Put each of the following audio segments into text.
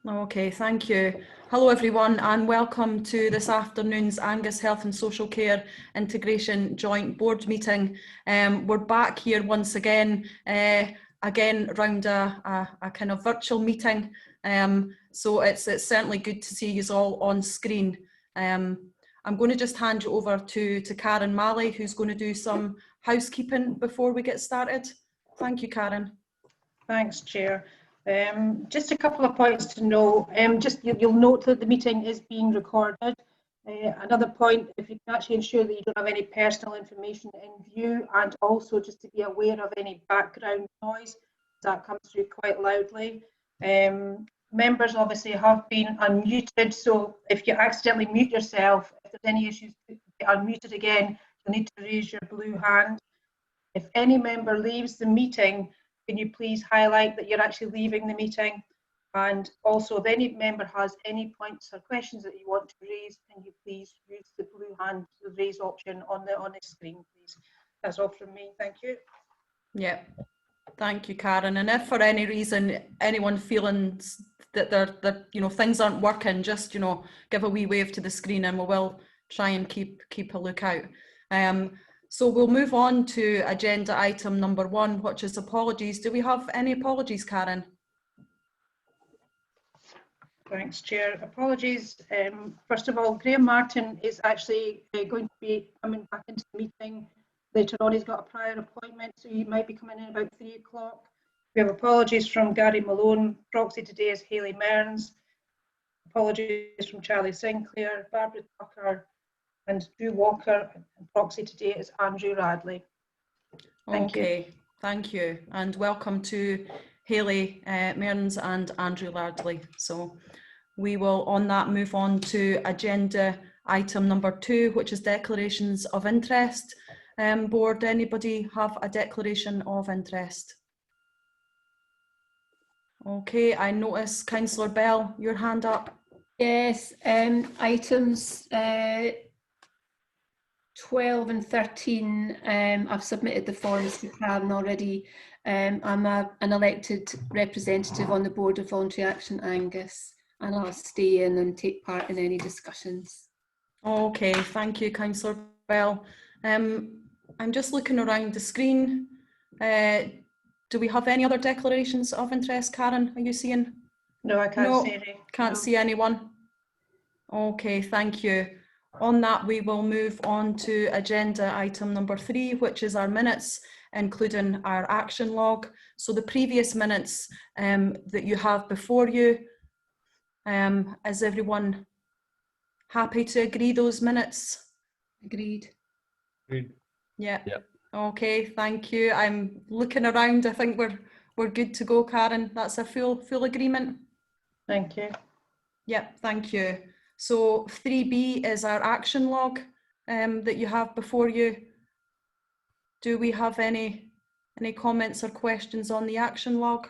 Okay, thank you. Hello everyone and welcome to this afternoon's Angus Health and Social Care Integration Joint Board meeting. We're back here once again, around a kind of virtual meeting. So it's certainly good to see you all on screen. I'm going to just hand you over to Karen Malley, who's going to do some housekeeping before we get started. Thank you, Karen. Thanks, Chair. Just a couple of points to know. You'll note that the meeting is being recorded. Another point, if you can actually ensure that you don't have any personal information in view, and also just to be aware of any background noise that comes through quite loudly. Members obviously have been unmuted, so if you accidentally mute yourself, if there's any issues to get unmuted again, you'll need to raise your blue hand. If any member leaves the meeting, can you please highlight that you're actually leaving the meeting? And also, if any member has any points or questions that you want to raise, can you please use the blue hand, the raise option on the screen, please? That's all from me. Thank you. Yeah, thank you, Karen. And if for any reason anyone feeling that things aren't working, just give a wee wave to the screen, and we will try and keep a lookout. So we'll move on to agenda item number 1, which is apologies. Do we have any apologies, Karen? Thanks, Chair. Apologies. First of all, Graham Martin is actually going to be coming back into the meeting later on. He's got a prior appointment, so he might be coming in about 3 o'clock. We have apologies from Gary Malone. Proxy today is Hayley Mearns. Apologies from Charlie Sinclair, Barbara Tucker, and Drew Walker, and proxy today is Andrew Radley. Thank you. Thank you, and welcome to Hayley Mearns and Andrew Radley. So we will on that move on to agenda item number 2, which is declarations of interest. Board, anybody have a declaration of interest? Okay, I notice Councillor Bell, your hand up. Yes, items 12 and 13, I've submitted the forms to Karen already. I'm an elected representative on the Board of Voluntary Action Angus, and I'll stay in and take part in any discussions. Okay, thank you, Councillor Bell. I'm just looking around the screen. Do we have any other declarations of interest, Karen? Are you seeing? No, I can't see any. Can't see anyone. Okay, thank you. On that, we will move on to agenda item number 3, which is our minutes, including our action log. So the previous minutes that you have before you, is everyone happy to agree those minutes? Agreed. Agreed. Yeah. Yep. Okay, thank you. I'm looking around. I think we're good to go, Karen. That's a full agreement. Thank you. Yep, thank you. So 3B is our action log that you have before you. Do we have any comments or questions on the action log?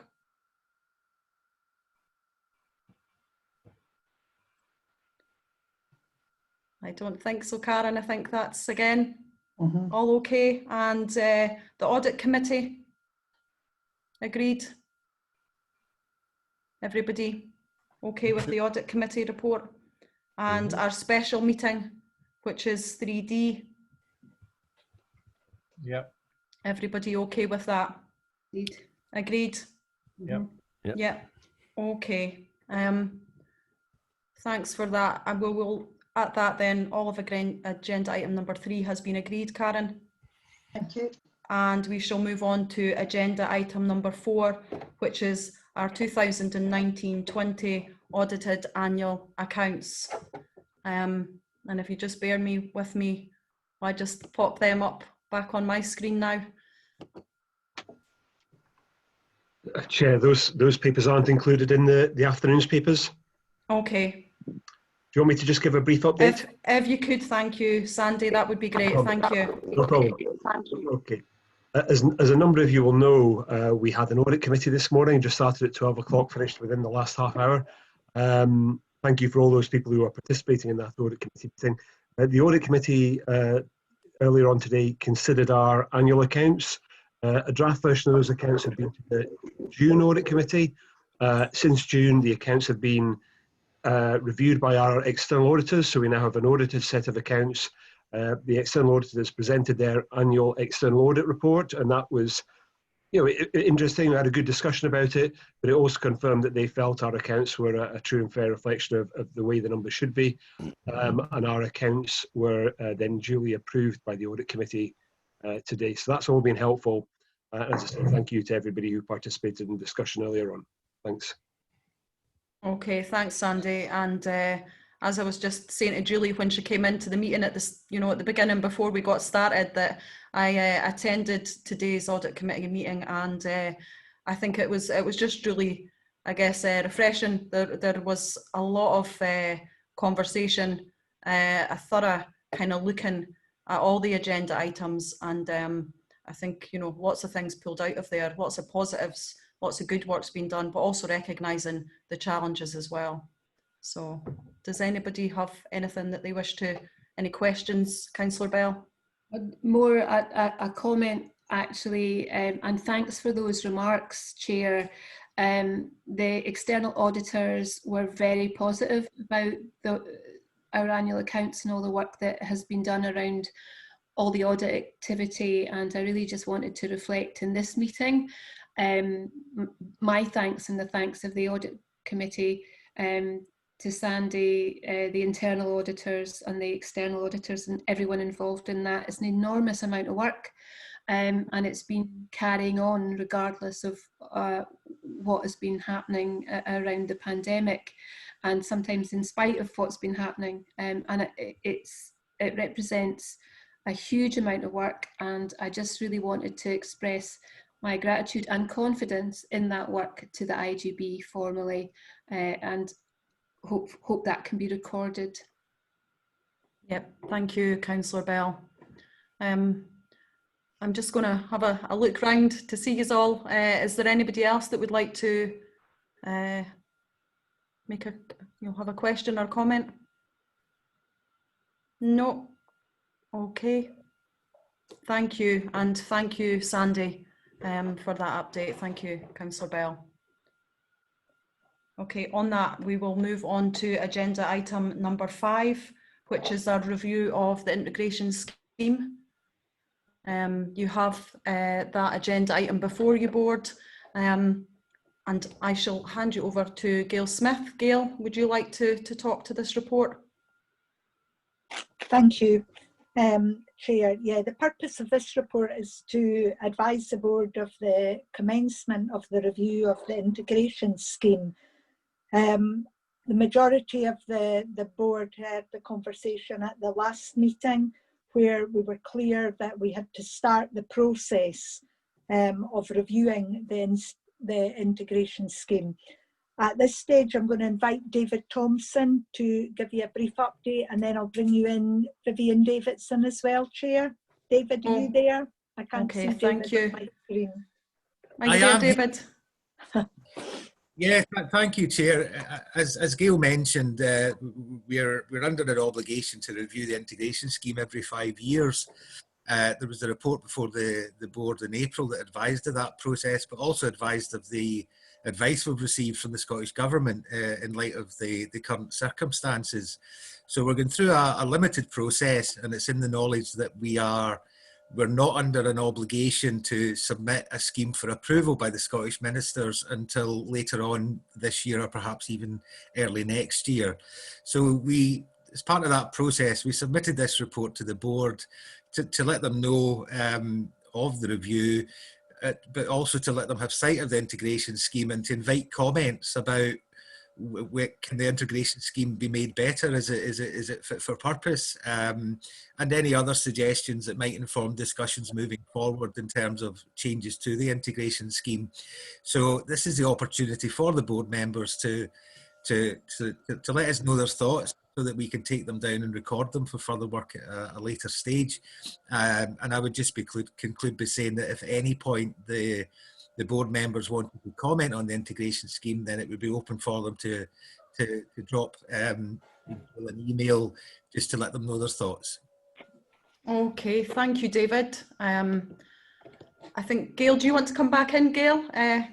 I don't think so, Karen. I think that's again all okay. And the audit committee, agreed? Everybody okay with the audit committee report? And our special meeting, which is 3D. Yep. Everybody okay with that? Agreed. Agreed? Yep. Yep. Okay. Thanks for that. And we'll at that then, all of agenda item number 3 has been agreed, Karen. Thank you. And we shall move on to agenda item number 4, which is our 2019-20 audited annual accounts. And if you just bear with me, I just pop them up back on my screen now. Chair, those papers aren't included in the afternoon's papers. Okay. Do you want me to just give a brief update? If you could, thank you, Sandy, that would be great. Thank you. No problem. Okay. As a number of you will know, we had an audit committee this morning, just started at 12 o'clock, finished within the last half hour. Thank you for all those people who are participating in that audit committee meeting. The audit committee earlier on today considered our annual accounts. A draft version of those accounts had been to the June audit committee, Since June, the accounts have been reviewed by our external auditors, so we now have an audited set of accounts. The external auditors presented their annual external audit report, and that was, interesting. We had a good discussion about it, but it also confirmed that they felt our accounts were a true and fair reflection of the way the numbers should be, and our accounts were then duly approved by the audit committee today. So that's all been helpful. As I said, thank you to everybody who participated in the discussion earlier on. Thanks. Okay, thanks, Sandy. And as I was just saying to Julie when she came into the meeting at this, at the beginning before we got started, that I attended today's audit committee meeting, and I think it was just really, I guess, refreshing. There was a lot of conversation, a thorough kind of looking at all the agenda items, and I think lots of things pulled out of there, lots of positives, lots of good work's been done, but also recognising the challenges as well. So does anybody have anything that they wish to, any questions, Councillor Bell? More a comment actually, and thanks for those remarks, Chair. The external auditors were very positive about our annual accounts and all the work that has been done around all the audit activity, and I really just wanted to reflect in this meeting my thanks and the thanks of the audit committee to Sandy, the internal auditors and the external auditors and everyone involved in that. It's an enormous amount of work, and it's been carrying on regardless of what has been happening around the pandemic, and sometimes in spite of what's been happening, and it represents a huge amount of work, and I just really wanted to express my gratitude and confidence in that work to the IJB formally, and hope that can be recorded. Yep, thank you, Councillor Bell. I'm just going to have a look round to see you all. Is there anybody else that would like to make have a question or comment? No. Okay. Thank you, and thank you, Sandy, for that update. Thank you, Councillor Bell. Okay, on that, we will move on to agenda item number 5, which is our review of the integration scheme. You have that agenda item before you, board, and I shall hand you over to Gail Smith. Gail, would you like to talk to this report? Thank you, Chair. Yeah, the purpose of this report is to advise the board of the commencement of the review of the integration scheme. The majority of the board had the conversation at the last meeting where we were clear that we had to start the process of reviewing the integration scheme. At this stage, I'm going to invite David Thompson to give you a brief update, and then I'll bring you in Vivian Davidson as well, Chair. David, are you there? I can't see David thank you. on my screen. Are you there, David? Yeah, thank you, Chair. As Gail mentioned, we're under an obligation to review the integration scheme every 5 years. There was a report before the board in April that advised of that process, but also advised of the advice we've received from the Scottish Government in light of the current circumstances. So we're going through a limited process, and it's in the knowledge that we're not under an obligation to submit a scheme for approval by the Scottish ministers until later on this year, or perhaps even early next year. So as part of that process, we submitted this report to the board to let them know of the review, but also to let them have sight of the integration scheme and to invite comments about can the integration scheme be made better? Is it fit for purpose? And any other suggestions that might inform discussions moving forward in terms of changes to the integration scheme. So this is the opportunity for the board members to let us know their thoughts, so that we can take them down and record them for further work at a later stage. And I would just conclude by saying that if at any point the board members wanted to comment on the integration scheme, then it would be open for them to drop an email just to let them know their thoughts. Okay, thank you, David. I think, Gail, do you want to come back in, Gail? Yeah.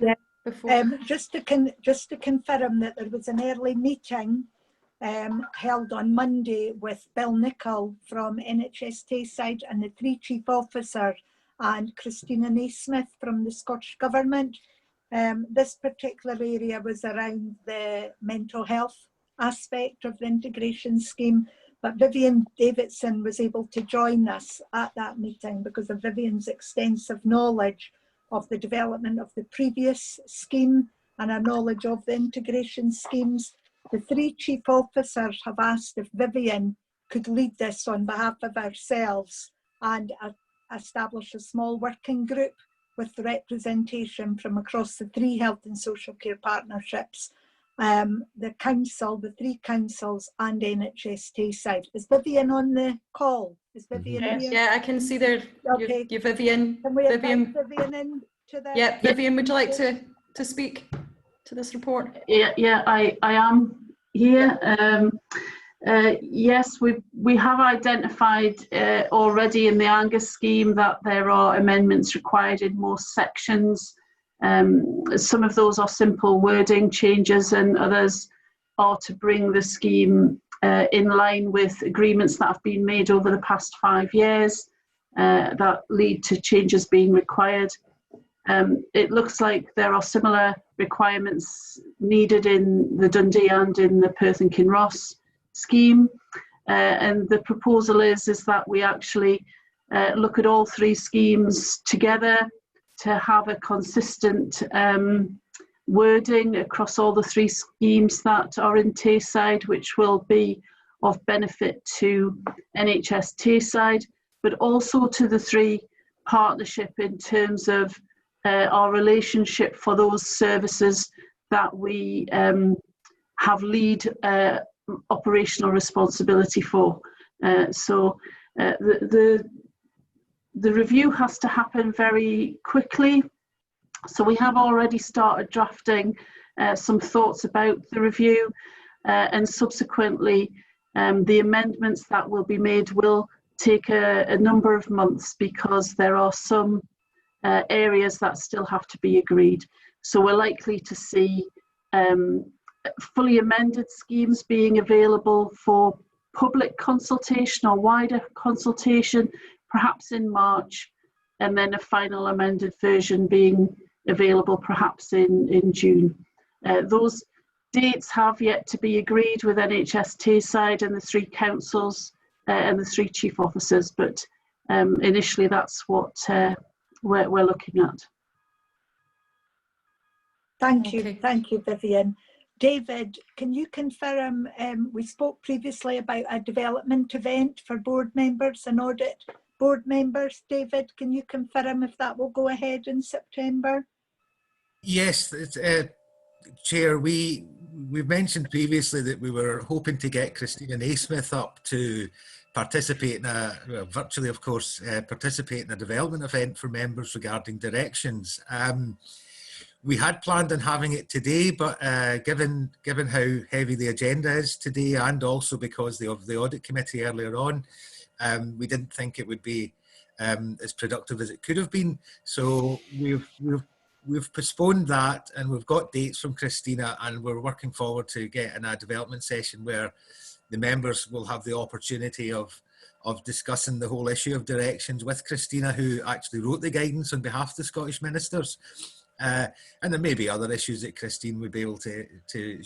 before? Just to confirm that there was an early meeting held on Monday with Bill Nicholl from NHS Tayside and the 3 chief officers and Christina Naismith from the Scottish Government. This particular area was around the mental health aspect of the integration scheme, but Vivian Davidson was able to join us at that meeting because of Vivian's extensive knowledge of the development of the previous scheme and our knowledge of the integration schemes. The 3 chief officers have asked if Vivian could lead this on behalf of ourselves and establish a small working group with representation from across the 3 health and social care partnerships, the council, the 3 councils and NHS Tayside. Is Vivian on the call? Is Vivian here? Yeah, I can see there. Okay. You Vivian. Can we invite Vivian. Vivian in to the... Yeah, Vivian, would you like to speak to this report? Yeah, I am here. Yes, we have identified already in the Angus scheme that there are amendments required in most sections. Some of those are simple wording changes and others are to bring the scheme in line with agreements that have been made over the past 5 years that lead to changes being required. It looks like there are similar requirements needed in the Dundee and in the Perth and Kinross scheme, and the proposal is that we actually look at all 3 schemes together to have a consistent wording across all the 3 schemes that are in Tayside, which will be of benefit to NHS Tayside, but also to the 3 partnership in terms of our relationship for those services that we have lead operational responsibility for. So the review has to happen very quickly. So we have already started drafting some thoughts about the review, and subsequently the amendments that will be made will take a number of months because there are some areas that still have to be agreed. So we're likely to see fully amended schemes being available for public consultation or wider consultation, perhaps in March, and then a final amended version being available perhaps in June. Those dates have yet to be agreed with NHS Tayside and the 3 councils and the 3 chief officers, but initially that's what we're looking at. Thank you, Okay. thank you, Vivian. David, can you confirm, we spoke previously about a development event for board members and audit board members. David, can you confirm if that will go ahead in September? Yes, Chair, we've mentioned previously that we were hoping to get Christina Naismith up to participate in virtually of course, participate in a development event for members regarding directions. We had planned on having it today, but given how heavy the agenda is today, and also because of the audit committee earlier on, we didn't think it would be as productive as it could have been. So we've postponed that, and we've got dates from Christina, and we're working forward to getting a development session where the members will have the opportunity of discussing the whole issue of directions with Christina, who actually wrote the guidance on behalf of the Scottish ministers. And there may be other issues that Christine would be able to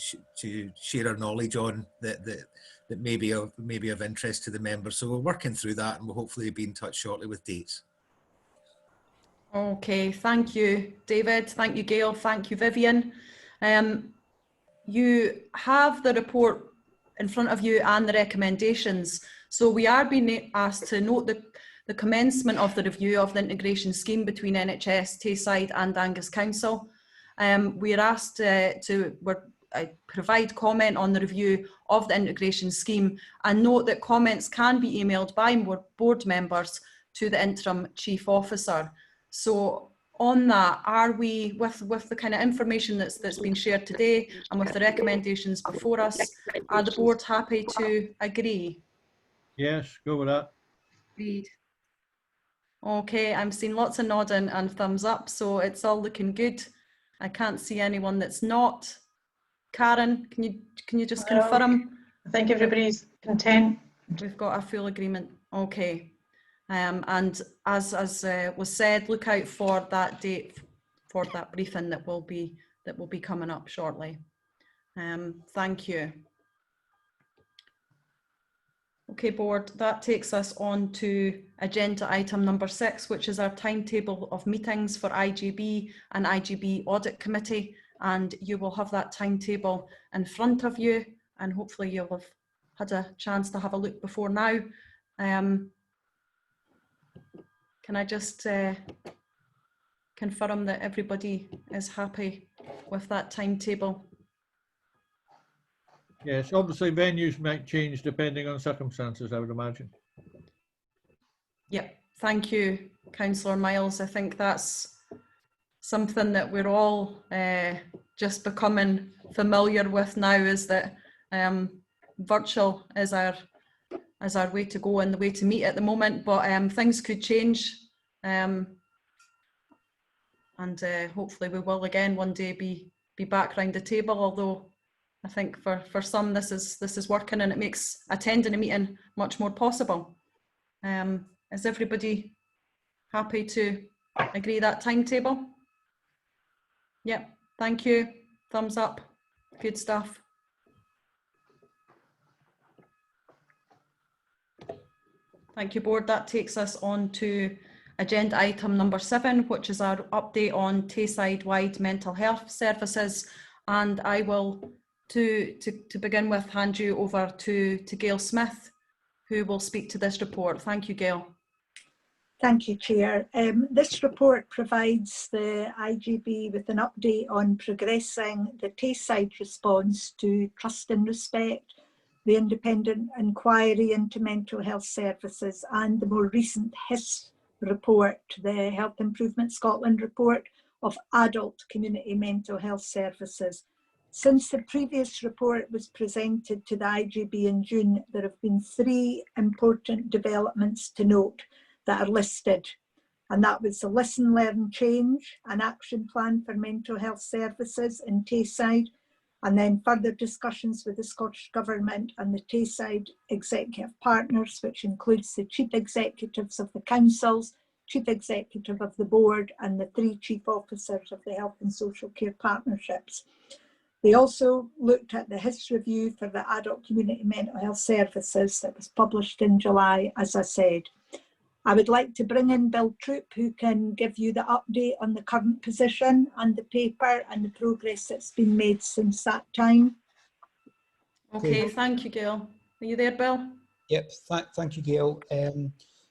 share her knowledge on that may be of interest to the members. So we're working through that, and we'll hopefully be in touch shortly with dates. Okay, thank you, David. Thank you, Gail. Thank you, Vivian. You have the report in front of you and the recommendations. So we are being asked to note the commencement of the review of the integration scheme between NHS, Tayside and Angus Council. We are asked to provide comment on the review of the integration scheme, and note that comments can be emailed by board members to the interim chief officer. So on that, are we, with the kind of information that's been shared today and with the recommendations before us, are the board happy to agree? Yes, go with that. Agreed. Okay, I'm seeing lots of nodding and thumbs up, so it's all looking good. I can't see anyone that's not. Karen, can you just No. confirm? I think everybody's content. We've got a full agreement. Okay. And as was said, look out for that date for that briefing that will be coming up shortly. Thank you. Okay, board, that takes us on to agenda item number 6, which is our timetable of meetings for IJB and IJB Audit Committee. And you will have that timetable in front of you, and hopefully you'll have had a chance to have a look before now. Can I just confirm that everybody is happy with that timetable? Yes, obviously venues might change depending on circumstances, I would imagine. Yep, thank you, Councillor Miles. I think that's something that we're all just becoming familiar with now, is that virtual is our way to go and the way to meet at the moment, but things could change, and hopefully we will again one day be back round the table, although I think for some this is working and it makes attending a meeting much more possible. Is everybody happy to agree that timetable? Yep, thank you. Thumbs up. Good stuff. Thank you, board. That takes us on to agenda item number 7, which is our update on Tayside-wide mental health services. And I will, to begin with, hand you over to Gail Smith, who will speak to this report. Thank you, Gail. Thank you, Chair. This report provides the IJB with an update on progressing the Tayside response to Trust and Respect, the independent inquiry into mental health services, and the more recent Hist Report, the Health Improvement Scotland report of adult community mental health services. Since the previous report was presented to the IJB in June, there have been 3 important developments to note that are listed, and that was the Listen, Learn, Change, an action plan for mental health services in Tayside, and then further discussions with the Scottish Government and the Tayside executive partners, which includes the chief executives of the councils, chief executive of the board, and the 3 chief officers of the health and social care partnerships. They also looked at the Hist review for the adult community mental health services that was published in July, as I said. I would like to bring in Bill Troop, who can give you the update on the current position and the paper and the progress that's been made since that time. Okay, thank you, Gail. Are you there, Bill? Yep, thank you, Gail.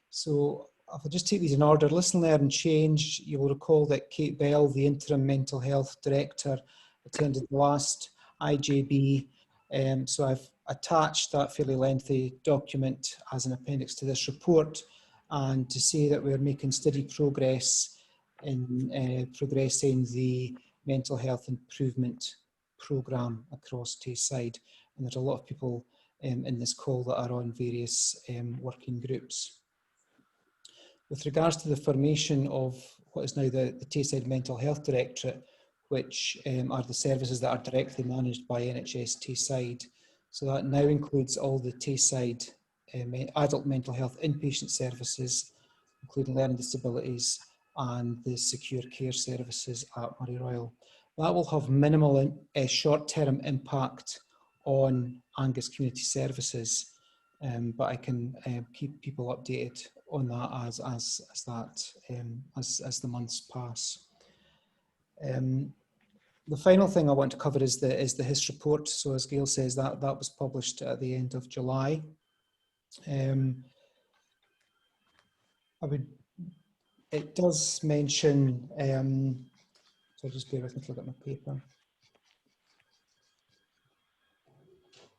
So if I just take these in order, Listen, Learn, Change, you will recall that Kate Bell, the Interim Mental Health Director, attended the last IJB. So I've attached that fairly lengthy document as an appendix to this report, and to say that we're making steady progress in progressing the mental health improvement programme across Tayside. And there's a lot of people in this call that are on various working groups. With regards to the formation of what is now the Tayside Mental Health Directorate, which are the services that are directly managed by NHS Tayside. So that now includes all the Tayside adult mental health inpatient services, including learning disabilities and the secure care services at Murray Royal. That will have minimal short-term impact on Angus Community Services, but I can keep people updated on that as the months pass. The final thing I want to cover is the Hist Report. So as Gail says, that was published at the end of July. It does mention, so just bear with me to look at my paper.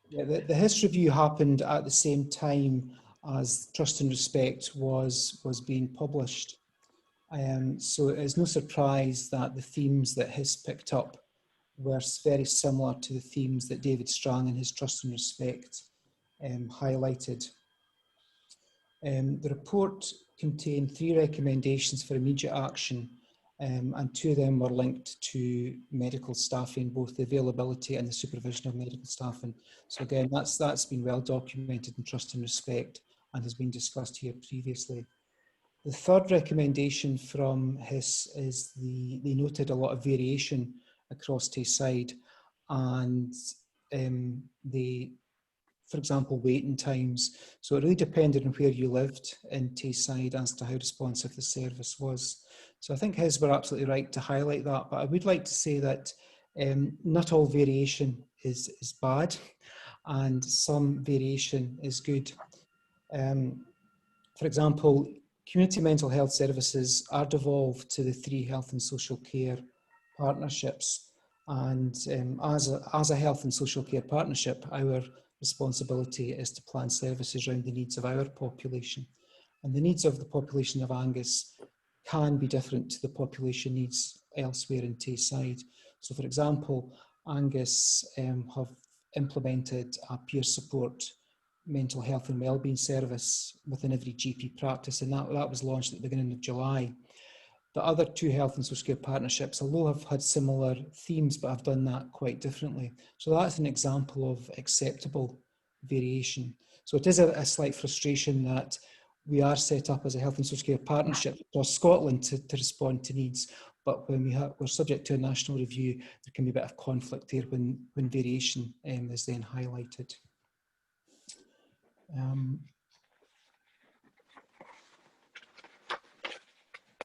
Yeah, the Hist review happened at the same time as Trust and Respect was being published. So it's no surprise that the themes that Hist picked up were very similar to the themes that David Strang in his Trust and Respect highlighted. The report contained 3 recommendations for immediate action, and 2 of them were linked to medical staffing, both the availability and the supervision of medical staffing. So again, that's been well documented in trust and respect and has been discussed here previously. The third recommendation from Hist is they noted a lot of variation across Tayside, and for example, waiting times. So it really depended on where you lived in Tayside as to how responsive the service was. So I think His were absolutely right to highlight that, but I would like to say that not all variation is bad, and some variation is good. For example, community mental health services are devolved to the 3 health and social care partnerships, and as a health and social care partnership, our responsibility is to plan services around the needs of our population. And the needs of the population of Angus can be different to the population needs elsewhere in Tayside. So for example, Angus have implemented a peer support mental health and wellbeing service within every GP practice, and that was launched at the beginning of July. The other 2 health and social care partnerships, although have had similar themes, but have done that quite differently. So that's an example of acceptable variation. So it is a slight frustration that we are set up as a health and social care partnership across Scotland to respond to needs, but when we're subject to a national review, there can be a bit of conflict there when variation is then highlighted.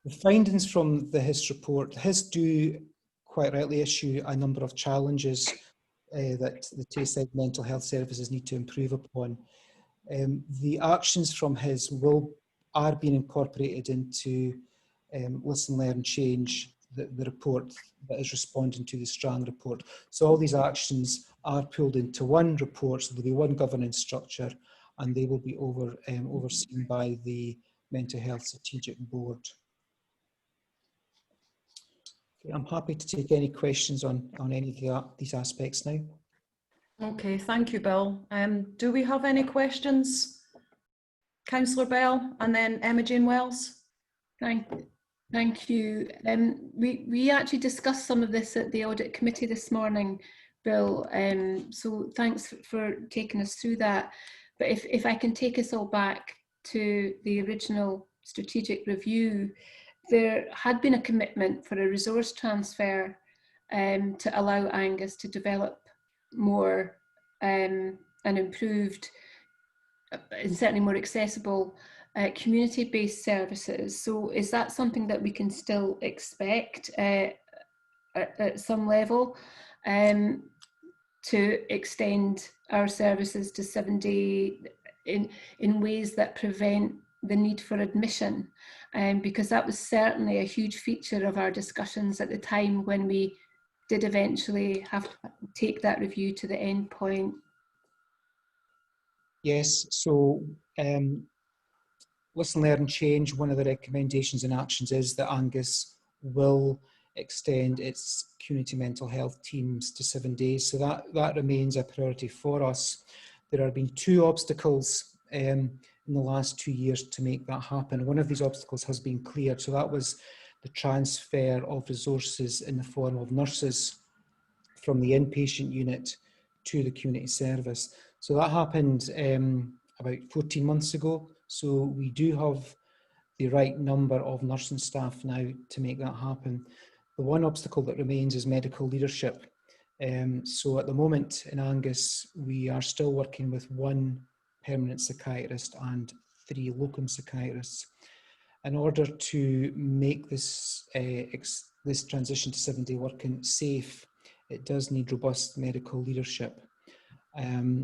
The findings from the Hist report, Hist do quite rightly issue a number of challenges that the Tayside mental health services need to improve upon. The actions from Hist are being incorporated into Listen, Learn, Change, the report that is responding to the Strang report. So all these actions are pulled into one report, so there'll be one governance structure, and they will be overseen by the Mental Health Strategic Board. Okay, I'm happy to take any questions on any of these aspects now. Okay, thank you, Bill. Do we have any questions? Councillor Bell and then Emma Jane Wells. Thank you. We actually discussed some of this at the audit committee this morning, Bill. So thanks for taking us through that. But if I can take us all back to the original strategic review, there had been a commitment for a resource transfer to allow Angus to develop more and improved and certainly more accessible community-based services. So is that something that we can still expect at some level to extend our services to 7-day in ways that prevent the need for admission? Because that was certainly a huge feature of our discussions at the time when we did eventually have to take that review to the end point. Yes, so Listen, Learn, Change, one of the recommendations and actions is that Angus will extend its community mental health teams to 7 days. So that remains a priority for us. There have been 2 obstacles in the last 2 years to make that happen. One of these obstacles has been cleared. So that was the transfer of resources in the form of nurses from the inpatient unit to the community service. So that happened about 14 months ago. So we do have the right number of nursing staff now to make that happen. The one obstacle that remains is medical leadership. So at the moment in Angus, we are still working with 1 permanent psychiatrist and 3 locum psychiatrists. In order to make this transition to 7-day working safe, it does need robust medical leadership.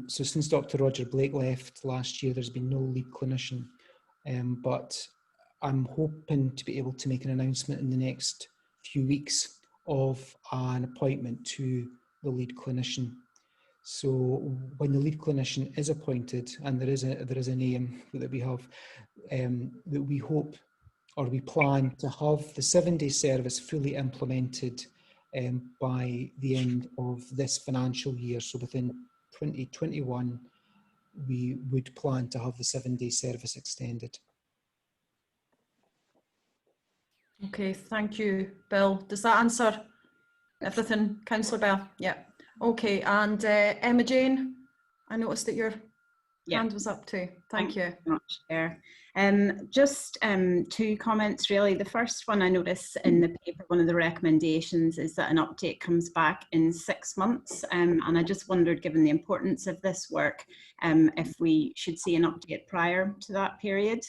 So since Dr. Roger Blake left last year, there's been no lead clinician, but I'm hoping to be able to make an announcement in the next few weeks of an appointment to the lead clinician. So when the lead clinician is appointed, and there is a name that we have, that we hope or we plan to have the 7-day service fully implemented by the end of this financial year. So within 2021, we would plan to have the 7-day service extended. Okay, thank you, Bill. Does that answer everything, Councillor Bell? Yeah. Okay, and Emma Jane, I noticed that your hand was up too. Thank you. Very much, Chair. Just two comments really. The first one, I notice in the paper, one of the recommendations is that an update comes back in 6 months. And I just wondered, given the importance of this work, if we should see an update prior to that period.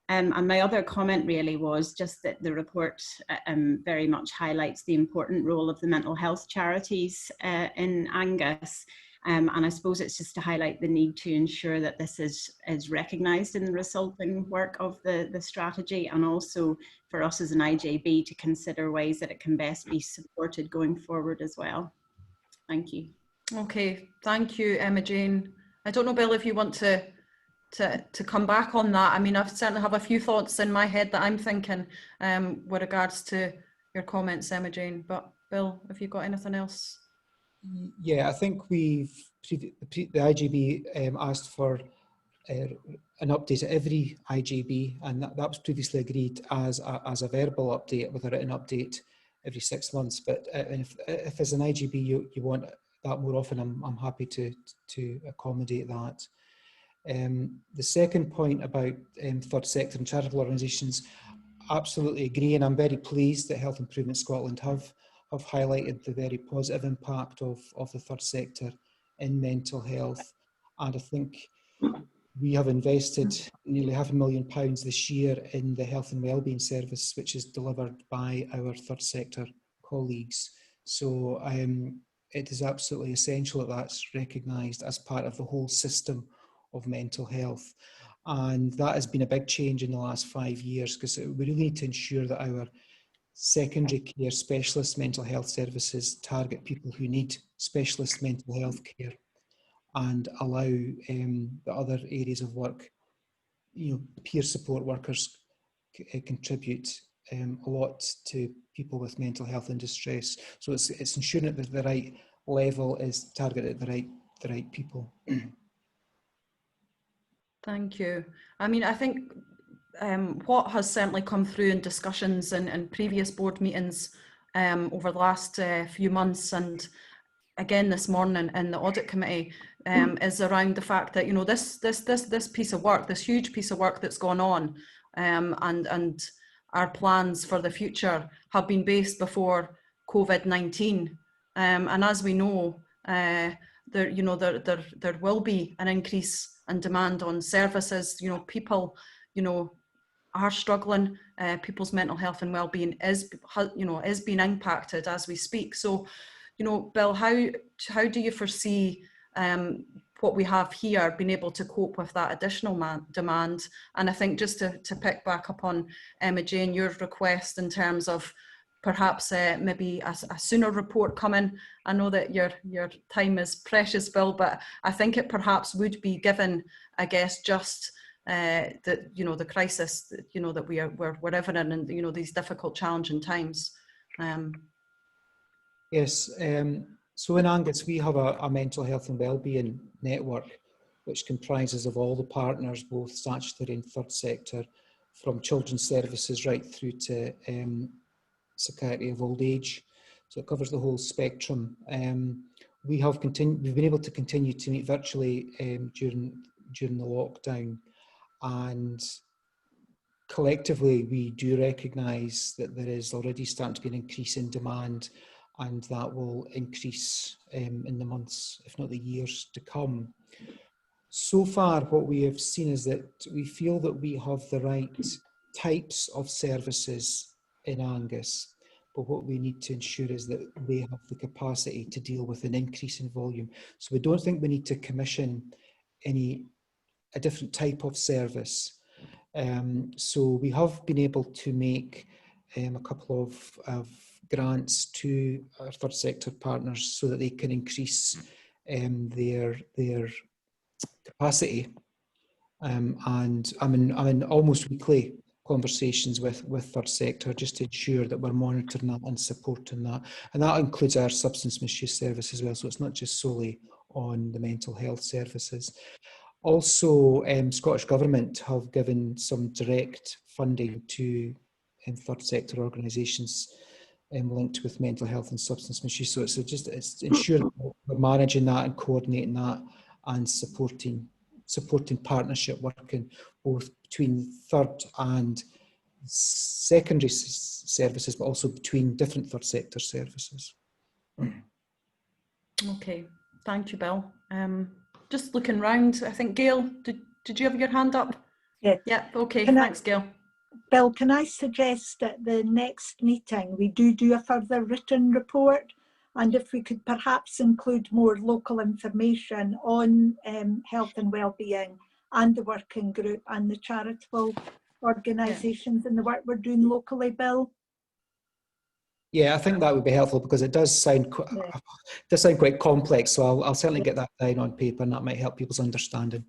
And my other comment really was just that the report very much highlights the important role of the mental health charities in Angus. And I suppose it's just to highlight the need to ensure that this is recognised in the resulting work of the strategy, and also for us as an IJB to consider ways that it can best be supported going forward as well. Thank you. Okay, thank you, Emma Jane. I don't know, Bill, if you want to come back on that. I mean, I certainly have a few thoughts in my head that I'm thinking with regards to your comments, Emma Jane. But Bill, have you got anything else? Yeah, I think the IJB asked for an update at every IJB, and that was previously agreed as a verbal update with a written update every 6 months. But if as an IJB you want that more often, I'm happy to accommodate that. The second point about third sector and charitable organisations, absolutely agree, and I'm very pleased that Health Improvement Scotland have highlighted the very positive impact of the third sector in mental health. And I think we have invested nearly £500,000 this year in the health and wellbeing service, which is delivered by our third sector colleagues. So it is absolutely essential that that's recognised as part of the whole system of mental health. And that has been a big change in the last 5 years, because we really need to ensure that our secondary care specialist mental health services target people who need specialist mental health care, and allow the other areas of work, peer support workers contribute a lot to people with mental health in distress. So it's ensuring that the right level is targeted at the right people. Thank you. I mean, I think what has certainly come through in discussions and previous board meetings over the last few months, and again this morning in the audit committee, is around the fact that this piece of work, this huge piece of work that's gone on, and our plans for the future have been based before COVID-19, and as we know, there will be an increase in demand on services. People are struggling. People's mental health and well-being is being impacted as we speak. So, Bill, how do you foresee what we have here being able to cope with that additional demand? And I think just to pick back up on Emma Jane, your request in terms of perhaps maybe a sooner report coming. I know that your time is precious, Bill, but I think it perhaps would be, given, I guess, just the crisis that we're ever in, and these difficult, challenging times. Yes. So in Angus, we have a mental health and wellbeing network, which comprises of all the partners, both statutory and third sector, from children's services right through to psychiatry of old age. So it covers the whole spectrum. We've been able to continue to meet virtually during the lockdown, and collectively we do recognise that there is already starting to be an increase in demand, and that will increase in the months, if not the years to come. So far, what we have seen is that we feel that we have the right types of services in Angus, but what we need to ensure is that they have the capacity to deal with an increase in volume. So we don't think we need to commission a different type of service. So we have been able to make a couple of grants to our third sector partners so that they can increase their capacity. And I'm in almost weekly conversations with third sector just to ensure that we're monitoring that and supporting that. And that includes our substance misuse service as well. So it's not just solely on the mental health services. Also, Scottish Government have given some direct funding to third sector organisations linked with mental health and substance misuse. So it's ensuring we're managing that and coordinating that and supporting partnership working both between third and secondary services, but also between different third sector services. Okay, thank you, Bill. Just looking round, I think Gail, did you have your hand up? Yeah. Yeah, okay, Can thanks, Gail. Bill, can I suggest at the next meeting we do a further written report, and if we could perhaps include more local information on health and wellbeing and the working group and the charitable organisations and the work we're doing locally, Bill? Yeah, I think that would be helpful because it does sound quite complex. So I'll certainly get that down on paper, and that might help people's understanding.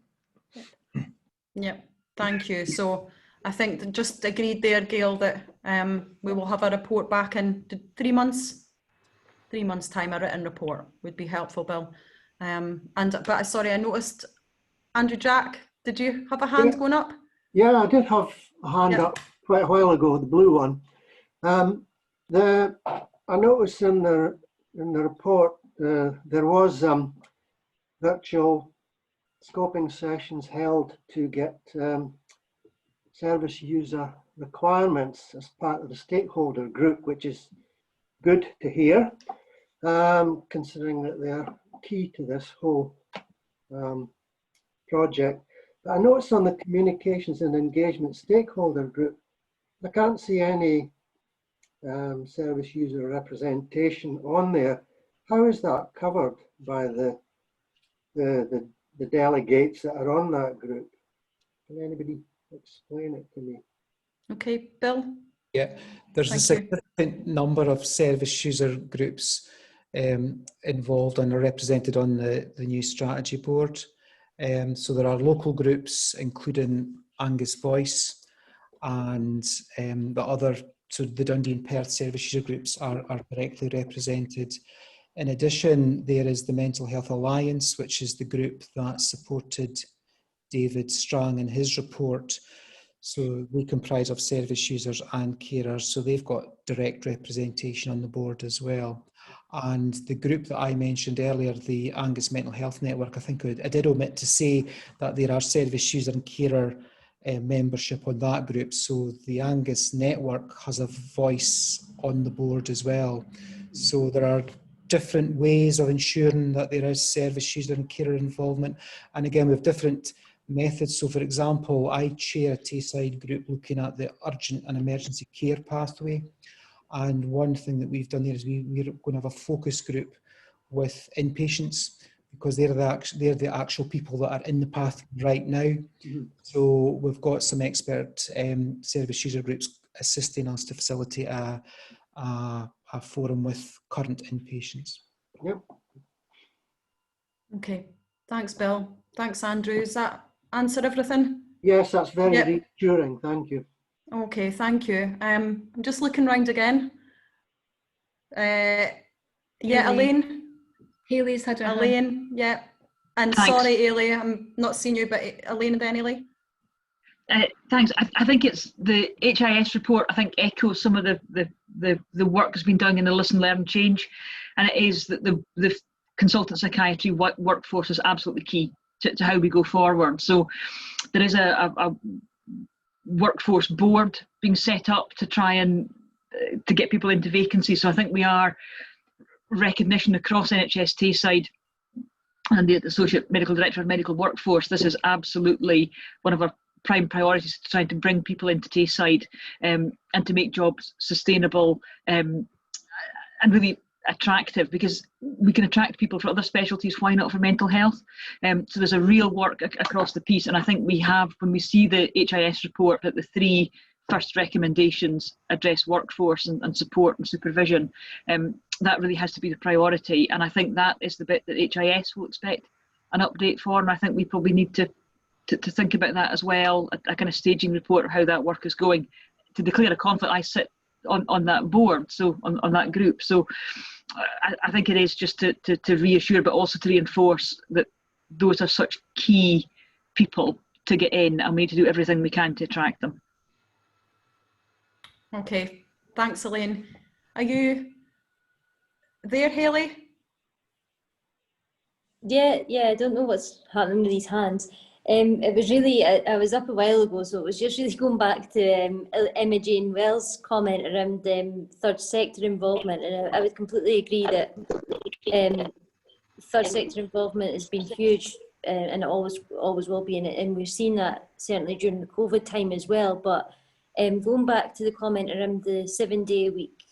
Yeah, thank you. So I think that just agreed there, Gail, that we will have a report back in 3 months. 3 months' time, a written report would be helpful, Bill. But sorry, I noticed Andrew Jack. Did you have a hand going up? Yeah, I did have a hand up quite a while ago, the blue one. I noticed in the report there was virtual scoping sessions held to get service user requirements as part of the stakeholder group, which is good to hear, considering that they're key to this whole project. But I noticed on the communications and engagement stakeholder group, I can't see any service user representation on there. How is that covered by the delegates that are on that group? Can anybody explain it to me? Okay, Bill. Yeah, there's a significant number of service user groups involved and are represented on the new strategy board. So there are local groups, including Angus Voice, and so the Dundee and Perth service user groups are directly represented. In addition, there is the Mental Health Alliance, which is the group that supported David Strang in his report. So we comprise of service users and carers, so they've got direct representation on the board as well. And the group that I mentioned earlier, the Angus Mental Health Network, I think I did omit to say that there are service user and carer membership on that group. So the Angus Network has a voice on the board as well. So there are different ways of ensuring that there is service user and carer involvement. And again, we have different methods. So for example, I chair a Tayside group looking at the urgent and emergency care pathway. And one thing that we've done there is we're going to have a focus group with inpatients, because they're the actual people that are in the path right now. Mm-hmm. So we've got some expert service user groups assisting us to facilitate a forum with current inpatients. Yep. Okay, thanks, Bill. Thanks, Andrew. Does that answer everything? Yes, that's very reassuring. Thank you. Okay, thank you. I'm just looking round again. Elaine. Hayley's had her Elaine, hand. yeah. And Thanks. Sorry, Ailey, I'm not seeing you, but Elaine and then Ailey. Thanks. I think it's the HIS report, I think echoes some of the work that's been done in the listen, learn, change. And it is that the consultant psychiatry workforce is absolutely key to how we go forward. So there is a workforce board being set up to try and to get people into vacancies. So I think we are recognition across NHS Tayside and the Associate Medical Director of Medical Workforce. This is absolutely one of our prime priorities, to try to bring people into Tayside and to make jobs sustainable and really attractive, because we can attract people for other specialties, why not for mental health? So there's a real work across the piece, and I think we have, when we see the HIS report, that the 3 first recommendations address workforce and support and supervision. That really has to be the priority, and I think that is the bit that HIS will expect an update for, and I think we probably need to think about that as well, a kind of staging report of how that work is going. To declare a conflict, I sit on that board, so on that group. So I think it is just to reassure, but also to reinforce that those are such key people to get in, and we need to do everything we can to attract them. Okay, thanks, Elaine. Are you there, Hayley? Yeah, I don't know what's happening with these hands. It was really, I was up a while ago, so it was just really going back to Emma Jane Wells' comment around third sector involvement, and I would completely agree that third sector involvement has been huge, and it always will be, and we've seen that certainly during the COVID time as well. But going back to the comment around the 7-day week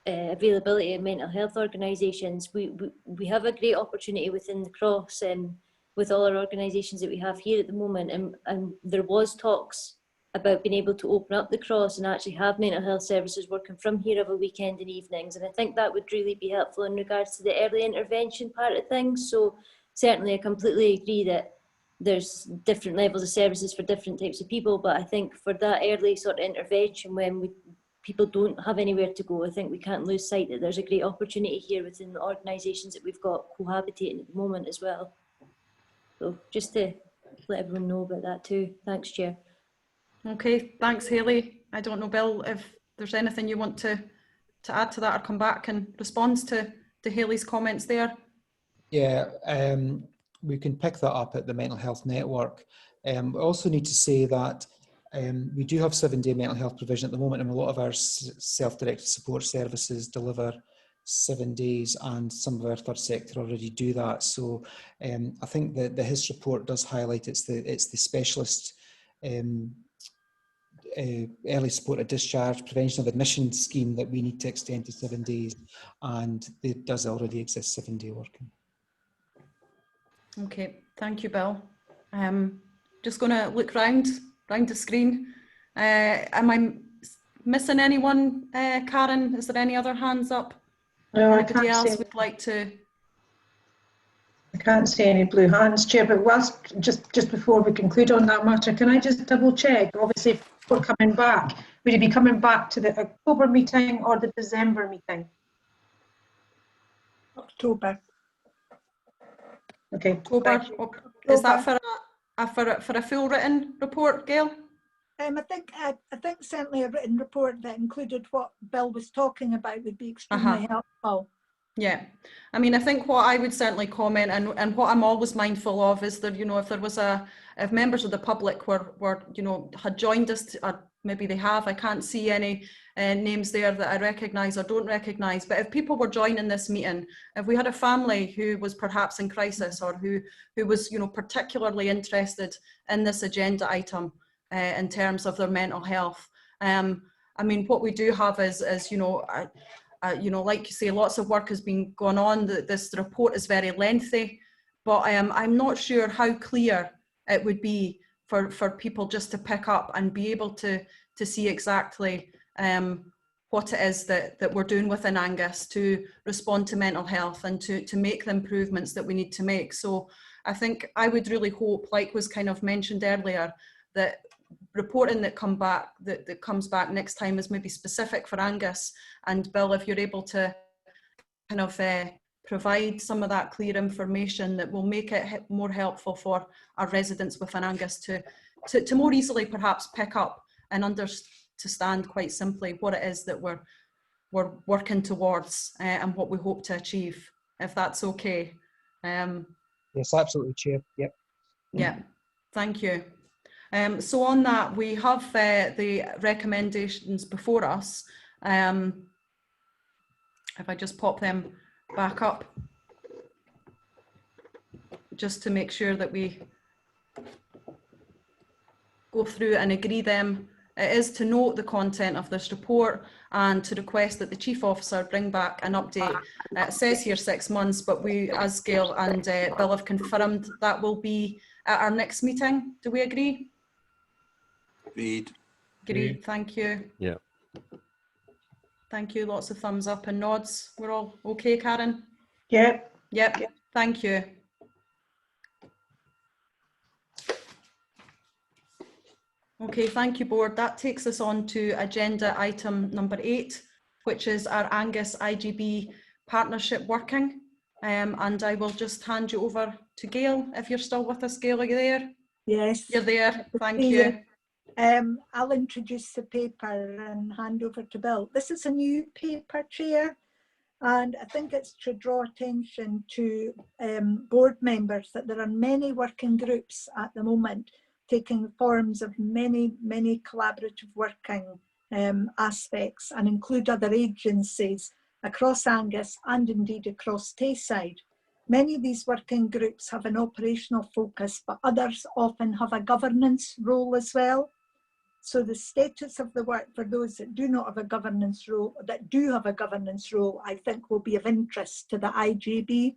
availability of mental health organisations, we have a great opportunity within the Cross and with all our organisations that we have here at the moment, and there was talks about being able to open up the Cross and actually have mental health services working from here over weekend and evenings, and I think that would really be helpful in regards to the early intervention part of things. So certainly I completely agree that there's different levels of services for different types of people, but I think for that early sort of intervention when people don't have anywhere to go, I think we can't lose sight that there's a great opportunity here within the organisations that we've got cohabitating at the moment as well. So just to let everyone know about that too. Thanks, Chair. Okay, thanks, Hayley. I don't know, Bill, if there's anything you want to add to that or come back and respond to Hayley's comments there. Yeah, we can pick that up at the Mental Health Network. We also need to say that we do have 7-day mental health provision at the moment, and a lot of our self-directed support services deliver 7 days, and some of our third sector already do that. So I think that the Hist report does highlight it's the specialist early support at discharge, prevention of admission scheme that we need to extend to 7 days, and there does already exist 7-day working. Okay, thank you, Bill. Just going to look round the screen. Am I missing anyone, Karen? Is there any other hands up? No, anybody else would like to? I can't see any blue hands, Chair, but whilst just before we conclude on that matter, can I just double check? Obviously, if we're coming back, would you be coming back to the October meeting or the December meeting? October. Okay. October. Is that for a full written report, Gail? I think certainly a written report that included what Bill was talking about would be extremely helpful. Yeah, I mean, I think what I would certainly comment, and what I'm always mindful of, is that, you know, if there was if members of the public were you know, had joined us, or maybe they have, I can't see any names there that I recognise or don't recognise, but if people were joining this meeting, if we had a family who was perhaps in crisis, or who was, you know, particularly interested in this agenda item in terms of their mental health, I mean, what we do have is you know, you know, like you say, lots of work has been going on. This report is very lengthy, but I'm not sure how clear it would be for people just to pick up and be able to see exactly what it is that we're doing within Angus to respond to mental health and to make the improvements that we need to make. So I think I would really hope, like was kind of mentioned earlier, that reporting that comes back next time is maybe specific for Angus. And Bill, if you're able to kind of provide some of that clear information that will make it more helpful for our residents within Angus to more easily perhaps pick up and understand quite simply what it is that we're working towards and what we hope to achieve, if that's okay. Yes, absolutely, Chair. Yep. Yeah, thank you. So on that, we have the recommendations before us. If I just pop them back up, just to make sure that we go through and agree them. It is to note the content of this report and to request that the Chief Officer bring back an update. It says here 6 months, but we, as Gail and Bill have confirmed, that will be at our next meeting. Do we agree? Agreed. Agreed, thank you. Yeah. Thank you, lots of thumbs up and nods. We're all okay, Karen? Yeah. Yep, thank you. Okay, thank you, Board. That takes us on to agenda item number 8, which is our Angus IJB partnership working. And I will just hand you over to Gail. If you're still with us, Gail, are you there? Yes. You're there, thank you. I'll introduce the paper and hand over to Bill. This is a new paper, Chair, and I think it's to draw attention to board members that there are many working groups at the moment taking the forms of many collaborative working aspects, and include other agencies across Angus and indeed across Tayside. Many of these working groups have an operational focus, but others often have a governance role as well. So the status of the work for those that do not have a governance role, that do have a governance role, I think will be of interest to the IJB.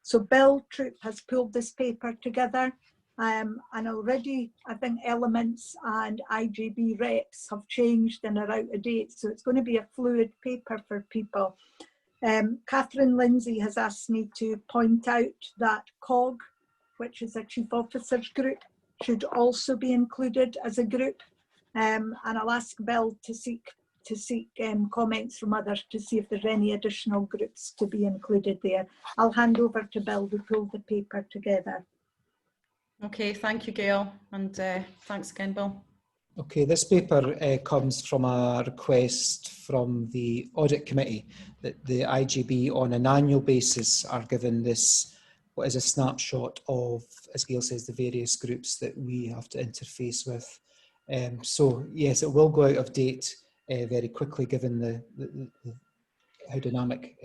So Bill Troop has pulled this paper together, and already I think elements and IJB reps have changed and are out of date. So it's going to be a fluid paper for people. Catherine Lindsay has asked me to point out that COG, which is a Chief Officers group, should also be included as a group. And I'll ask Bill to seek comments from others to see if there's any additional groups to be included there. I'll hand over to Bill to pull the paper together. Okay, thank you, Gail, and thanks again, Bill. Okay, this paper comes from a request from the Audit Committee that the IJB on an annual basis are given this, what is a snapshot of, as Gail says, the various groups that we have to interface with. So yes, it will go out of date very quickly given the how dynamic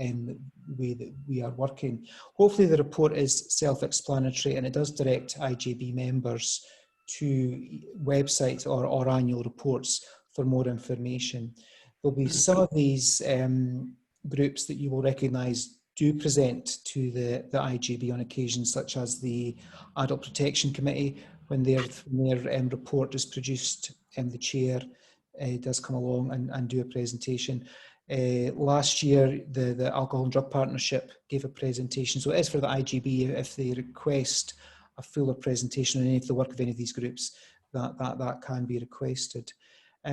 way that we are working. Hopefully the report is self-explanatory, and it does direct IJB members to websites or annual reports for more information. There'll be some of these groups that you will recognise do present to the IJB on occasions, such as the Adult Protection Committee. When their report is produced, the chair does come along and do a presentation. Last year, the Alcohol and Drug Partnership gave a presentation. So it is for the IJB, if they request a fuller presentation on any of the work of any of these groups, that can be requested.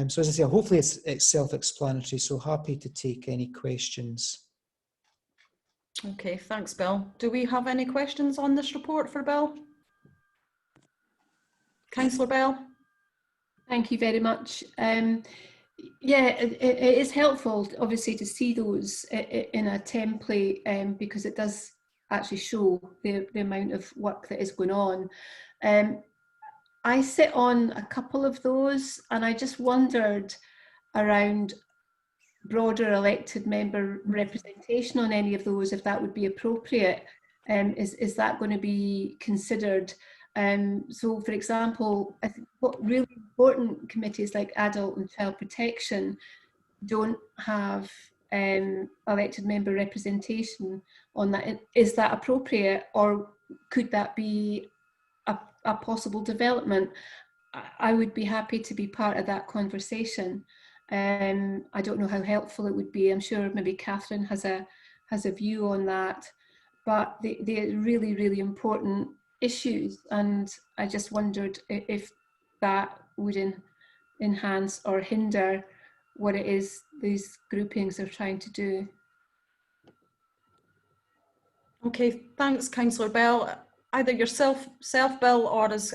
So as I say, hopefully it's self-explanatory, so happy to take any questions. Okay, thanks, Bill. Do we have any questions on this report for Bill? Councillor Bell? Thank you very much. Yeah, it is helpful, obviously, to see those in a template because it does actually show the amount of work that is going on. I sit on a couple of those, and I just wondered around broader elected member representation on any of those, if that would be appropriate. Is that going to be considered? So, for example, I think what really important committees like Adult and Child Protection don't have elected member representation on that. Is that appropriate, or could that be a possible development? I would be happy to be part of that conversation. I don't know how helpful it would be. I'm sure maybe Catherine has a view on that, but they're really, really important issues, and I just wondered if that would enhance or hinder what it is these groupings are trying to do. Okay, thanks, Councillor Bell. Either yourself, Bill, or as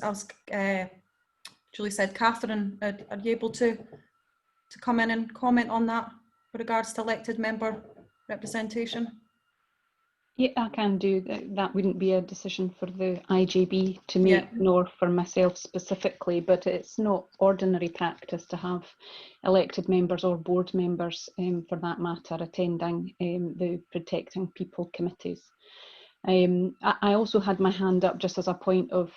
Julie said, Catherine, are you able to come in and comment on that with regards to elected member representation? Yeah, I can do that. That wouldn't be a decision for the IJB to make, yeah, nor for myself specifically, but it's not ordinary practice to have elected members or board members, for that matter, attending the Protecting People committees. I also had my hand up just as a point of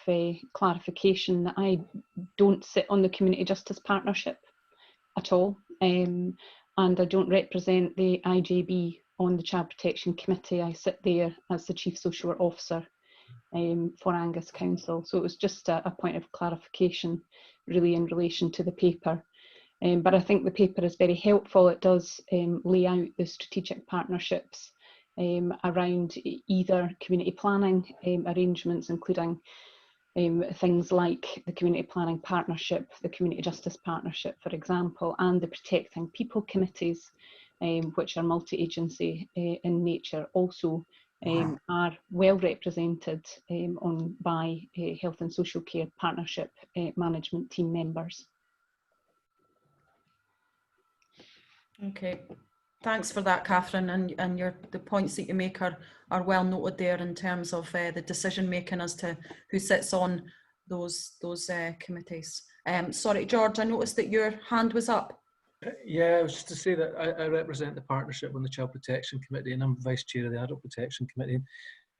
clarification that I don't sit on the Community Justice Partnership at all, and I don't represent the IJB on the Child Protection Committee. I sit there as the Chief Social Work Officer for Angus Council. So it was just a point of clarification really in relation to the paper. But I think the paper is very helpful. It does lay out the strategic partnerships around either community planning arrangements, including things like the Community Planning Partnership, the Community Justice Partnership, for example, and the Protecting People committees, which are multi-agency in nature, also are well represented by Health and Social Care Partnership management team members. Okay, thanks for that, Catherine, and the points that you make are well noted there in terms of the decision making as to who sits on those committees. Sorry, George, I noticed that your hand was up. Yeah, it was just to say that I represent the partnership on the Child Protection Committee, and I'm Vice Chair of the Adult Protection Committee.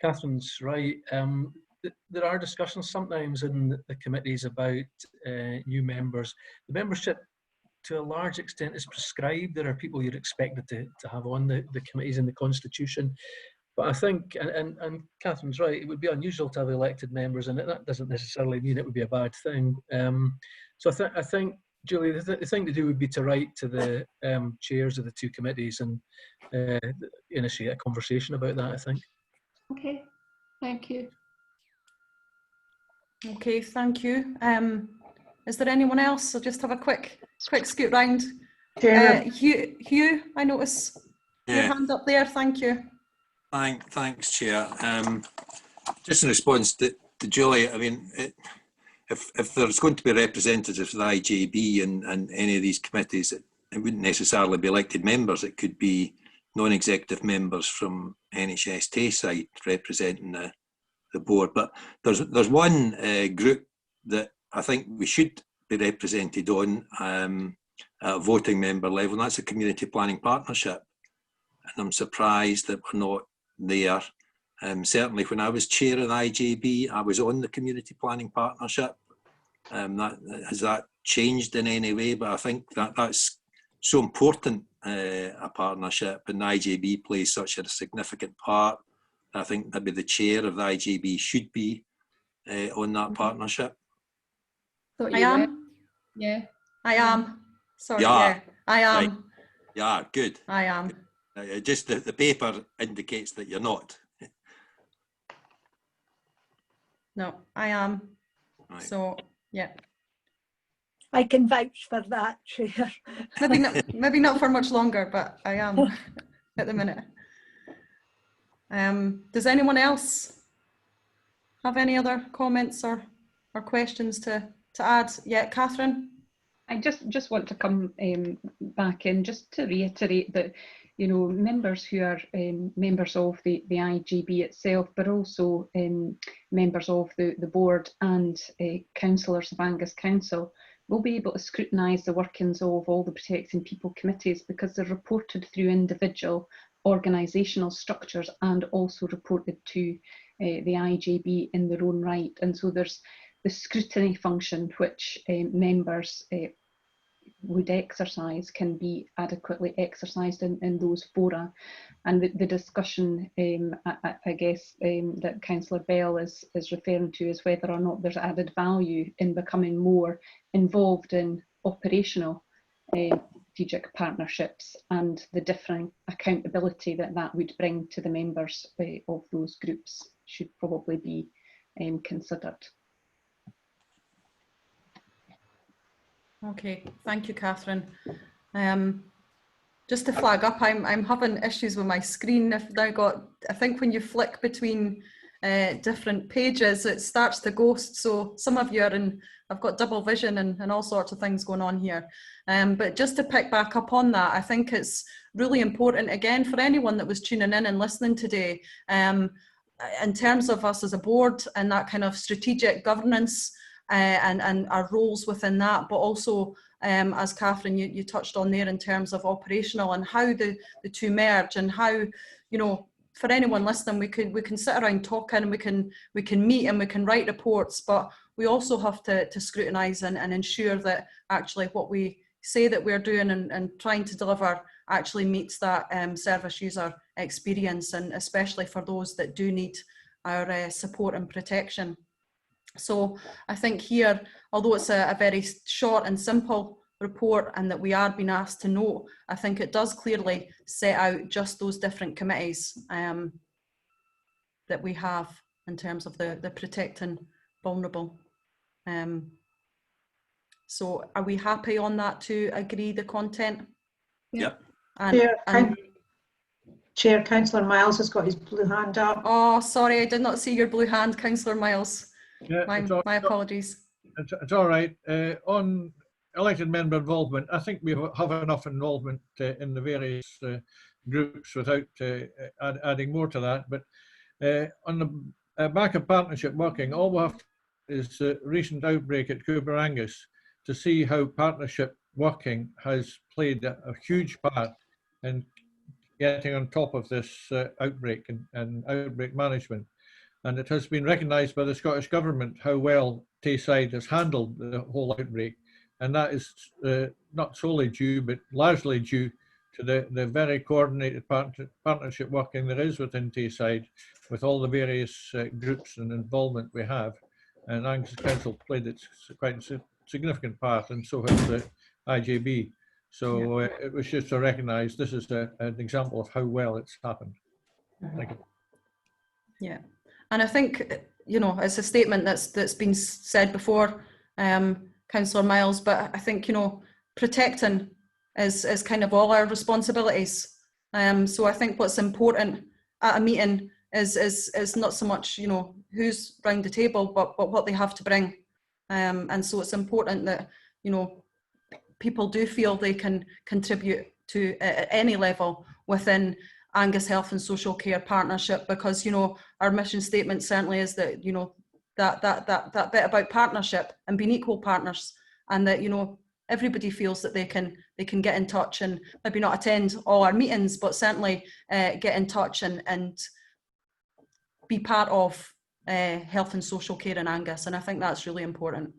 Catherine's right. There are discussions sometimes in the committees about new members. The membership, to a large extent, is prescribed. There are people you're expected to have on the committees in the Constitution. But I think, and Catherine's right, it would be unusual to have elected members, and that doesn't necessarily mean it would be a bad thing. So I think, Julie, the thing to do would be to write to the chairs of the two committees and initiate a conversation about that, I think. Okay, thank you. Okay, thank you. Is there anyone else? I'll just have a quick scoot round. Hugh, I notice your hand up there. Thank you. Thanks, Chair. Just in response to Julie, I mean, if there's going to be representatives of the IJB and any of these committees, it wouldn't necessarily be elected members. It could be non-executive members from NHS Tayside representing the board. But there's one group that I think we should be represented on at a voting member level, and that's the Community Planning Partnership. And I'm surprised that we're not there. Certainly when I was chair of the IJB, I was on the Community Planning Partnership. Has that changed in any way? But I think that's so important, a partnership, and the IJB plays such a significant part. I think maybe the chair of the IJB should be on that partnership. I am. Yeah. I am. Sorry, yeah, I am. Right. Yeah, good. I am. Just the paper indicates that you're not. No, I am. Right. So, yeah. I can vouch for that, Chair. Maybe not for much longer, but I am at the minute. Does anyone else have any other comments or questions to add? Yeah, Catherine? I just want to come back in just to reiterate that, you know, members who are members of the IJB itself, but also members of the board and councillors of Angus Council will be able to scrutinise the workings of all the Protecting People committees, because they're reported through individual organisational structures and also reported to the IJB in their own right. And so there's the scrutiny function which members would exercise can be adequately exercised in those fora. And the discussion, I guess, that Councillor Bell is referring to is whether or not there's added value in becoming more involved in operational strategic partnerships and the different accountability that would bring to the members of those groups should probably be considered. Okay, thank you, Catherine. Just to flag up, I'm having issues with my screen. I've now got, I think when you flick between different pages, it starts to ghost. So some of you are in, I've got double vision and all sorts of things going on here. But just to pick back up on that, I think it's really important, again, for anyone that was tuning in and listening today, in terms of us as a board and that kind of strategic governance and our roles within that, but also as Catherine you touched on there in terms of operational and how the two merge, and how, you know, for anyone listening, we can sit around talking and we can meet and we can write reports, but we also have to scrutinise and ensure that actually what we say that we're doing and trying to deliver actually meets that service user experience, and especially for those that do need our support and protection. So I think here, although it's a very short and simple report and that we are being asked to note, I think it does clearly set out just those different committees that we have in terms of the protecting vulnerable. So are we happy on that to agree the content? Yep. Chair, Councillor Miles has got his blue hand up. Oh, sorry, I did not see your blue hand, Councillor Miles. Yeah, my apologies. It's all right. On elected member involvement, I think we have enough involvement in the various groups without adding more to that. But on the back of partnership working, all we have is the recent outbreak at Cooper Angus to see how partnership working has played a huge part in getting on top of this outbreak and outbreak management. And it has been recognised by the Scottish Government how well Tayside has handled the whole outbreak. And that is not solely due, but largely due to the very coordinated partnership working there is within Tayside with all the various groups and involvement we have. And Angus Council played its quite a significant part, and so has the IJB. So it was just to recognise this is an example of how well it's happened. Thank you. Yeah, and I think, you know, it's a statement that's been said before, Councillor Miles, but I think, you know, protecting is kind of all our responsibilities. So I think what's important at a meeting is not so much, you know, who's round the table, but what they have to bring. And so it's important that, you know, people do feel they can contribute to at any level within Angus Health and Social Care Partnership, because, you know, our mission statement certainly is that, you know, that bit about partnership and being equal partners, and that, you know, everybody feels that they can get in touch and maybe not attend all our meetings, but certainly get in touch and be part of health and social care in Angus. And I think that's really important.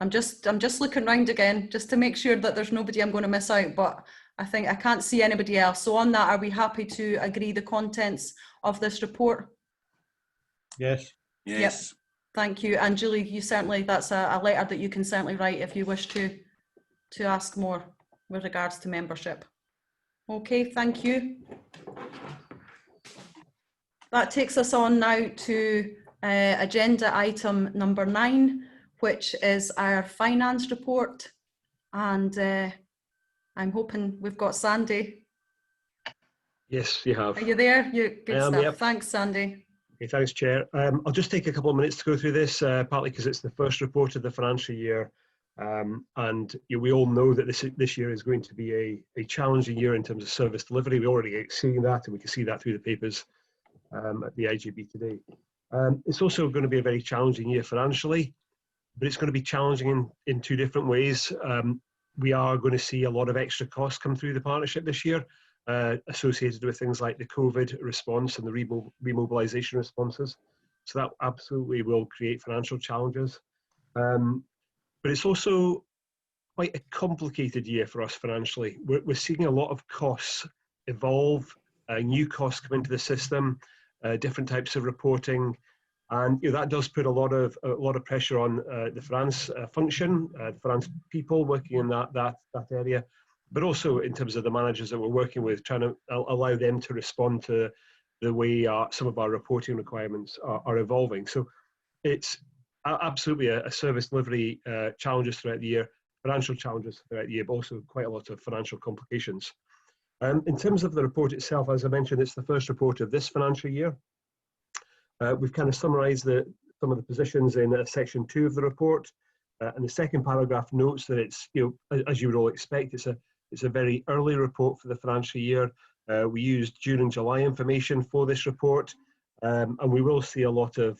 I'm just looking round again just to make sure that there's nobody I'm going to miss out, but I think I can't see anybody else. So on that, are we happy to agree the contents of this report? Yes. Yes. Yep. Thank you. And Julie, you certainly, that's a letter that you can certainly write if you wish to ask more with regards to membership. Okay, thank you. That takes us on now to agenda item number 9, which is our finance report. And I'm hoping we've got Sandy. Yes, you have. Are you there? Good stuff. Yep. Thanks, Sandy. Okay, thanks, Chair. I'll just take a couple of minutes to go through this, partly because it's the first report of the financial year. And we all know that this year is going to be a challenging year in terms of service delivery. We're already seeing that, and we can see that through the papers at the IJB today. It's also going to be a very challenging year financially, but it's going to be challenging in two different ways. We are going to see a lot of extra costs come through the partnership this year, associated with things like the COVID response and the remobilisation responses. So that absolutely will create financial challenges. But it's also quite a complicated year for us financially. We're seeing a lot of costs evolve, new costs come into the system, different types of reporting, and that does put a lot of pressure on the finance function, the finance people working in that area, but also in terms of the managers that we're working with, trying to allow them to respond to the way some of our reporting requirements are evolving. So it's absolutely a service delivery challenges throughout the year, financial challenges throughout the year, but also quite a lot of financial complications. In terms of the report itself, as I mentioned, it's the first report of this financial year. We've kind of summarised some of the positions in section 2 of the report, and the second paragraph notes that it's, as you would all expect, it's a very early report for the financial year. We used June and July information for this report, and we will see a lot of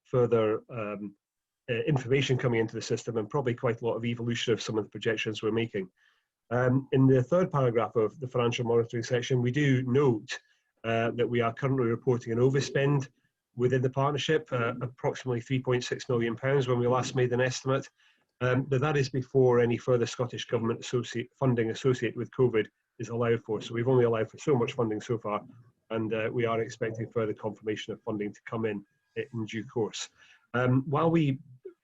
further information coming into the system, and probably quite a lot of evolution of some of the projections we're making. In the third paragraph of the financial monitoring section, we do note that we are currently reporting an overspend within the partnership, approximately £3.6 million when we last made an estimate. But that is before any further Scottish Government funding associated with COVID is allowed for. So we've only allowed for so much funding so far, and we are expecting further confirmation of funding to come in due course. While we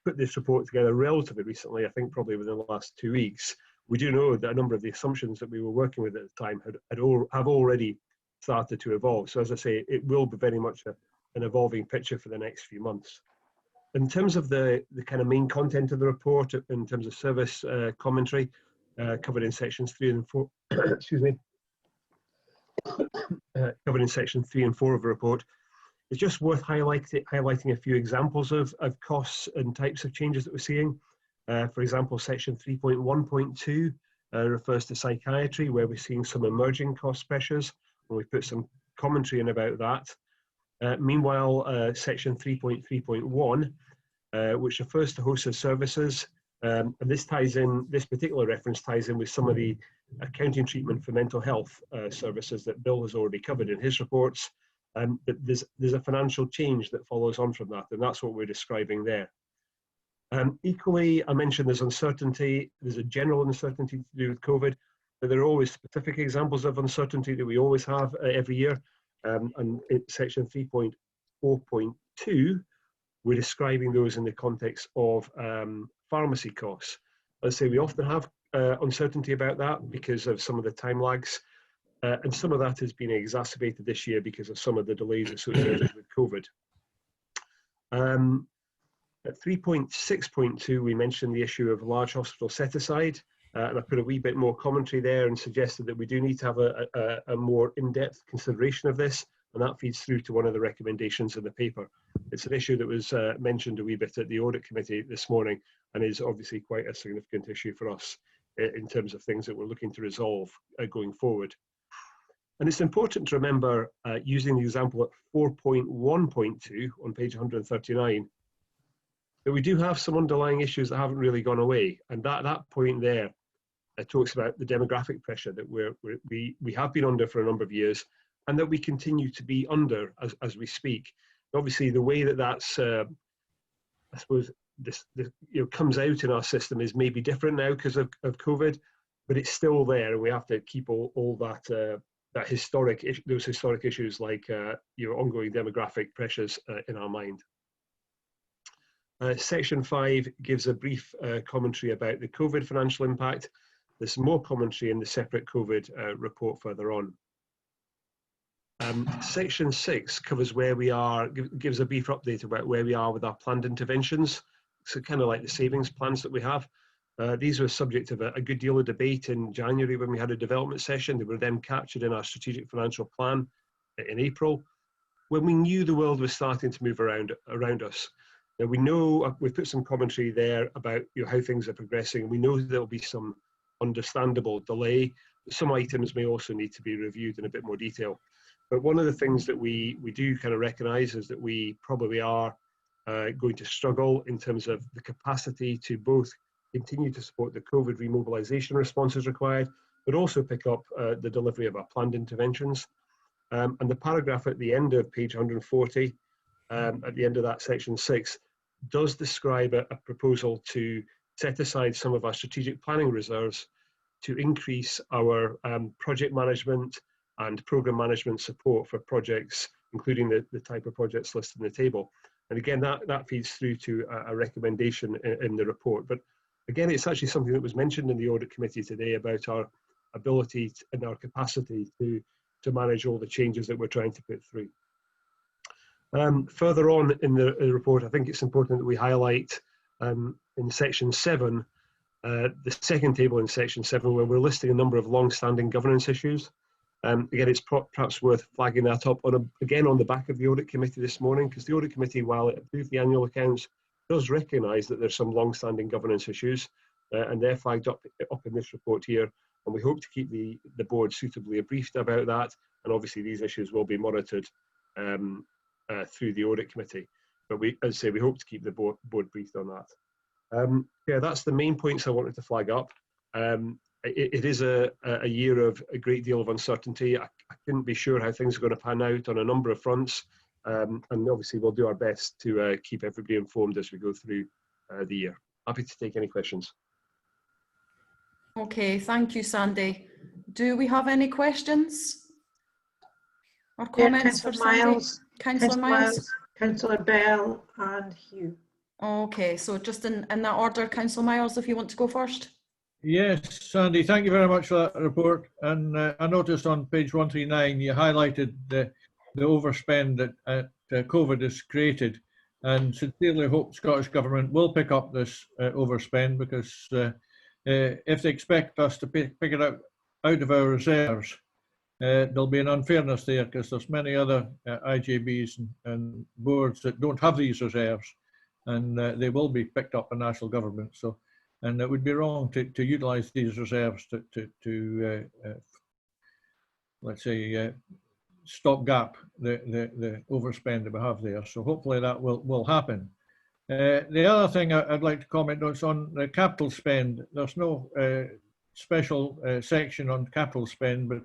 put this report together relatively recently, I think probably within the last 2 weeks, we do know that a number of the assumptions that we were working with at the time have already started to evolve. So as I say, it will be very much an evolving picture for the next few months. In terms of the kind of main content of the report, in terms of service commentary, covered in sections 3 and 4, excuse me, covered in section 3 and 4 of the report, it's just worth highlighting a few examples of costs and types of changes that we're seeing. For example, section 3.1.2 refers to psychiatry, where we're seeing some emerging cost pressures, and we put some commentary in about that. Meanwhile, section 3.3.1, which refers to hosted services, and this particular reference ties in with some of the accounting treatment for mental health services that Bill has already covered in his reports. But there's a financial change that follows on from that, and that's what we're describing there. Equally, I mentioned there's uncertainty. There's a general uncertainty to do with COVID, but there are always specific examples of uncertainty that we always have every year. And in section 3.4.2, we're describing those in the context of pharmacy costs. Let's say we often have uncertainty about that because of some of the time lags, and some of that has been exacerbated this year because of some of the delays associated with COVID. At 3.6.2, we mentioned the issue of large hospital set-aside, and I put a wee bit more commentary there and suggested that we do need to have a more in-depth consideration of this, and that feeds through to one of the recommendations in the paper. It's an issue that was mentioned a wee bit at the Audit Committee this morning, and is obviously quite a significant issue for us in terms of things that we're looking to resolve going forward. And it's important to remember, using the example at 4.1.2 on page 139, that we do have some underlying issues that haven't really gone away. And that point there talks about the demographic pressure that we have been under for a number of years, and that we continue to be under as we speak. Obviously, the way that that's, I suppose, this comes out in our system is maybe different now because of COVID, but it's still there, and we have to keep all that those historic issues like ongoing demographic pressures in our mind. Section 5 gives a brief commentary about the COVID financial impact. There's more commentary in the separate COVID report further on. Section 6 covers where we are, gives a brief update about where we are with our planned interventions. So kind of like the savings plans that we have. These were subject of a good deal of debate in January when we had a development session. They were then captured in our strategic financial plan in April, when we knew the world was starting to move around us. Now we know, we've put some commentary there about how things are progressing. We know there'll be some understandable delay. Some items may also need to be reviewed in a bit more detail. But one of the things that we do kind of recognise is that we probably are going to struggle in terms of the capacity to both continue to support the COVID remobilisation responses required, but also pick up the delivery of our planned interventions. And the paragraph at the end of page 140, at the end of that section 6, does describe a proposal to set aside some of our strategic planning reserves to increase our project management and programme management support for projects, including the type of projects listed in the table. And again, that feeds through to a recommendation in the report. But again, it's actually something that was mentioned in the Audit Committee today about our ability and our capacity to manage all the changes that we're trying to put through. Further on in the report, I think it's important that we highlight in section 7, the second table in section 7, where we're listing a number of long-standing governance issues. Again, it's perhaps worth flagging that up again on the back of the Audit Committee this morning, because the Audit Committee, while it approved the annual accounts, does recognise that there's some long-standing governance issues, and they're flagged up in this report here, and we hope to keep the board suitably briefed about that, and obviously these issues will be monitored through the Audit Committee. But as I say, we hope to keep the board briefed on that. Yeah, that's the main points I wanted to flag up. It is a year of a great deal of uncertainty. I couldn't be sure how things are going to pan out on a number of fronts, and obviously we'll do our best to keep everybody informed as we go through the year. Happy to take any questions. Okay, thank you, Sandy. Do we have any questions or comments for Sandy? Councillor Miles, Councillor Bell and Hugh. Okay, so just in that order, Councillor Miles, if you want to go first. Yes, Sandy, thank you very much for that report. And I noticed on page 139 you highlighted the overspend that COVID has created, and sincerely hope Scottish Government will pick up this overspend, because if they expect us to pick it out of our reserves, there'll be an unfairness there, because there's many other IJBs and boards that don't have these reserves, and they will be picked up by national government. So and it would be wrong to utilise these reserves to let's say, stopgap the overspend that we have there. So hopefully that will happen. The other thing I'd like to comment on is on the capital spend. There's no special section on capital spend, but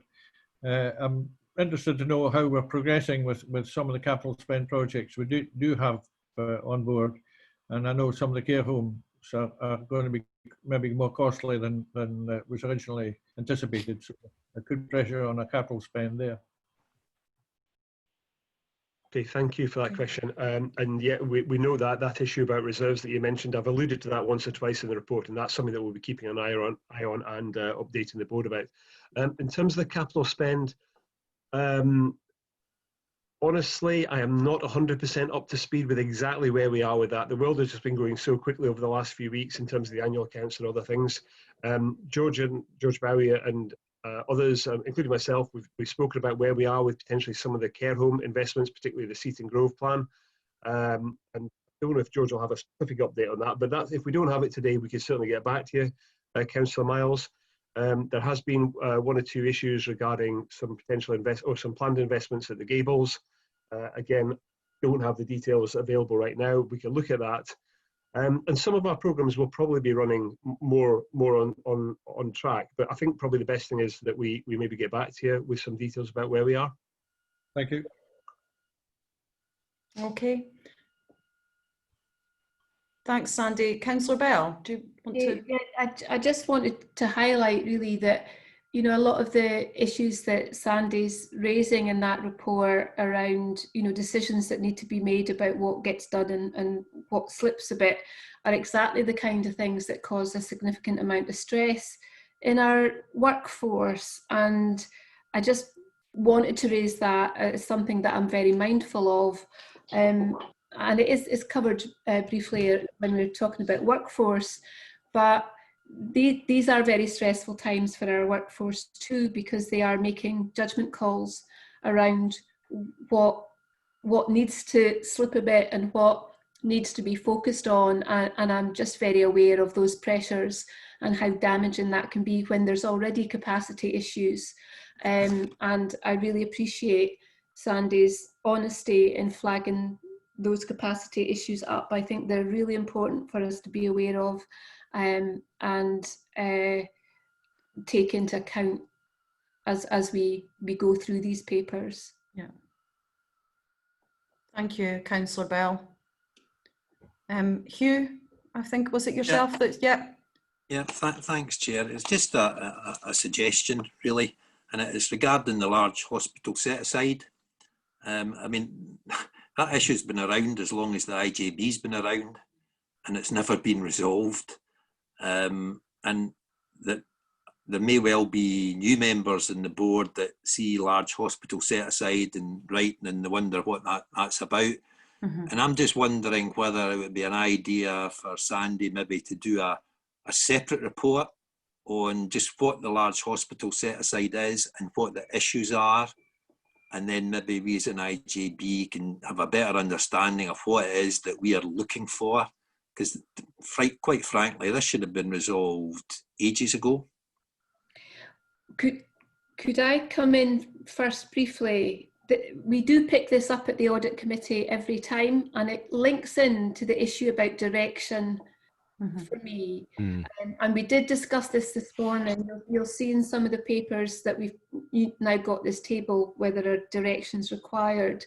I'm interested to know how we're progressing with some of the capital spend projects we do have on board. And I know some of the care homes are going to be maybe more costly than was originally anticipated. So a good pressure on a capital spend there. Okay, thank you for that question. And yeah, we know that issue about reserves that you mentioned. I've alluded to that once or twice in the report, and that's something that we'll be keeping an eye on and updating the board about. In terms of the capital spend, honestly, I am not 100% up to speed with exactly where we are with that. The world has just been going so quickly over the last few weeks in terms of the annual accounts and other things. George Bowie and others, including myself, we've spoken about where we are with potentially some of the care home investments, particularly the Seaton Grove plan. And I don't know if George will have a specific update on that, but if we don't have it today, we can certainly get back to you, Councillor Miles. There has been one or two issues regarding some potential some planned investments at the Gables. Again, don't have the details available right now. We can look at that. And some of our programs will probably be running more on track, but I think probably the best thing is that we maybe get back to you with some details about where we are. Thank you. Okay. Thanks, Sandy. Councillor Bell, do you want to? Yeah, I just wanted to highlight really that, you know, a lot of the issues that Sandy's raising in that report around, you know, decisions that need to be made about what gets done and what slips a bit are exactly the kind of things that cause a significant amount of stress in our workforce. And I just wanted to raise that as something that I'm very mindful of. And it is covered briefly when we were talking about workforce, but these are very stressful times for our workforce too, because they are making judgment calls around what needs to slip a bit and what needs to be focused on, and I'm just very aware of those pressures and how damaging that can be when there's already capacity issues. And I really appreciate Sandy's honesty in flagging those capacity issues up. I think they're really important for us to be aware of and take into account as we go through these papers. Yeah. Thank you, Councillor Bell. Hugh, I think, was it yourself? Yeah. That, yeah. Yeah, thanks, Chair. It's just a suggestion, really, and it's regarding the large hospital set-aside. I mean, that issue's been around as long as the IJB's been around, and it's never been resolved. And that there may well be new members in the board that see large hospital set-aside and writing and they wonder what that's about. Mm-hmm. And I'm just wondering whether it would be an idea for Sandy maybe to do a separate report on just what the large hospital set-aside is and what the issues are. And then maybe we as an IJB can have a better understanding of what it is that we are looking for. Because quite frankly, this should have been resolved ages ago. Could I come in first briefly? We do pick this up at the audit committee every time, and it links in to the issue about direction. Mm-hmm. For me. And we did discuss this morning. You'll see in some of the papers that we've now got this table whether a direction's required.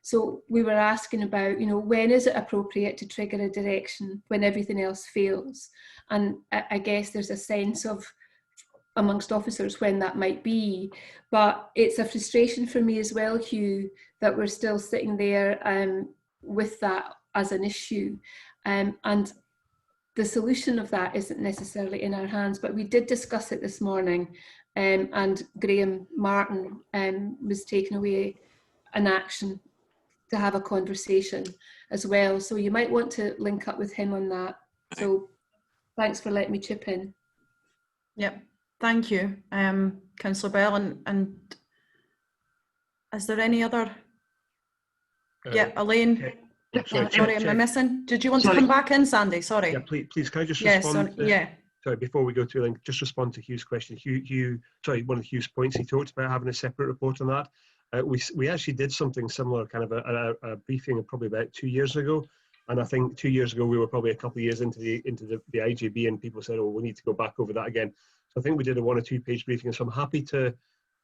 So we were asking about, you know, when is it appropriate to trigger a direction when everything else fails? And I guess there's a sense of amongst officers when that might be, but it's a frustration for me as well, Hugh, that we're still sitting there with that as an issue. And the solution of that isn't necessarily in our hands, but we did discuss it this morning, and Graham Martin was taking away an action to have a conversation as well. So you might want to link up with him on that. So thanks for letting me chip in. Yep, thank you, Councillor Bell. And is there any other? Yeah, Elaine. Sorry, am I missing? Did you want to come back in, Sandy? Sorry. Yeah, please. Can I just respond? Sorry, before we go to Link, just respond to Hugh's question. One of Hugh's points, he talked about having a separate report on that. We actually did something similar, kind of a briefing probably about 2 years ago. And I think 2 years ago, we were probably a couple of years into the IJB, and people said, oh, we need to go back over that again. So I think we did a 1 or 2 page briefing. So I'm happy to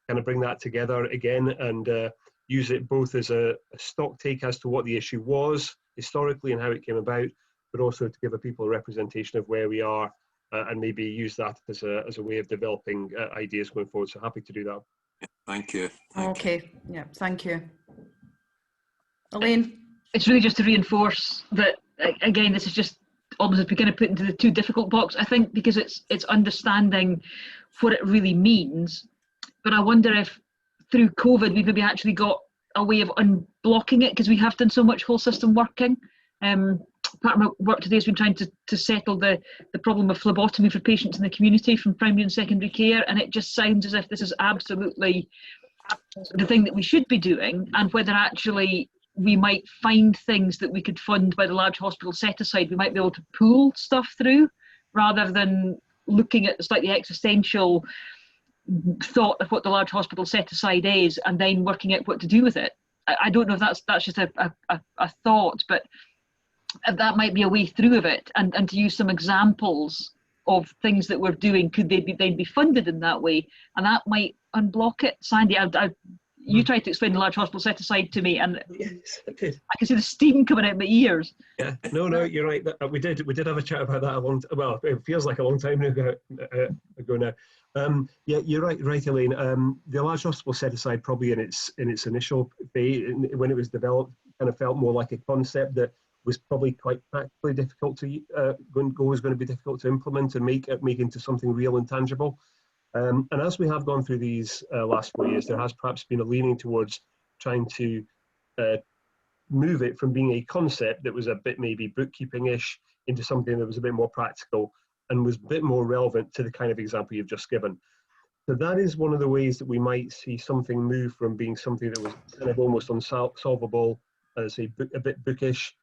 kind of bring that together again and use it both as a stock take as to what the issue was historically and how it came about, but also to give people a representation of where we are and maybe use that as a way of developing ideas going forward. So happy to do that. Yeah, thank you. Yeah, thank you. Elaine? It's really just to reinforce that, again, this is just almost as we kind of put into the too difficult box, I think, because it's understanding what it really means. But I wonder if through COVID, we've maybe actually got a way of unblocking it because we have done so much whole system working. Part of my work today has been trying to settle the problem of phlebotomy for patients in the community from primary and secondary care, and it just sounds as if this is absolutely the thing that we should be doing, and whether actually we might find things that we could fund by the large hospital set aside. We might be able to pool stuff through rather than looking at the slightly existential thought of what the large hospital set aside is and then working out what to do with it. I don't know if that's just a thought, but that might be a way through of it, and to use some examples of things that we're doing, could they be funded in that way, and that might unblock it. Sandy, you tried to explain the large hospital set aside to me, and yes, I did. I can see the steam coming out of my ears. Yeah, no, you're right. We did have a chat about that it feels like a long time ago now. Yeah, you're right, Elaine. The large hospital set aside, probably in its initial phase, when it was developed, kind of felt more like a concept that was probably quite practically difficult to was going to be difficult to implement and make into something real and tangible. And as we have gone through these last 4 years, there has perhaps been a leaning towards trying to move it from being a concept that was a bit maybe bookkeeping-ish into something that was a bit more practical and was a bit more relevant to the kind of example you've just given. So that is one of the ways that we might see something move from being something that was kind of almost unsolvable, as a bit bookish,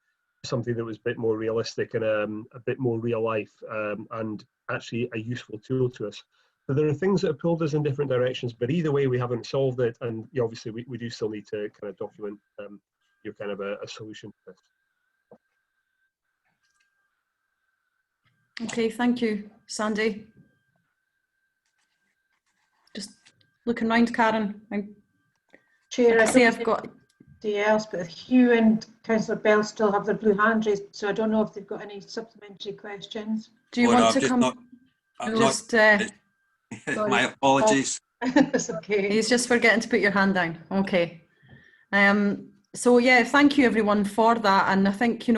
something that was a bit more realistic and a bit more real life, and actually a useful tool to us. So there are things that have pulled us in different directions, but either way we haven't solved it, and obviously we do still need to kind of document your kind of a solution to this. Okay, thank you, Sandy. Just looking round, Karen. Chair, I see don't I've got anybody else, but Hugh and Councillor Bell still have their blue hand raised, so I don't know if they've got any supplementary questions. Do you want to come? My apologies. It's okay. He's just forgetting to put your hand down. Okay. So yeah, thank you everyone for that. And I think,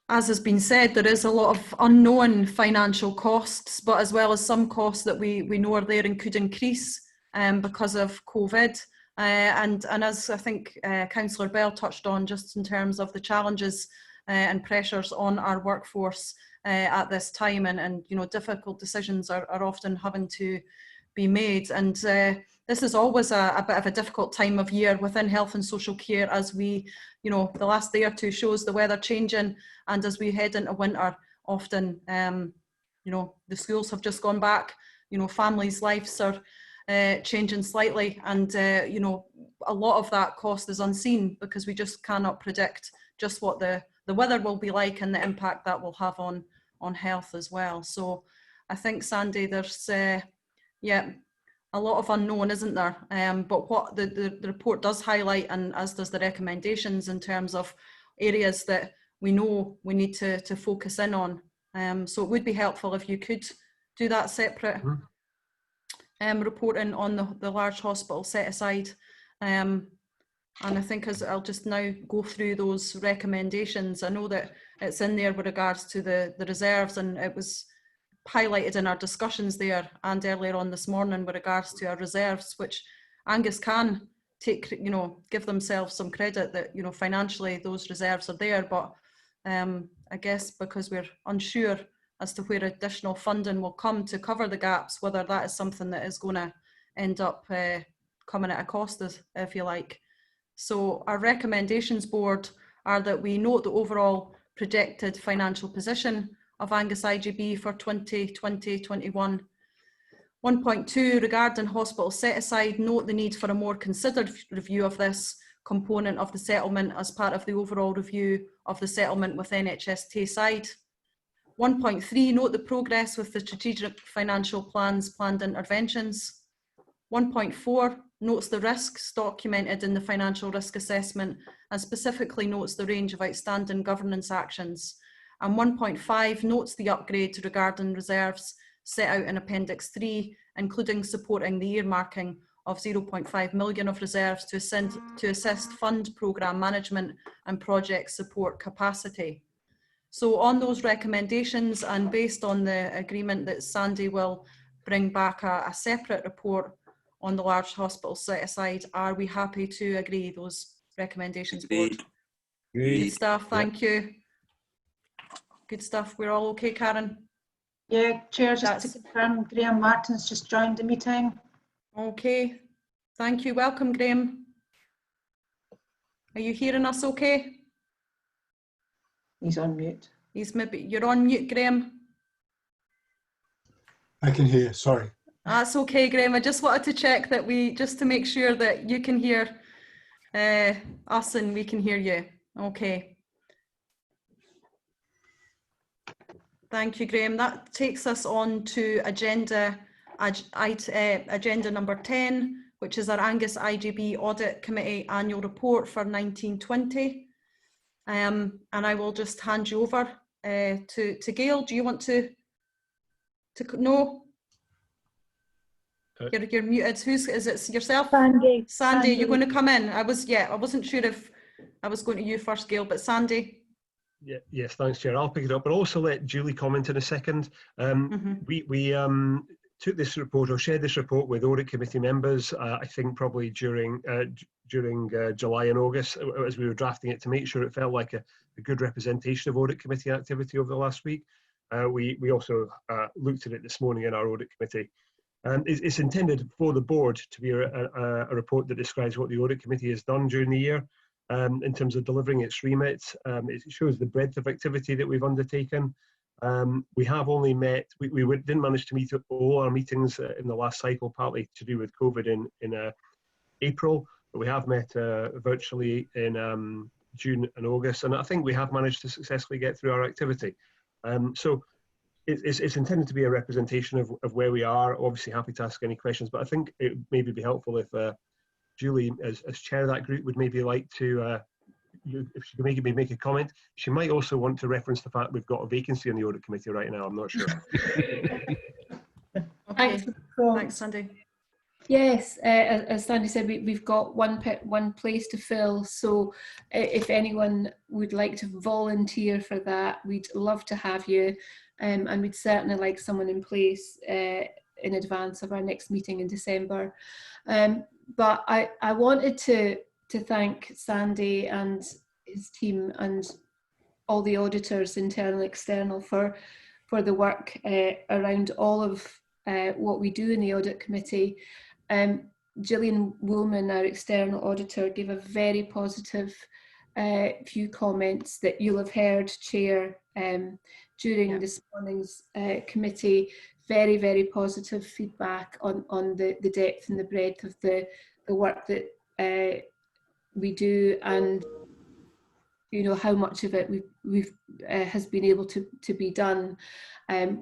as has been said, there is a lot of unknown financial costs, but as well as some costs that we know are there and could increase because of COVID. And as I think Councillor Bell touched on, just in terms of the challenges and pressures on our workforce at this time, and difficult decisions are often having to be made. And this is always a bit of a difficult time of year within health and social care, as we, the last day or two shows the weather changing, and as we head into winter, often, the schools have just gone back, families' lives are changing slightly, and a lot of that cost is unseen because we just cannot predict just what the weather will be like and the impact that will have on health as well. So I think, Sandy, there's a lot of unknown, isn't there? But what the report does highlight, and as does the recommendations, in terms of areas that we know we need to focus in on. So it would be helpful if you could do that separate reporting on the large hospital set aside. And I think as I'll just now go through those recommendations, I know that it's in there with regards to the reserves, and it was highlighted in our discussions there and earlier on this morning with regards to our reserves, which Angus can take, give themselves some credit that, financially those reserves are there. But I guess because we're unsure as to where additional funding will come to cover the gaps, whether that is something that is going to end up coming at a cost, if you like. So our recommendations board are that we note the overall projected financial position of Angus IJB for 2020-21. 1.2, regarding hospital set aside, note the need for a more considered review of this component of the settlement as part of the overall review of the settlement with NHS Tayside. 1.3, note the progress with the strategic financial plans, planned interventions. 1.4, notes the risks documented in the financial risk assessment and specifically notes the range of outstanding governance actions. And 1.5, notes the upgrade regarding reserves set out in Appendix 3, including supporting the earmarking of 0.5 million of reserves to assist fund programme management and project support capacity. So on those recommendations and based on the agreement that Sandy will bring back a separate report on the large hospital set aside, are we happy to agree those recommendations, board? Good stuff, thank you. Good stuff, we're all okay, Karen? Yeah, Chair, just to confirm, Graham Martin's just joined the meeting. Okay, thank you. Welcome, Graham. Are you hearing us okay? He's on mute. You're on mute, Graham. I can hear you, sorry. That's okay, Graham. I just wanted to check that just to make sure that you can hear us and we can hear you. Okay. Thank you, Graham. That takes us on to agenda number 10, which is our Angus IJB Audit Committee Annual Report for 1920. And I will just hand you over to Gail. Do you want to no? You're muted. Is it yourself? Sandy, you're going to come in. I wasn't sure if I was going to you first, Gail, but Sandy. Yeah, yes, thanks, Chair. I'll pick it up, but also let Julie comment in a second. We took this report or shared this report with audit committee members, I think probably during July and August as we were drafting it to make sure it felt like a good representation of audit committee activity over the last week. We also looked at it this morning in our audit committee. It's intended for the board to be a report that describes what the audit committee has done during the year. In terms of delivering its remit. It shows the breadth of activity that we've undertaken. We have only met, we didn't manage to meet at all our meetings in the last cycle, partly to do with COVID in April, but we have met virtually in June and August, and I think we have managed to successfully get through our activity. So it's intended to be a representation of where we are. Obviously happy to ask any questions, but I think it maybe be helpful if Julie, as chair of that group, would maybe like to, if she can maybe make a comment. She might also want to reference the fact we've got a vacancy on the audit committee right now. I'm not sure. Okay, thanks, Sandy. Yes, as Sandy said, we've got one place to fill. So if anyone would like to volunteer for that, we'd love to have you, and we'd certainly like someone in place in advance of our next meeting in December. But I wanted to thank Sandy and his team and all the auditors, internal and external, for the work around all of what we do in the audit committee. Gillian Woolman, our external auditor, gave a very positive few comments that you'll have heard, Chair, during this morning's committee. Very, very positive feedback on the depth and the breadth of the work that we do, and you know how much of it we've has been able to be done,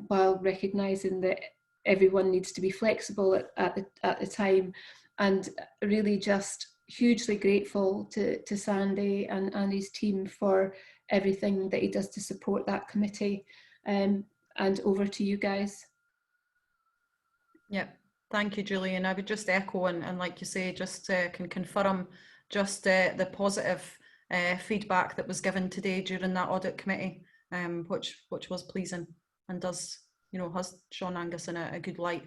while recognising that everyone needs to be flexible at the time. And really just hugely grateful to Sandy and his team for everything that he does to support that committee. And over to you guys. Yeah, thank you, Julie. And I would just echo and like you say, just can confirm just the positive feedback that was given today during that audit committee, which was pleasing and does, you know, has shown Angus in a good light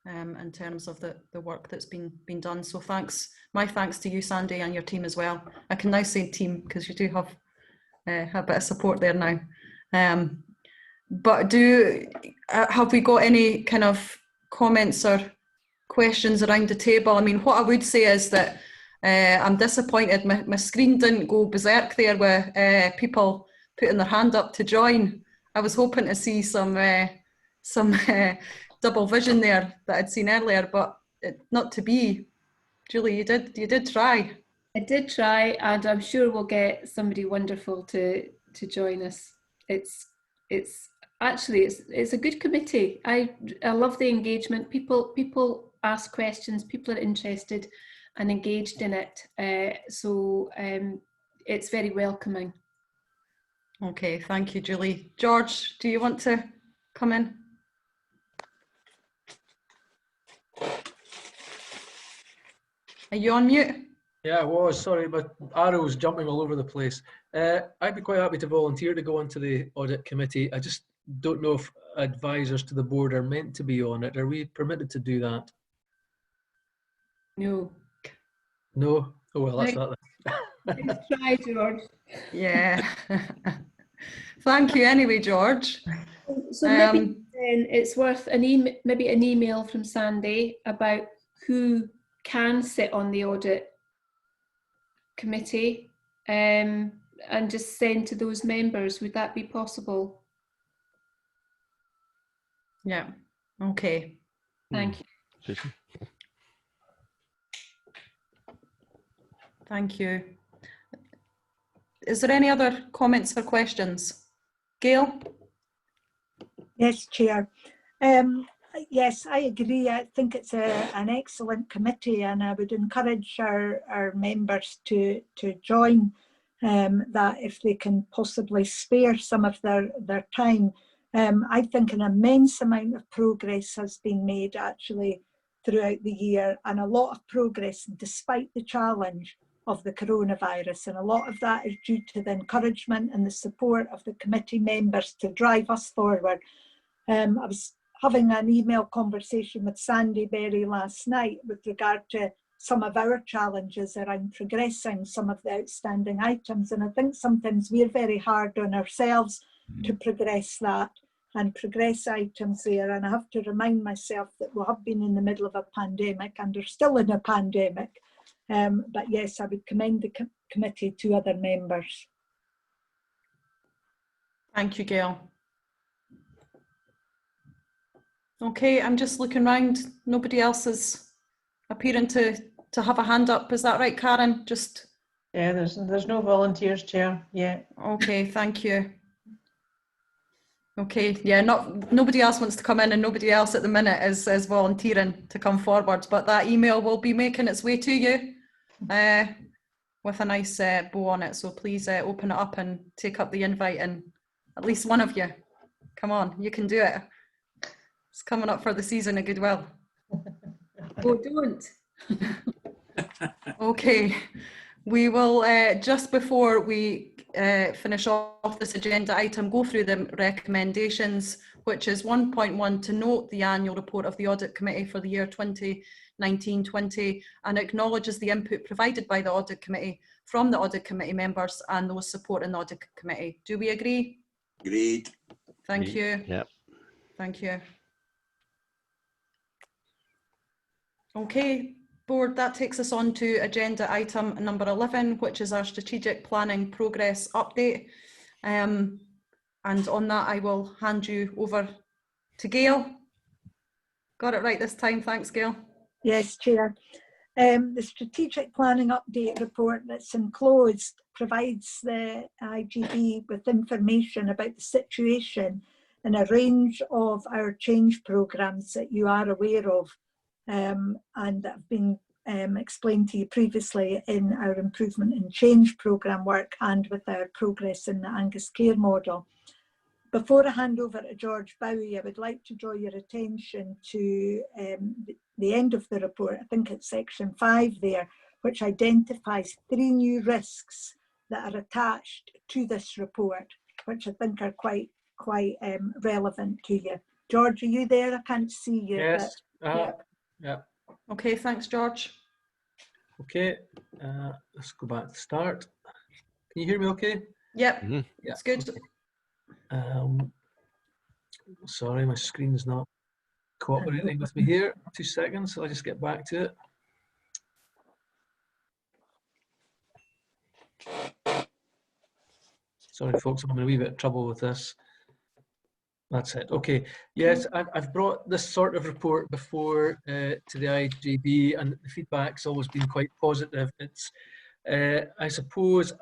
in terms of the work that's been done. So thanks, my thanks to you, Sandy, and your team as well. I can now say team because you do have a bit of support there now. But have we got any kind of comments or questions around the table? I mean, what I would say is that I'm disappointed my screen didn't go berserk there with people putting their hand up to join. I was hoping to see some double vision there that I'd seen earlier, but not to be. Julie, you did try. I did try, and I'm sure we'll get somebody wonderful to join us. It's actually a good committee. I love the engagement. People ask questions. People are interested and engaged in it. So it's very welcoming. Okay, thank you, Julie. George, do you want to come in? Are you on mute? Yeah, I was, sorry, but arrows jumping all over the place. I'd be quite happy to volunteer to go into the audit committee. I just don't know if advisors to the board are meant to be on it. Are we permitted to do that? No. No? Oh, well, that's that then. Let's try, George. Yeah. Thank you anyway, George. So maybe then it's worth maybe an email from Sandy about who can sit on the audit committee, and just send to those members. Would that be possible? Yeah. Okay. Thank you. Thank you. Is there any other comments or questions? Gail? Yes, Chair. Yes, I agree. I think it's an excellent committee, and I would encourage our members to join that if they can possibly spare some of their time. I think an immense amount of progress has been made actually throughout the year, and a lot of progress despite the challenge of the coronavirus, and a lot of that is due to the encouragement and the support of the committee members to drive us forward. I was having an email conversation with Sandy Berry last night with regard to some of our challenges around progressing some of the outstanding items, and I think sometimes we're very hard on ourselves to progress that and progress items there, and I have to remind myself that we have been in the middle of a pandemic and are still in a pandemic, but yes, I would commend the committee to other members. Thank you, Gail. Okay, I'm just looking round. Nobody else is appearing to have a hand up. Is that right, Karen? Just yeah, there's no volunteers, Chair. Yeah. Okay, thank you. Okay, yeah, nobody else wants to come in, and nobody else at the minute is volunteering to come forward. But that email will be making its way to you with a nice bow on it. So please open it up and take up the invite, and at least one of you, come on, you can do it. It's coming up for the season of goodwill. Oh, don't. Okay, we will, just before we finish off this agenda item, go through the recommendations, which is 1.1 to note the annual report of the Audit Committee for the year 2019-20 and acknowledges the input provided by the Audit Committee from the Audit Committee members and those supporting the Audit Committee. Do we agree? Agreed. Thank you. Yeah. Thank you. Okay, board, that takes us on to agenda item number 11, which is our strategic planning progress update. And on that, I will hand you over to Gail. Got it right this time. Thanks, Gail. Yes, Chair. The strategic planning update report that's enclosed provides the IJB with information about the situation in a range of our change programmes that you are aware of. And that have been explained to you previously in our improvement in change programme work and with our progress in the Angus Care model. Before I hand over to George Bowie, I would like to draw your attention to the end of the report. I think it's section 5 there, which identifies 3 new risks that are attached to this report, which I think are quite relevant to you. George, are you there? I can't see you. Yes. Yeah. Yeah. Okay, thanks, George. Okay, let's go back to start. Can you hear me okay? Yep, yeah, it's good. Okay. Sorry, my screen's not cooperating with me here. 2 seconds, I'll just get back to it. Sorry, folks, I'm having a wee bit of trouble with this. That's it. Okay. Yes, I've brought this sort of report before to the IJB, and the feedback's always been quite positive. It's, I suppose,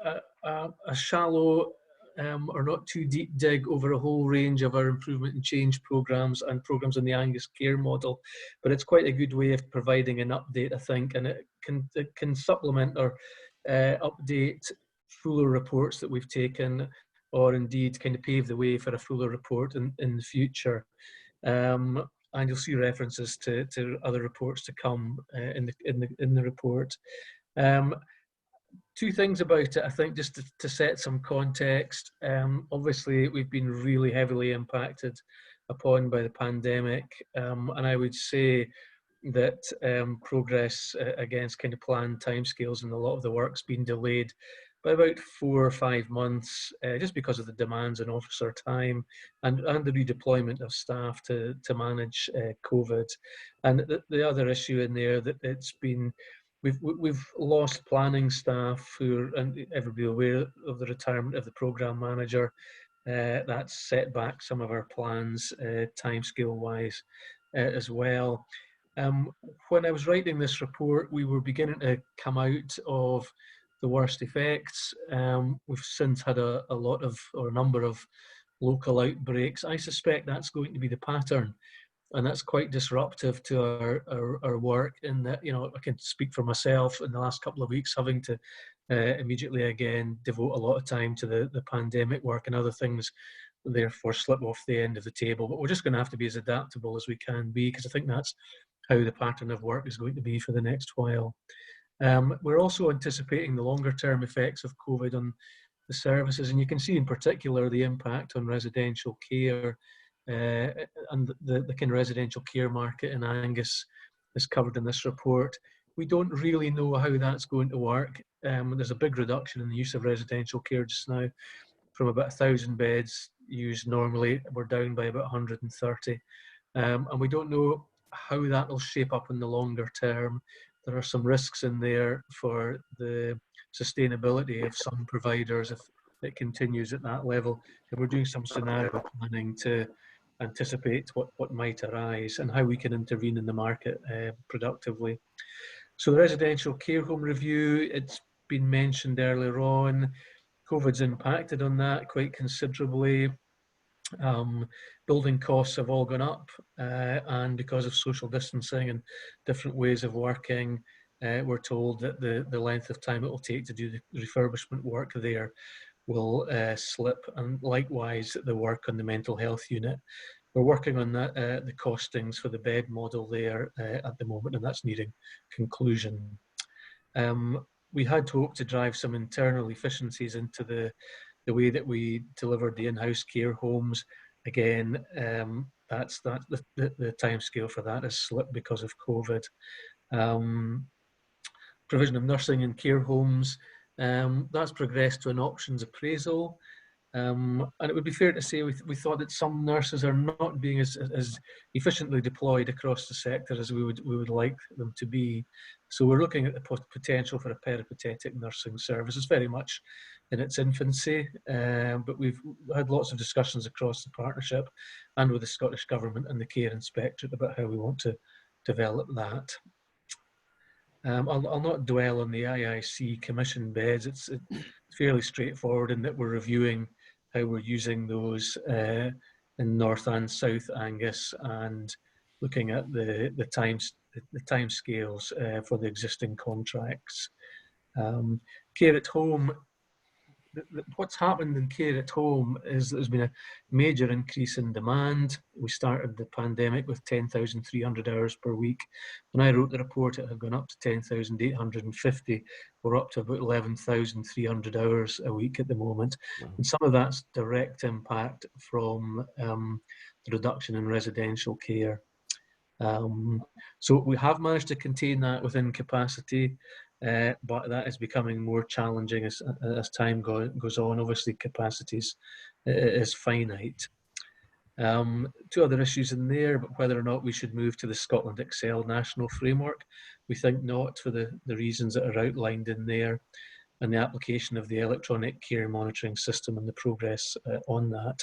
a shallow or not too deep dig over a whole range of our improvement and change programmes and programmes in the Angus Care model, but it's quite a good way of providing an update, I think, and it can supplement or update fuller reports that we've taken, or indeed kind of pave the way for a fuller report in the future. And you'll see references to other reports to come in the report. Two things about it, I think, just to set some context. Obviously, we've been really heavily impacted upon by the pandemic, and I would say that progress against kind of planned timescales and a lot of the work's been delayed by about 4 or 5 months, just because of the demands on officer time and the redeployment of staff to manage COVID. And the other issue in there that it's been, we've lost planning staff who, and everybody aware of the retirement of the programme manager. That's set back some of our plans timescale wise as well. When I was writing this report, we were beginning to come out of the worst effects. We've since had a lot of, or a number of, local outbreaks. I suspect that's going to be the pattern, and that's quite disruptive to our work, in that, you know, I can speak for myself in the last couple of weeks having to immediately again devote a lot of time to the pandemic work, and other things therefore slip off the end of the table. But we're just going to have to be as adaptable as we can be, because I think that's how the pattern of work is going to be for the next while. We're also anticipating the longer term effects of COVID on the services, and you can see in particular the impact on residential care, and the kind of residential care market in Angus is covered in this report. We don't really know how that's going to work. There's a big reduction in the use of residential care just now. From about 1,000 beds used normally, we're down by about 130. And we don't know how that will shape up in the longer term. There are some risks in there for the sustainability of some providers if it continues at that level. And we're doing some scenario planning to anticipate what might arise and how we can intervene in the market productively. So the residential care home review, it's been mentioned earlier on. COVID's impacted on that quite considerably. Building costs have all gone up, and because of social distancing and different ways of working, we're told that the length of time it will take to do the refurbishment work there will slip, and likewise the work on the mental health unit. We're working on that, the costings for the bed model there at the moment, and that's nearing conclusion. We had hoped to drive some internal efficiencies into the way that we delivered the in-house care homes. Again, that's the timescale for that has slipped because of COVID. Provision of nursing and care homes, that's progressed to an options appraisal. And it would be fair to say we thought that some nurses are not being as efficiently deployed across the sector as we would like them to be. So we're looking at the potential for a peripatetic nursing service. It's very much in its infancy, but we've had lots of discussions across the partnership and with the Scottish Government and the Care Inspectorate about how we want to develop that. I'll not dwell on the IIC commission beds. It's fairly straightforward in that we're reviewing how we're using those in North and South Angus, and looking at the time scales for the existing contracts. Care at home. What's happened in care at home is there's been a major increase in demand. We started the pandemic with 10,300 hours per week. When I wrote the report, it had gone up to 10,850. We're up to about 11,300 hours a week at the moment. Wow. And some of that's direct impact from the reduction in residential care. So we have managed to contain that within capacity. But that is becoming more challenging as time goes on. Obviously, capacities is finite. Two other issues in there, but whether or not we should move to the Scotland Excel national framework, we think not, for the reasons that are outlined in there. and the application of the electronic care monitoring system and the progress on that.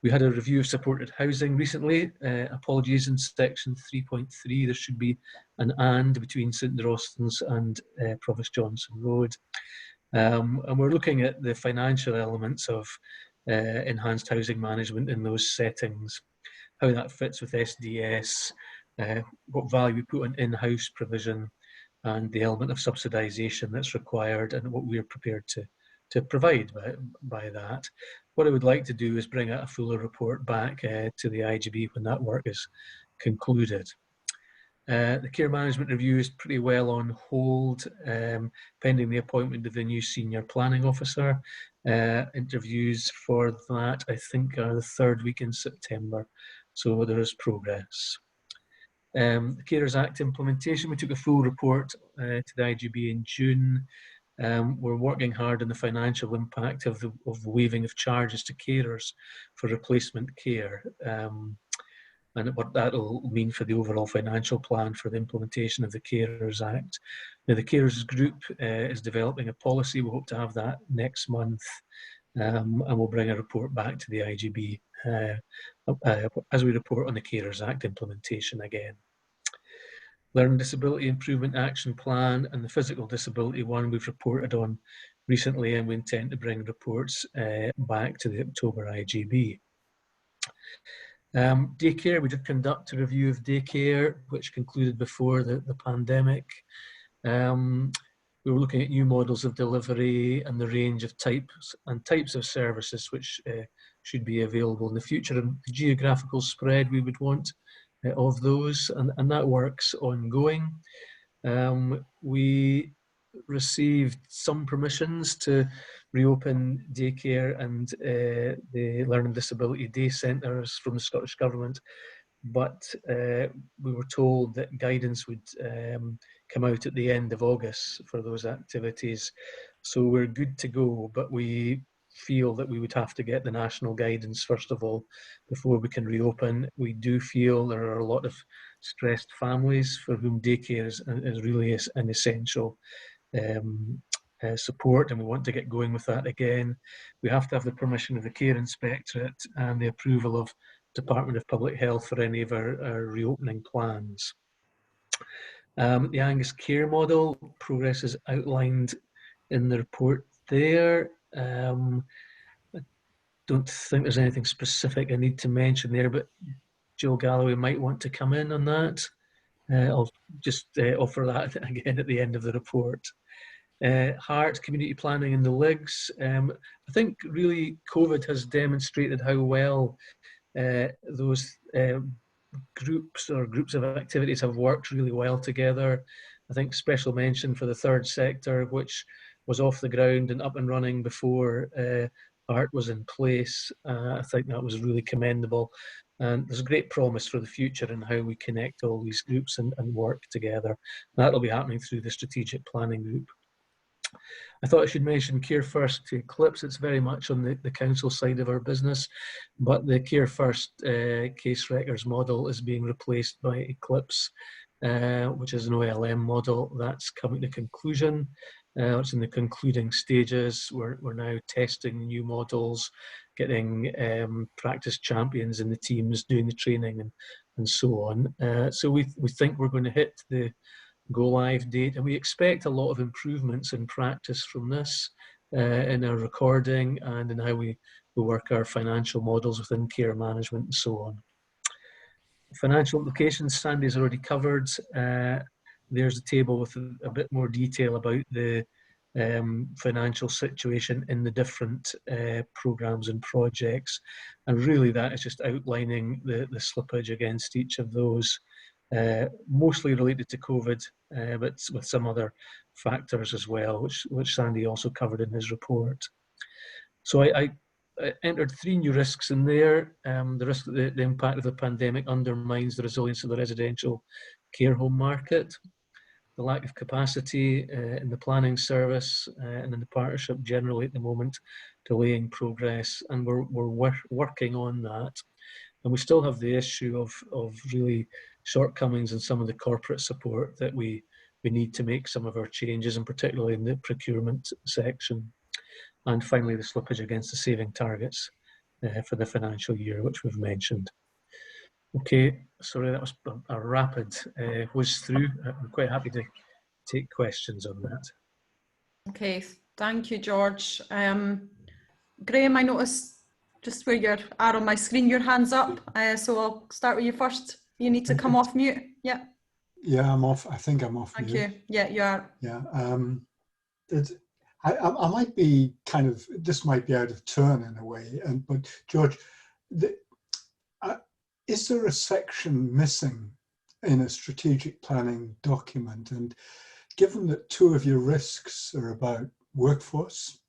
We had a review of supported housing recently. Apologies, in section 3.3 there should be an and between St Drostan's and Provost Johnson Road. And we're looking at the financial elements of enhanced housing management in those settings, how that fits with SDS, what value we put on in-house provision, and the element of subsidisation that's required and what we're prepared to provide by that. What I would like to do is bring out a fuller report back to the IJB when that work is concluded. The care management review is pretty well on hold, pending the appointment of the new senior planning officer. Interviews for that, I think, are the 3rd week in September, so there is progress. The Carers Act implementation, we took a full report to the IJB in June. We're working hard on the financial impact of the waiving of charges to carers for replacement care, and what that will mean for the overall financial plan for the implementation of the Carers Act. Now, the Carers Group is developing a policy. We hope to have that next month, and we'll bring a report back to the IJB as we report on the Carers Act implementation again. Learning Disability Improvement Action Plan and the Physical Disability one we've reported on recently, and we intend to bring reports back to the October IJB. Daycare, we did conduct a review of daycare, which concluded before the pandemic. We were looking at new models of delivery and the range of types of services which should be available in the future, and the geographical spread we would want of those, and that work's ongoing. We received some permissions to reopen daycare and the Learning Disability Day Centres from the Scottish Government, but we were told that guidance would come out at the end of August for those activities. So we're good to go, but we feel that we would have to get the national guidance first of all before we can reopen. We do feel there are a lot of stressed families for whom daycare is really an essential support, and we want to get going with that again. We have to have the permission of the Care Inspectorate and the approval of Department of Public Health for any of our reopening plans. The Angus Care model, progress is outlined in the report there. I don't think there's anything specific I need to mention there, but Jill Galloway might want to come in on that. I'll just offer that again at the end of the report. Heart, community planning and the LIGs. I think really COVID has demonstrated how well those groups of activities have worked really well together. I think special mention for the third sector, which was off the ground and up and running before Heart was in place. I think that was really commendable. And there's a great promise for the future in how we connect all these groups and work together. That'll be happening through the strategic planning group. I thought I should mention Care First to Eclipse. It's very much on the council side of our business, but the Care First case records model is being replaced by Eclipse, which is an OLM model that's coming to conclusion. It's in the concluding stages. We're now testing new models, getting practice champions in the teams, doing the training and so on. So we think we're going to hit the go live date, and we expect a lot of improvements in practice from this in our recording and in how we work our financial models within care management and so on. Financial implications, Sandy's already covered. There's a table with a bit more detail about the financial situation in the different programs and projects, and really that is just outlining the slippage against each of those. Mostly related to COVID, but with some other factors as well, which Sandy also covered in his report. So I entered 3 new risks in there. The risk that the impact of the pandemic undermines the resilience of the residential care home market, the lack of capacity in the planning service and in the partnership generally at the moment, delaying progress, and we're working on that. And we still have the issue of really shortcomings in some of the corporate support that we we need to make some of our changes, and particularly in the procurement section. And finally, the slippage against the saving targets for the financial year, which we've mentioned. Okay, sorry, that was a rapid whiz through. I'm quite happy to take questions on that. Okay, thank you, George. Graham, I noticed just where you are on my screen, your hand's up. So I'll start with you first. You need to come off mute. Yeah. Yeah, I'm off. I think I'm off Thank mute. you. Yeah, you are. Yeah. I might be kind of, this might be out of turn in a way, but George, is there a section missing in a strategic planning document? And given that 2 of your risks are about workforce,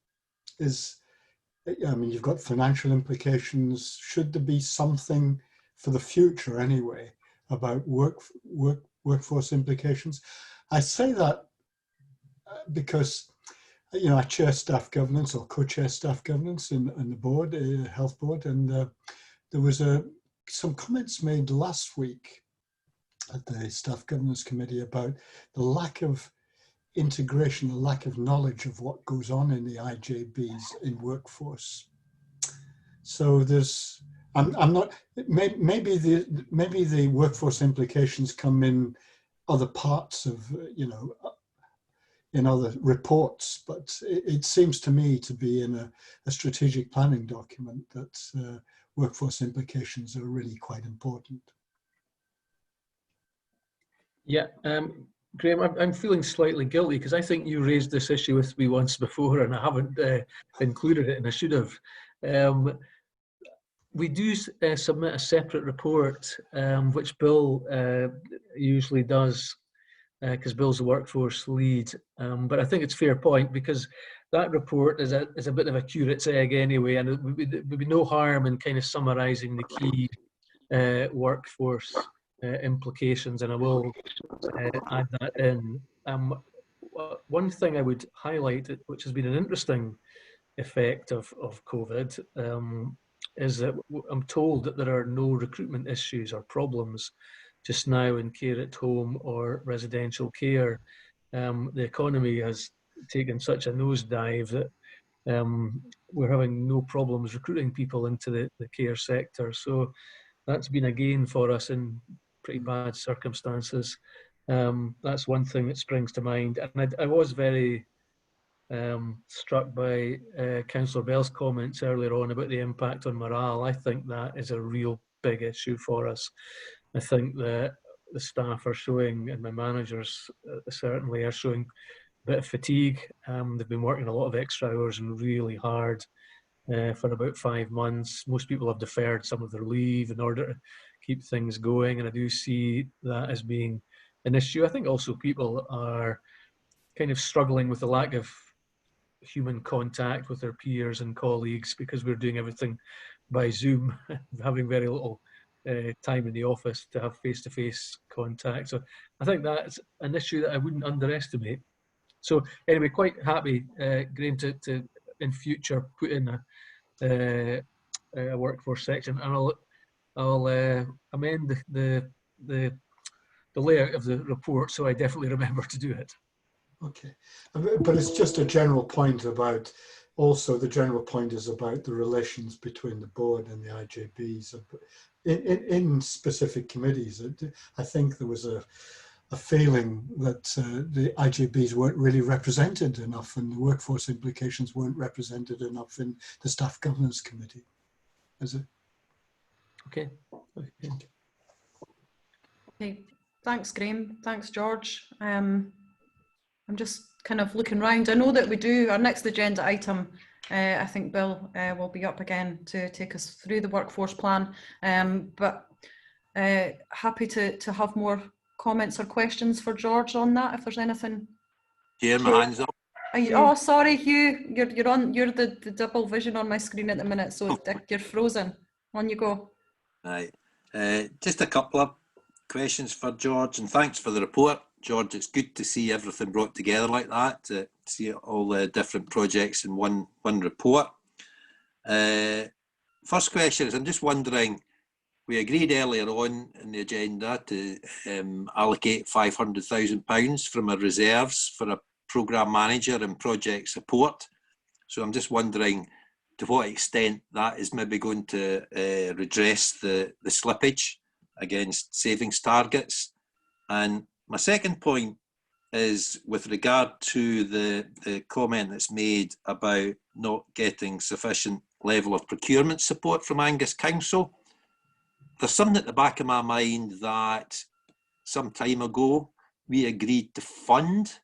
I mean, you've got financial implications. Should there be something for the future anyway about workforce implications? I say that because, you know, I chair staff governance or co-chair staff governance in the board, health board, and there was some comments made last week at the staff governance committee about the lack of integration, the lack of knowledge of what goes on in the IJBs in workforce. So there's, I'm not, maybe the workforce implications come in other parts of, you know, in other reports, but it seems to me to be in a strategic planning document that workforce implications are really quite important. Yeah, Graham, I'm feeling slightly guilty because I think you raised this issue with me once before and I haven't included it, and I should have. We do submit a separate report, which Bill usually does, because Bill's the workforce lead. But I think it's a fair point, because that report is a bit of a curate's egg anyway, and it would be no harm in kind of summarising the key workforce implications, and I will add that in. One thing I would highlight, which has been an interesting effect of COVID, is that I'm told that there are no recruitment issues or problems just now in care at home or residential care. The economy has taken such a nosedive that we're having no problems recruiting people into the care sector. So that's been a gain for us in pretty bad circumstances. That's one thing that springs to mind. And I was very struck by Councillor Bell's comments earlier on about the impact on morale. I think that is a real big issue for us. I think that the staff are showing, and my managers certainly are showing, a bit of fatigue. They've been working a lot of extra hours and really hard for about 5 months. Most people have deferred some of their leave in order to keep things going, and I do see that as being an issue. I think also people are kind of struggling with the lack of human contact with their peers and colleagues, because we're doing everything by Zoom, having very little time in the office to have face-to-face contact. So I think that's an issue that I wouldn't underestimate. So anyway, quite happy, Graham, to in future put in a workforce section, and I'll amend the layout of the report so I definitely remember to do it. Okay, but it's just a general point about, also the general point is about the relations between the board and the IJBs in specific committees. I think there was a feeling that the IJBs weren't really represented enough, and the workforce implications weren't represented enough in the staff governance committee. Is it? Okay. Okay, thanks, Graham. Thanks, George. I'm just kind of looking round. I know that we do our next agenda item. I think Bill will be up again to take us through the workforce plan. But happy to have more comments or questions for George on that, if there's anything. Chair, my hand's up. Oh, sorry, Hugh. You're the double vision on my screen at the minute, so you're frozen. On you go. Right. Just a couple of questions for George, and thanks for the report, George. It's good to see everything brought together like that, to see all the different projects in one report. First question is, I'm just wondering, we agreed earlier on in the agenda to allocate £500,000 from our reserves for a programme manager and project support. So I'm just wondering to what extent that is maybe going to redress the slippage against savings targets. And my second point is with regard to the comment that's made about not getting sufficient level of procurement support from Angus Council. There's something at the back of my mind that some time ago we agreed to fund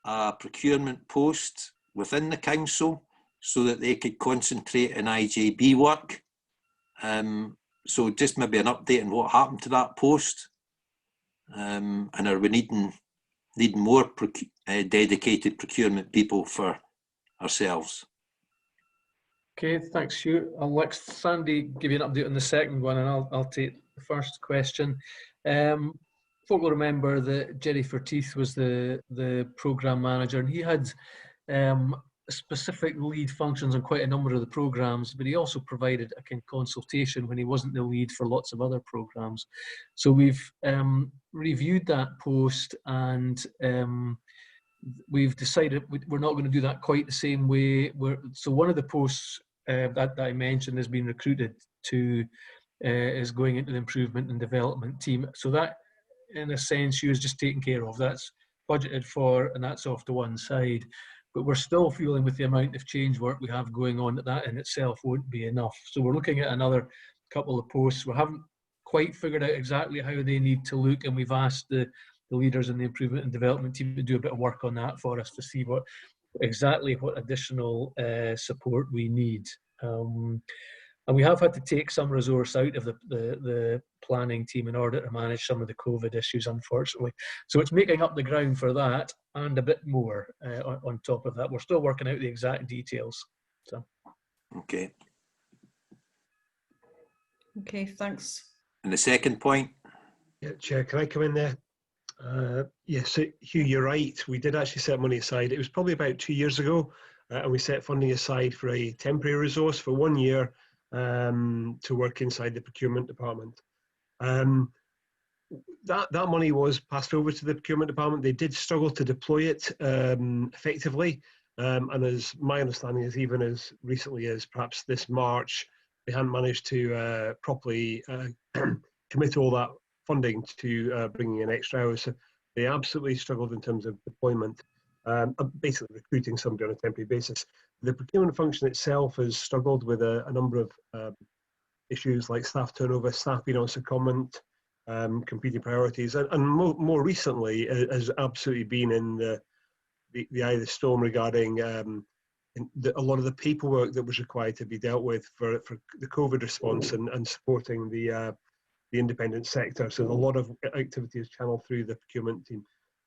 a procurement post within the council so that they could concentrate on IJB work. So just maybe an update on what happened to that post. And are we needing more dedicated procurement people for ourselves? Okay, thanks, Hugh. I'll let Sandy give you an update on the second one, and I'll take the first question. Folk will remember that Jerry Forteeth was the programme manager, and he had specific lead functions on quite a number of the programmes, but he also provided a kind of consultation when he wasn't the lead for lots of other programmes. So we've reviewed that post, and we've decided we're not going to do that quite the same way. So one of the posts that I mentioned has been recruited to is going into the improvement and development team. So that, in a sense, she was just taken care of. That's budgeted for, and that's off to one side. But we're still feeling with the amount of change work we have going on that in itself won't be enough. So we're looking at another couple of posts. We haven't quite figured out exactly how they need to look, and we've asked the leaders in the improvement and development team to do a bit of work on that for us to see what additional support we need. And we have had to take some resource out of the planning team in order to manage some of the COVID issues, unfortunately. So it's making up the ground for that and a bit more on top of that. We're still working out the exact details. So. Okay. Okay, thanks. And the second point? Yeah, Chair, can I come in there? Yes, so Hugh, you're right. We did actually set money aside. It was probably about 2 years ago, and we set funding aside for a temporary resource for 1 year to work inside the procurement department. That money was passed over to the procurement department. They did struggle to deploy it effectively, and as my understanding is, even as recently as perhaps this March, they hadn't managed to properly commit all that funding to bringing in extra hours. So they absolutely struggled in terms of deployment, basically recruiting somebody on a temporary basis. The procurement function itself has struggled with a number of issues like staff turnover, staff being on secondment, competing priorities, and more recently has absolutely been in the eye of the storm regarding a lot of the paperwork that was required to be dealt with for the COVID response and supporting the independent sector. So a lot of activity is channeled through the procurement team.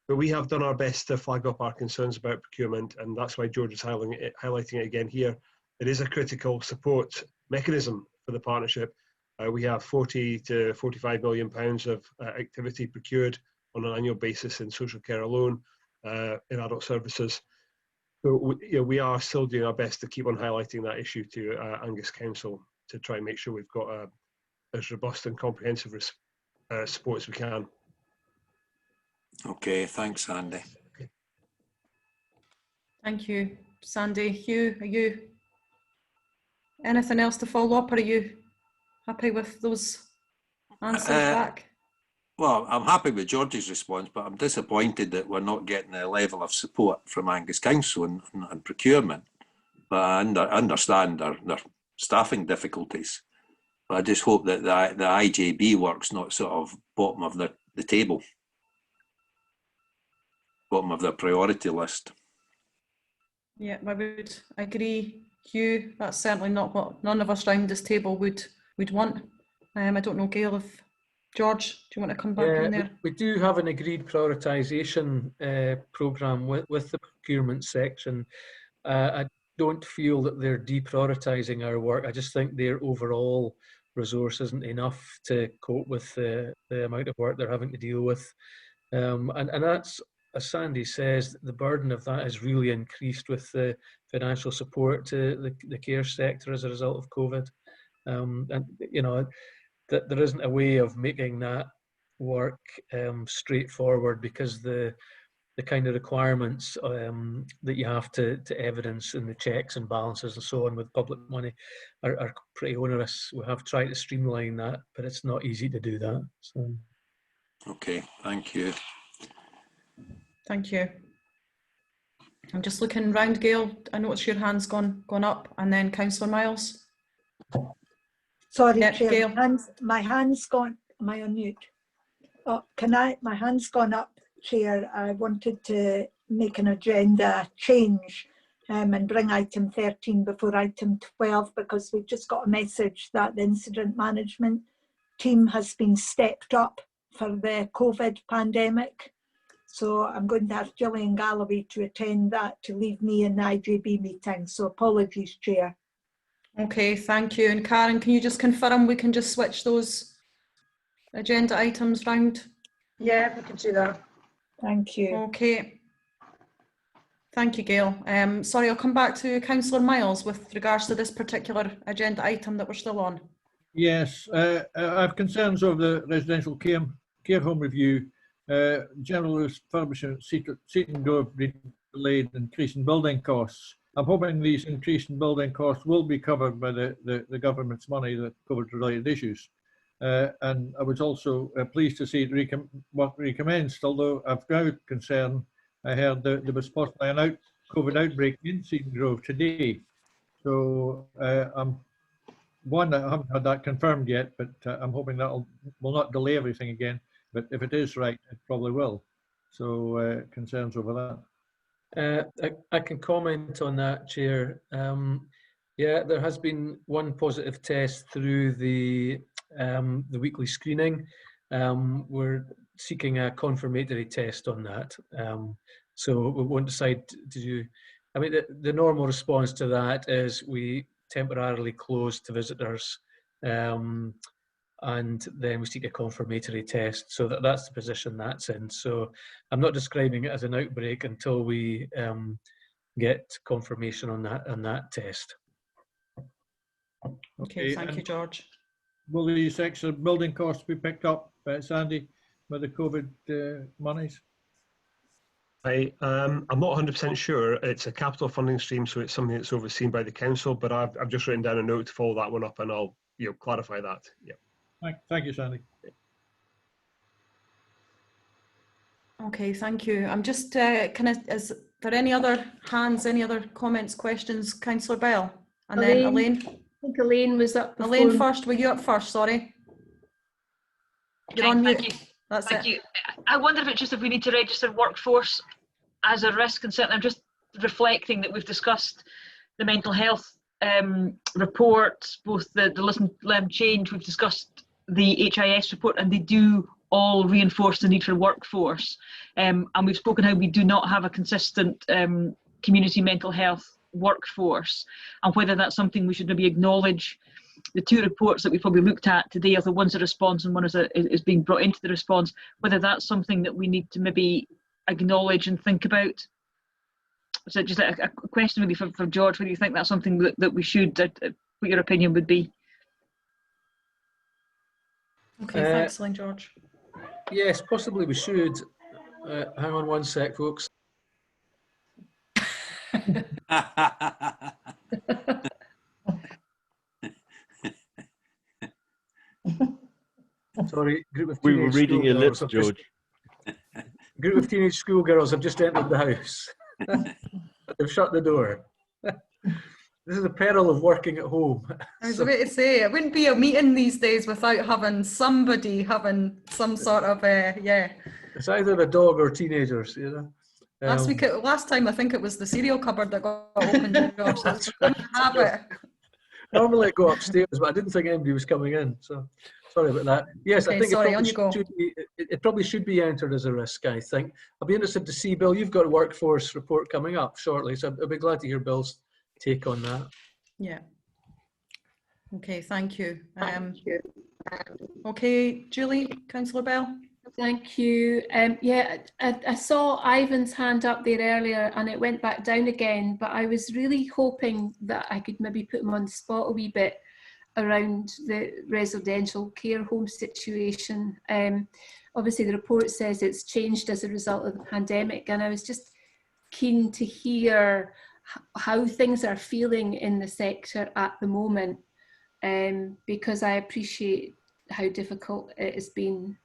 But we have done our best to flag up our concerns about procurement, and that's why George is highlighting it again here. It is a critical support mechanism for the partnership. We have £40 to £45 million of activity procured on an annual basis in social care alone, in adult services. So we are still doing our best to keep on highlighting that issue to Angus Council to try and make sure we've got as robust and comprehensive support as we can. Okay, thanks, Andy. Okay. Thank you, Sandy. Hugh, are you anything else to follow up, or are you happy with those answers back? Well, I'm happy with George's response, but I'm disappointed that we're not getting a level of support from Angus Council and procurement. But I understand their staffing difficulties. But I just hope that the IJB work's not sort of bottom of the table, bottom of their priority list. Yeah, I would agree, Hugh. That's certainly not what none of us round this table would want. I don't know, Gail, if George, do you want to come back in there? We do have an agreed prioritisation programme with the procurement section. I don't feel that they're deprioritising our work. I just think their overall resource isn't enough to cope with the amount of work they're having to deal with. And that's, as Sandy says, the burden of that has really increased with the financial support to the care sector as a result of COVID. And, you know, that there isn't a way of making that work straightforward, because the kind of requirements that you have to evidence in the checks and balances and so on with public money are pretty onerous. We have tried to streamline that, but it's not easy to do that. So. Okay, thank you. Thank you. I'm just looking round, Gail. I noticed your hand's gone up, and then Councillor Miles. Sorry, Yep, Chair. Gail. My hand's gone. Am I on mute? Oh, my hand's gone up, Chair. I wanted to make an agenda change and bring item 13 before item 12, because we've just got a message that the incident management team has been stepped up for the COVID pandemic. So I'm going to have Gillian Galloway to attend that, to leave me in the IJB meeting. So apologies, Chair. Okay, thank you. And Karen, can you just confirm we can just switch those agenda items round? Yeah, we can do that. Thank you. Okay. Thank you, Gail. Sorry, I'll come back to Councillor Miles with regards to this particular agenda item that we're still on. Yes, I have concerns over the residential care home review. General refurbishment, Seaton Grove delayed, increase in building costs. I'm hoping these increase in building costs will be covered by the government's money, the COVID-related issues. And I was also pleased to see it work recommenced, although I've now concern. I heard that there was possibly an COVID outbreak in Seaton Grove today. So I haven't had that confirmed yet, but I'm hoping that will not delay everything again. But if it is right, it probably will. So concerns over that. I can comment on that, Chair. Yeah, there has been one positive test through the weekly screening. We're seeking a confirmatory test on that. So we won't decide to do. I mean, the normal response to that is we temporarily close to visitors, and then we seek a confirmatory test. So that's the position that's in. So I'm not describing it as an outbreak until we get confirmation on that test. Okay, thank you, George. Will these extra building costs be picked up, Sandy, by the COVID monies? I'm not 100% sure. It's a capital funding stream, so it's something that's overseen by the council. But I've just written down a note to follow that one up, and I'll clarify that. Yeah. Thank you, Sandy. Okay, thank you. I'm just is there any other hands, any other comments, questions, Councillor Bell, and then Elaine. I think Elaine was up before. Elaine first. Were you up first? Sorry. You're on mute. Thank you. That's Thank it. you. I wonder if we need to register workforce as a risk, and certainly I'm just reflecting that we've discussed the mental health report, both the Listen Learn Change, we've discussed the HIS report, and they do all reinforce the need for workforce. And we've spoken how we do not have a consistent community mental health workforce, and whether that's something we should maybe acknowledge. The two reports that we probably looked at today are the one's a response and one is being brought into the response, whether that's something that we need to maybe acknowledge and think about. So just a question really for George, whether you think that's something that we should, what your opinion would be. Okay, thanks, Elaine. George. Yes, possibly we should. Hang on one sec, folks. Sorry, group of we were reading your lips, George. Group of teenage schoolgirls have just entered the house. They've shut the door. This is the peril of working at home. I was about to say, it wouldn't be a meeting these days without having somebody having some sort of, yeah. It's either a dog or teenagers, you know. Last time, I think it was the cereal cupboard that got opened, George. That's right. Have it. Normally I go upstairs, but I didn't think anybody was coming in, so sorry about that. Yes, okay, I think sorry, it probably should be entered as a risk, I think. I'll be interested to see, Bill, you've got a workforce report coming up shortly, so I'll be glad to hear Bill's take on that. Yeah. Okay, thank you. Okay, Julie, Councillor Bell. Thank you. Yeah, I saw Ivan's hand up there earlier and it went back down again, but I was really hoping that I could maybe put him on the spot a wee bit around the residential care home situation. Obviously, the report says it's changed as a result of the pandemic, and I was just keen to hear how things are feeling in the sector at the moment, because I appreciate how difficult it has been.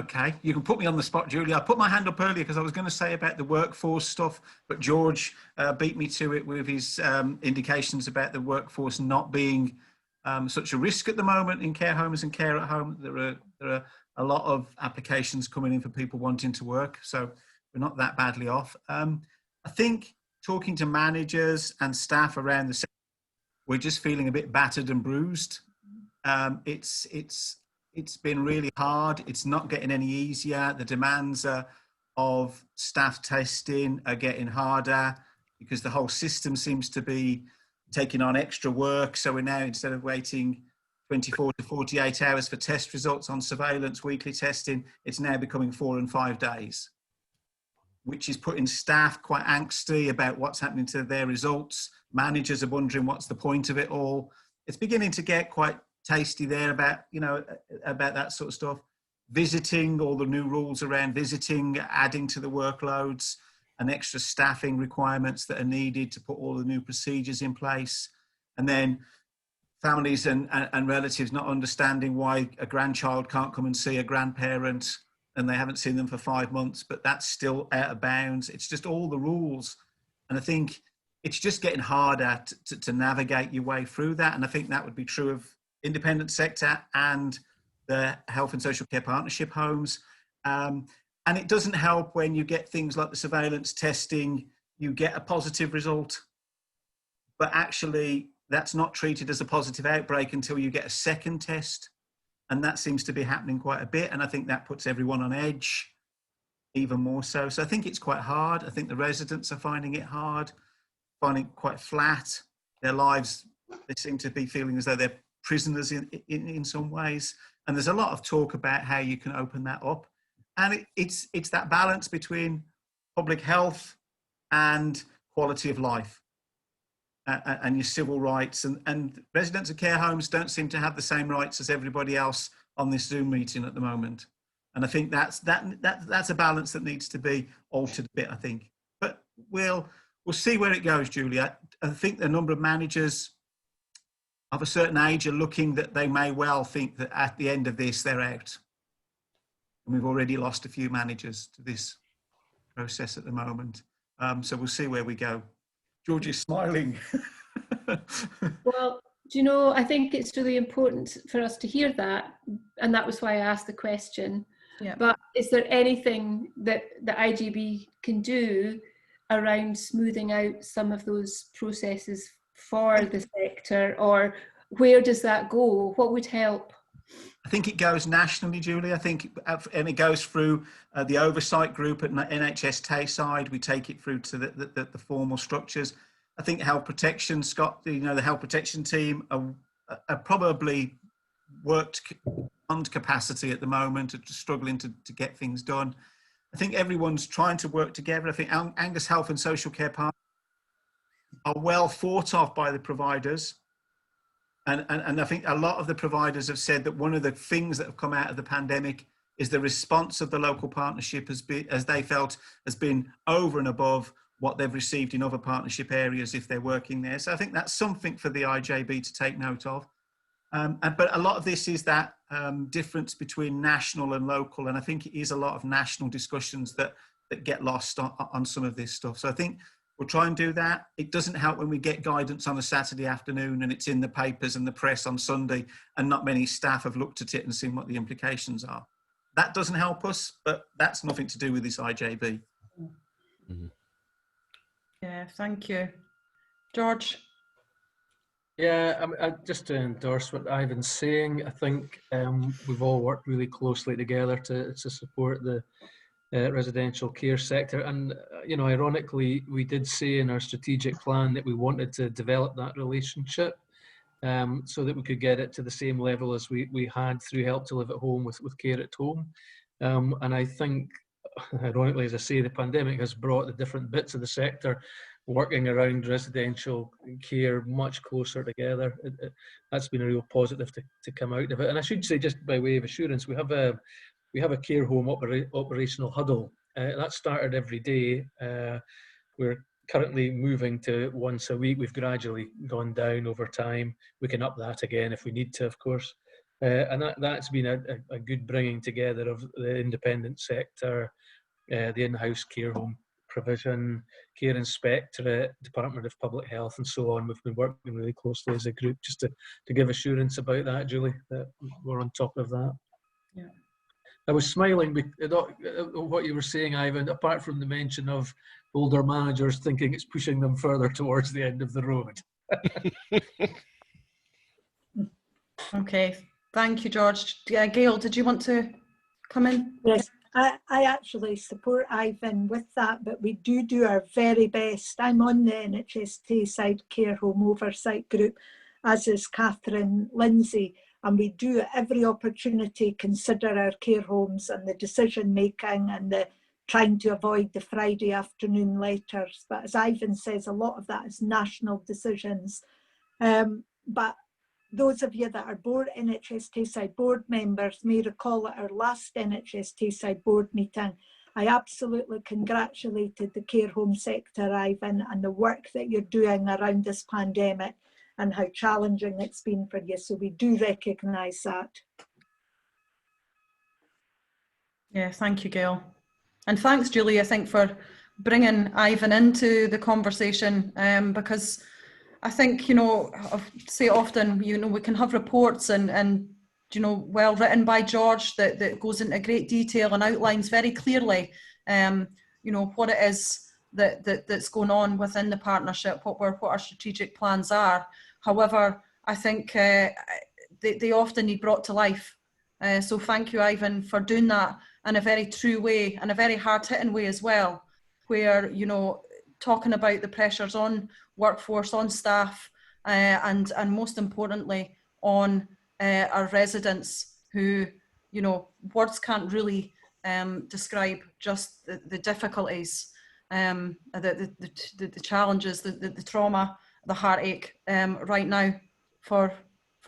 Okay, you can put me on the spot, Julie. I put my hand up earlier because I was going to say about the workforce stuff, but George beat me to it with his indications about the workforce not being such a risk at the moment in care homes and care at home. There are a lot of applications coming in for people wanting to work, so we're not that badly off. I think talking to managers and staff around the sector, we're just feeling a bit battered and bruised. It's been really hard. It's not getting any easier. The demands of staff testing are getting harder because the whole system seems to be taking on extra work. So we're now, instead of waiting 24 to 48 hours for test results on surveillance weekly testing, it's now becoming 4 and 5 days, which is putting staff quite angsty about what's happening to their results. Managers are wondering what's the point of it all. It's beginning to get quite tasty there about, you know, about that sort of stuff. Visiting, all the new rules around visiting, adding to the workloads and extra staffing requirements that are needed to put all the new procedures in place. And then families and relatives not understanding why a grandchild can't come and see a grandparent and they haven't seen them for 5 months, but that's still out of bounds. It's just all the rules. And I think it's just getting harder to navigate your way through that. And I think that would be true of independent sector and the health and social care partnership homes. And it doesn't help when you get things like the surveillance testing, you get a positive result, but actually that's not treated as a positive outbreak until you get a second test. And that seems to be happening quite a bit. And I think that puts everyone on edge even more so. So I think it's quite hard. I think the residents are finding it hard, finding it quite flat. Their lives, they seem to be feeling as though they're prisoners in some ways. And there's a lot of talk about how you can open that up. And it's that balance between public health and quality of life and your civil rights. And residents of care homes don't seem to have the same rights as everybody else on this Zoom meeting at the moment. And I think that's a balance that needs to be altered a bit, I think. But we'll see where it goes, Julie. I think the number of managers of a certain age are looking that they may well think that at the end of this, they're out. And we've already lost a few managers to this process at the moment. So we'll see where we go. George is smiling. Well, do you know, I think it's really important for us to hear that. And that was why I asked the question. Yeah. But is there anything that the IJB can do around smoothing out some of those processes for the sector, or where does that go? What would help? I think it goes nationally, Julie. I think, and it goes through the oversight group at NHS Tayside. We take it through to the formal structures. I think health protection, Scott, you know, the health protection team are probably worked beyond capacity at the moment, struggling to get things done. I think everyone's trying to work together. I think Angus Health and Social Care Partners are well thought of by the providers. And I think a lot of the providers have said that one of the things that have come out of the pandemic is the response of the local partnership has been, as they felt, has been over and above what they've received in other partnership areas if they're working there. So I think that's something for the IJB to take note of. But a lot of this is that difference between national and local. And I think it is a lot of national discussions that get lost on some of this stuff. So I think we'll try and do that. It doesn't help when we get guidance on a Saturday afternoon and it's in the papers and the press on Sunday and not many staff have looked at it and seen what the implications are. That doesn't help us, but that's nothing to do with this IJB. Mm-hmm. Yeah, thank you. George? Yeah, just to endorse what Ivan's saying, I think we've all worked really closely together to support the residential care sector. And, you know, ironically, we did say in our strategic plan that we wanted to develop that relationship so that we could get it to the same level as we had through Help to Live at Home with Care at Home. And I think, ironically, as I say, the pandemic has brought the different bits of the sector working around residential care much closer together. That's been a real positive to come out of it. And I should say, just by way of assurance, we have a care home operational huddle. That started every day. We're currently moving to once a week. We've gradually gone down over time. We can up that again if we need to, of course. And that's been a good bringing together of the independent sector, the in-house care home provision, care inspectorate, Department of Public Health, and so on. We've been working really closely as a group just to give assurance about that, Julie, that we're on top of that. Yeah. I was smiling at what you were saying, Ivan, apart from the mention of older managers thinking it's pushing them further towards the end of the road. Okay, thank you, George. Gail, did you want to come in? Yes, I actually support Ivan with that, but we do our very best. I'm on the NHS Tayside Care Home Oversight Group, as is Catherine Lindsay, and we do at every opportunity consider our care homes and the decision making and the trying to avoid the Friday afternoon letters. But as Ivan says, a lot of that is national decisions. But those of you that are NHS Tayside board members may recall at our last NHS Tayside board meeting, I absolutely congratulated the care home sector, Ivan, and the work that you're doing around this pandemic and how challenging it's been for you. So we do recognise that. Yeah, thank you, Gail. And thanks, Julie, I think, for bringing Ivan into the conversation, because I think, I say often, we can have reports and well written by George that goes into great detail and outlines very clearly, what it is that's going on within the partnership, what our strategic plans are. However, I think they often need brought to life. So thank you, Ivan, for doing that in a very true way and a very hard-hitting way as well, where, talking about the pressures on workforce, on staff, and most importantly, on our residents who, words can't really describe just the difficulties, the challenges, the trauma, the heartache right now for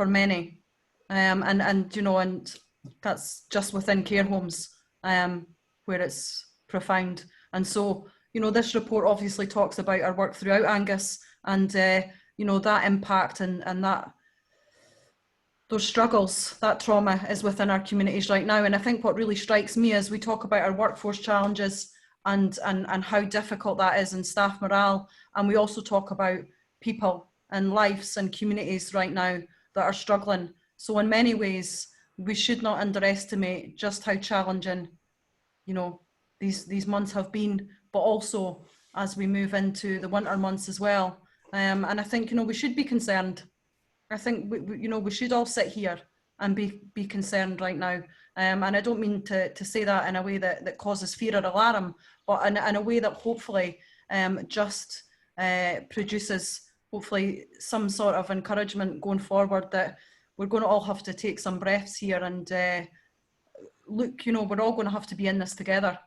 many, and that's just within care homes where it's profound. And so, this report obviously talks about our work throughout Angus and that impact and that those struggles, that trauma is within our communities right now. And I think what really strikes me as we talk about our workforce challenges and how difficult that is in staff morale, and we also talk about people and lives and communities right now that are struggling. So in many ways, we should not underestimate just how challenging, these months have been, but also as we move into the winter months as well. And I think, we should be concerned. I think, we should all sit here and be concerned right now. And I don't mean to say that in a way that causes fear or alarm, but in a way that hopefully just produces hopefully some sort of encouragement going forward, that we're going to all have to take some breaths here and look, we're all going to have to be in this together.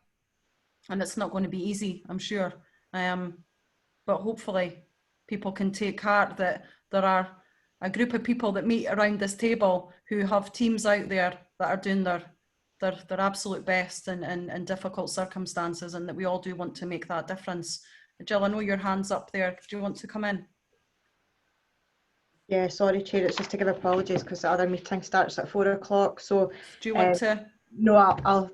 And it's not going to be easy, I'm sure. But hopefully people can take heart that there are a group of people that meet around this table who have teams out there that are doing their absolute best in difficult circumstances, and that we all do want to make that difference. Jill, I know your hand's up there. Do you want to come in? Yeah, sorry, Chair, it's just to give apologies because the other meeting starts at 4 o'clock. So do you want to? No, I'll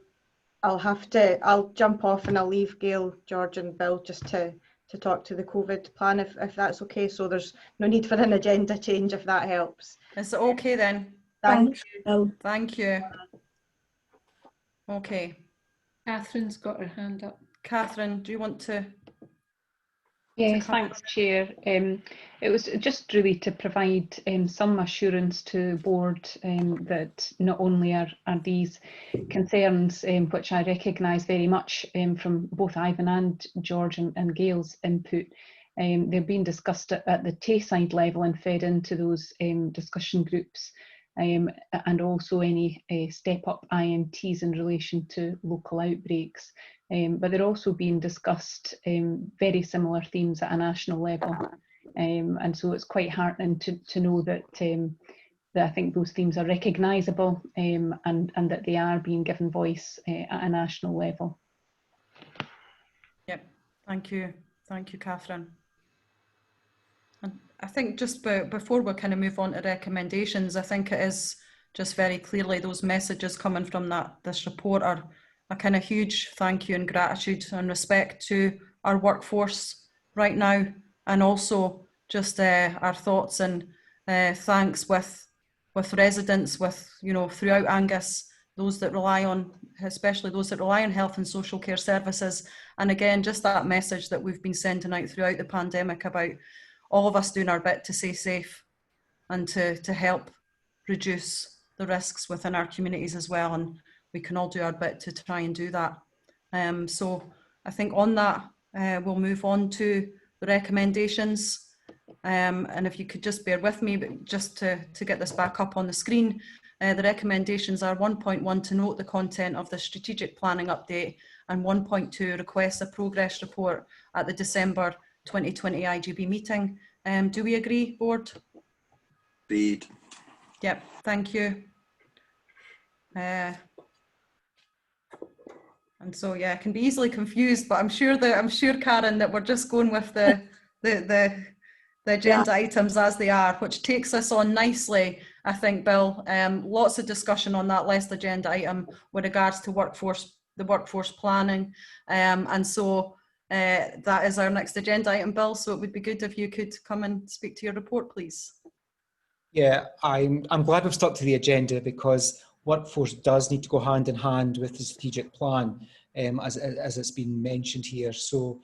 jump off and I'll leave Gail, George and Bill just to talk to the COVID plan if that's okay. So there's no need for an agenda change if that helps. Is it okay then? Thanks. Thank you. Okay. Catherine's got her hand up. Catherine, do you want to? Yeah, thanks, Chair. It was just really to provide some assurance to the board that not only are these concerns, which I recognise very much from both Ivan and George and Gail's input, they're being discussed at the Tayside level and fed into those discussion groups and also any step-up IMTs in relation to local outbreaks. But they're also being discussed very similar themes at a national level. And so it's quite heartening to know that that I think those themes are recognisable and that they are being given voice at a national level. Yep, thank you, Catherine. And I think just before we kind of move on to recommendations, I think it is just very clearly those messages coming from this report are a kind of huge thank you and gratitude and respect to our workforce right now, and also just our thoughts and thanks with residents, with throughout Angus, those that rely on, especially those that rely on health and social care services. And again, just that message that we've been sending out throughout the pandemic about all of us doing our bit to stay safe and to help reduce the risks within our communities as well. And we can all do our bit to try and do that. So I think on that, we'll move on to the recommendations. And if you could just bear with me, but just to get this back up on the screen, the recommendations are 1.1 to note the content of the strategic planning update, and 1.2 request a progress report at the December 2020 IJB meeting. Do we agree, board? Agreed. Yep, thank you. And so yeah, I can be easily confused, but I'm sure Karen, that we're just going with the agenda items as they are, which takes us on nicely, I think, Bill. Lots of discussion on that last agenda item with regards to the workforce planning. And so that is our next agenda item, Bill. So it would be good if you could come and speak to your report, please. Yeah, I'm glad we've stuck to the agenda, because workforce does need to go hand in hand with the strategic plan, as it's been mentioned here. So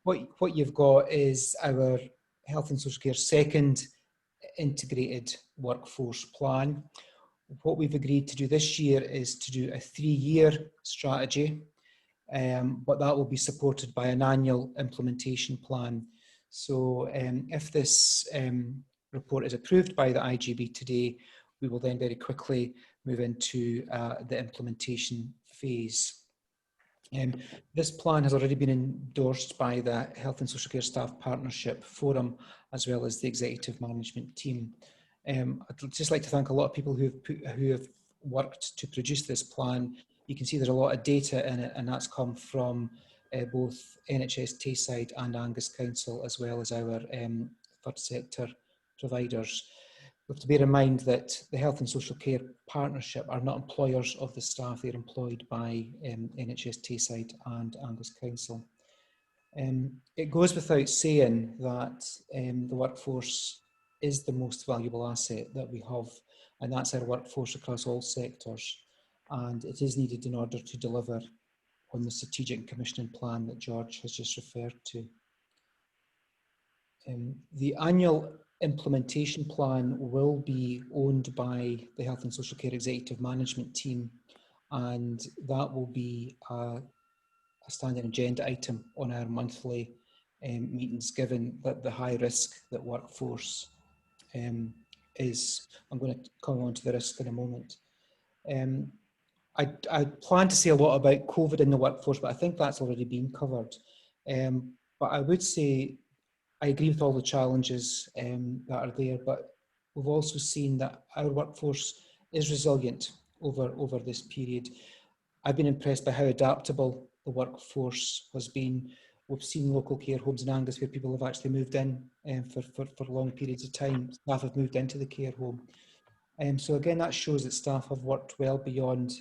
what you've got is our Health and Social Care second integrated workforce plan. What we've agreed to do this year is to do a 3-year strategy, but that will be supported by an annual implementation plan. So if this report is approved by the IJB today, we will then very quickly move into the implementation phase. This plan has already been endorsed by the Health and Social Care Staff Partnership Forum, as well as the Executive Management Team. I'd just like to thank a lot of people who have worked to produce this plan. You can see there's a lot of data in it, and that's come from both NHS Tayside and Angus Council, as well as our third sector providers. We have to bear in mind that the Health and Social Care Partnership are not employers of the staff. They're employed by NHS Tayside and Angus Council. It goes without saying that the workforce is the most valuable asset that we have, and that's our workforce across all sectors. And it is needed in order to deliver on the strategic and commissioning plan that George has just referred to. The annual implementation plan will be owned by the Health and Social Care Executive Management Team, and that will be a standing agenda item on our monthly meetings, given that the high risk that workforce is. I'm going to come on to the risk in a moment. I plan to say a lot about COVID in the workforce, but I think that's already been covered. But I would say I agree with all the challenges that are there, but we've also seen that our workforce is resilient over this period. I've been impressed by how adaptable the workforce has been. We've seen local care homes in Angus where people have actually moved in for long periods of time. Staff have moved into the care home. So again, that shows that staff have worked well beyond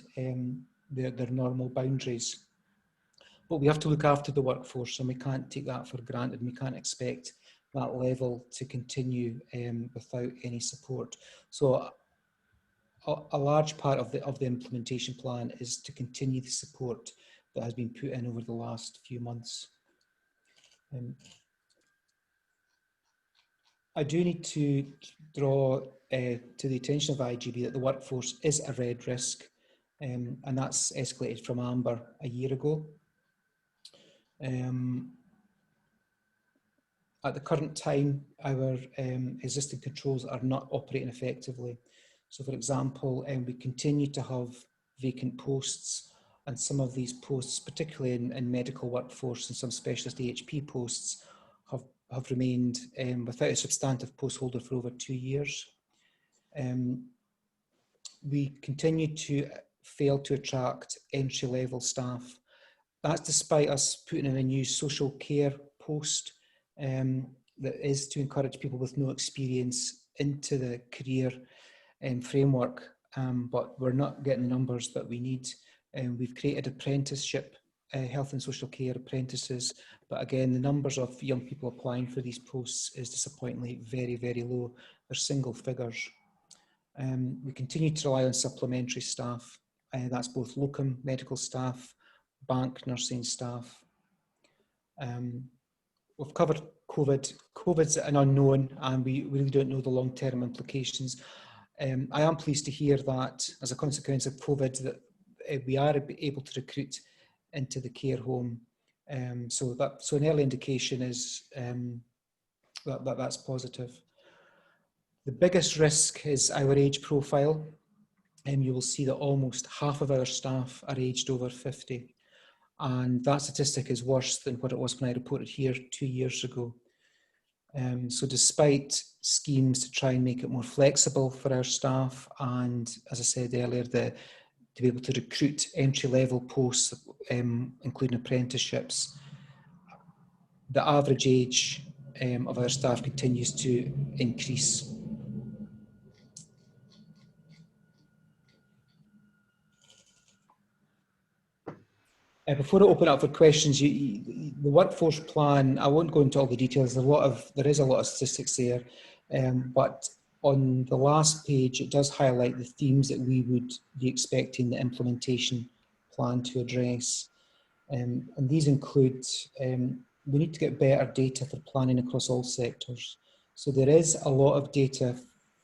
their normal boundaries. But we have to look after the workforce, and we can't take that for granted. We can't expect that level to continue without any support. So a large part of the implementation plan is to continue the support that has been put in over the last few months. I do need to draw to the attention of IJB that the workforce is a red risk, and that's escalated from amber a year ago. At the current time, our existing controls are not operating effectively. So for example, we continue to have vacant posts, and some of these posts, particularly in medical workforce and some specialist AHP posts, have remained without a substantive post holder for over 2 years. We continue to fail to attract entry-level staff. That's despite us putting in a new social care post that is to encourage people with no experience into the career framework, but we're not getting the numbers that we need. We've created apprenticeship, health and social care apprentices, but again, the numbers of young people applying for these posts is disappointingly very, very low. They're single figures. We continue to rely on supplementary staff. That's both locum medical staff, bank nursing staff. We've covered COVID. COVID's an unknown, and we really don't know the long-term implications. I am pleased to hear that as a consequence of COVID that we are able to recruit into the care home. So an early indication is that's positive. The biggest risk is our age profile. You will see that almost half of our staff are aged over 50. And that statistic is worse than what it was when I reported here 2 years ago. So despite schemes to try and make it more flexible for our staff, and as I said earlier, to be able to recruit entry-level posts, including apprenticeships, the average age of our staff continues to increase. Before I open up for questions, the workforce plan, I won't go into all the details. There is a lot of statistics there, but on the last page, it does highlight the themes that we would be expecting the implementation plan to address. And these include, we need to get better data for planning across all sectors. So there is a lot of data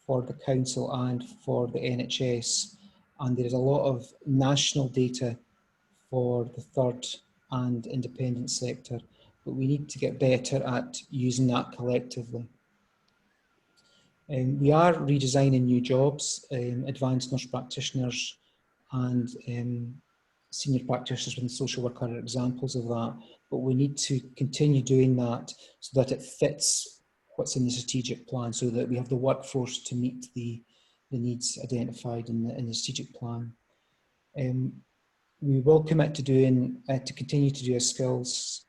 for the council and for the NHS, and there is a lot of national data for the third and independent sector, but we need to get better at using that collectively. We are redesigning new jobs, advanced nurse practitioners and senior practitioners within social work are examples of that, but we need to continue doing that so that it fits what's in the strategic plan, so that we have the workforce to meet the needs identified in the strategic plan. We will commit to continue to do a skills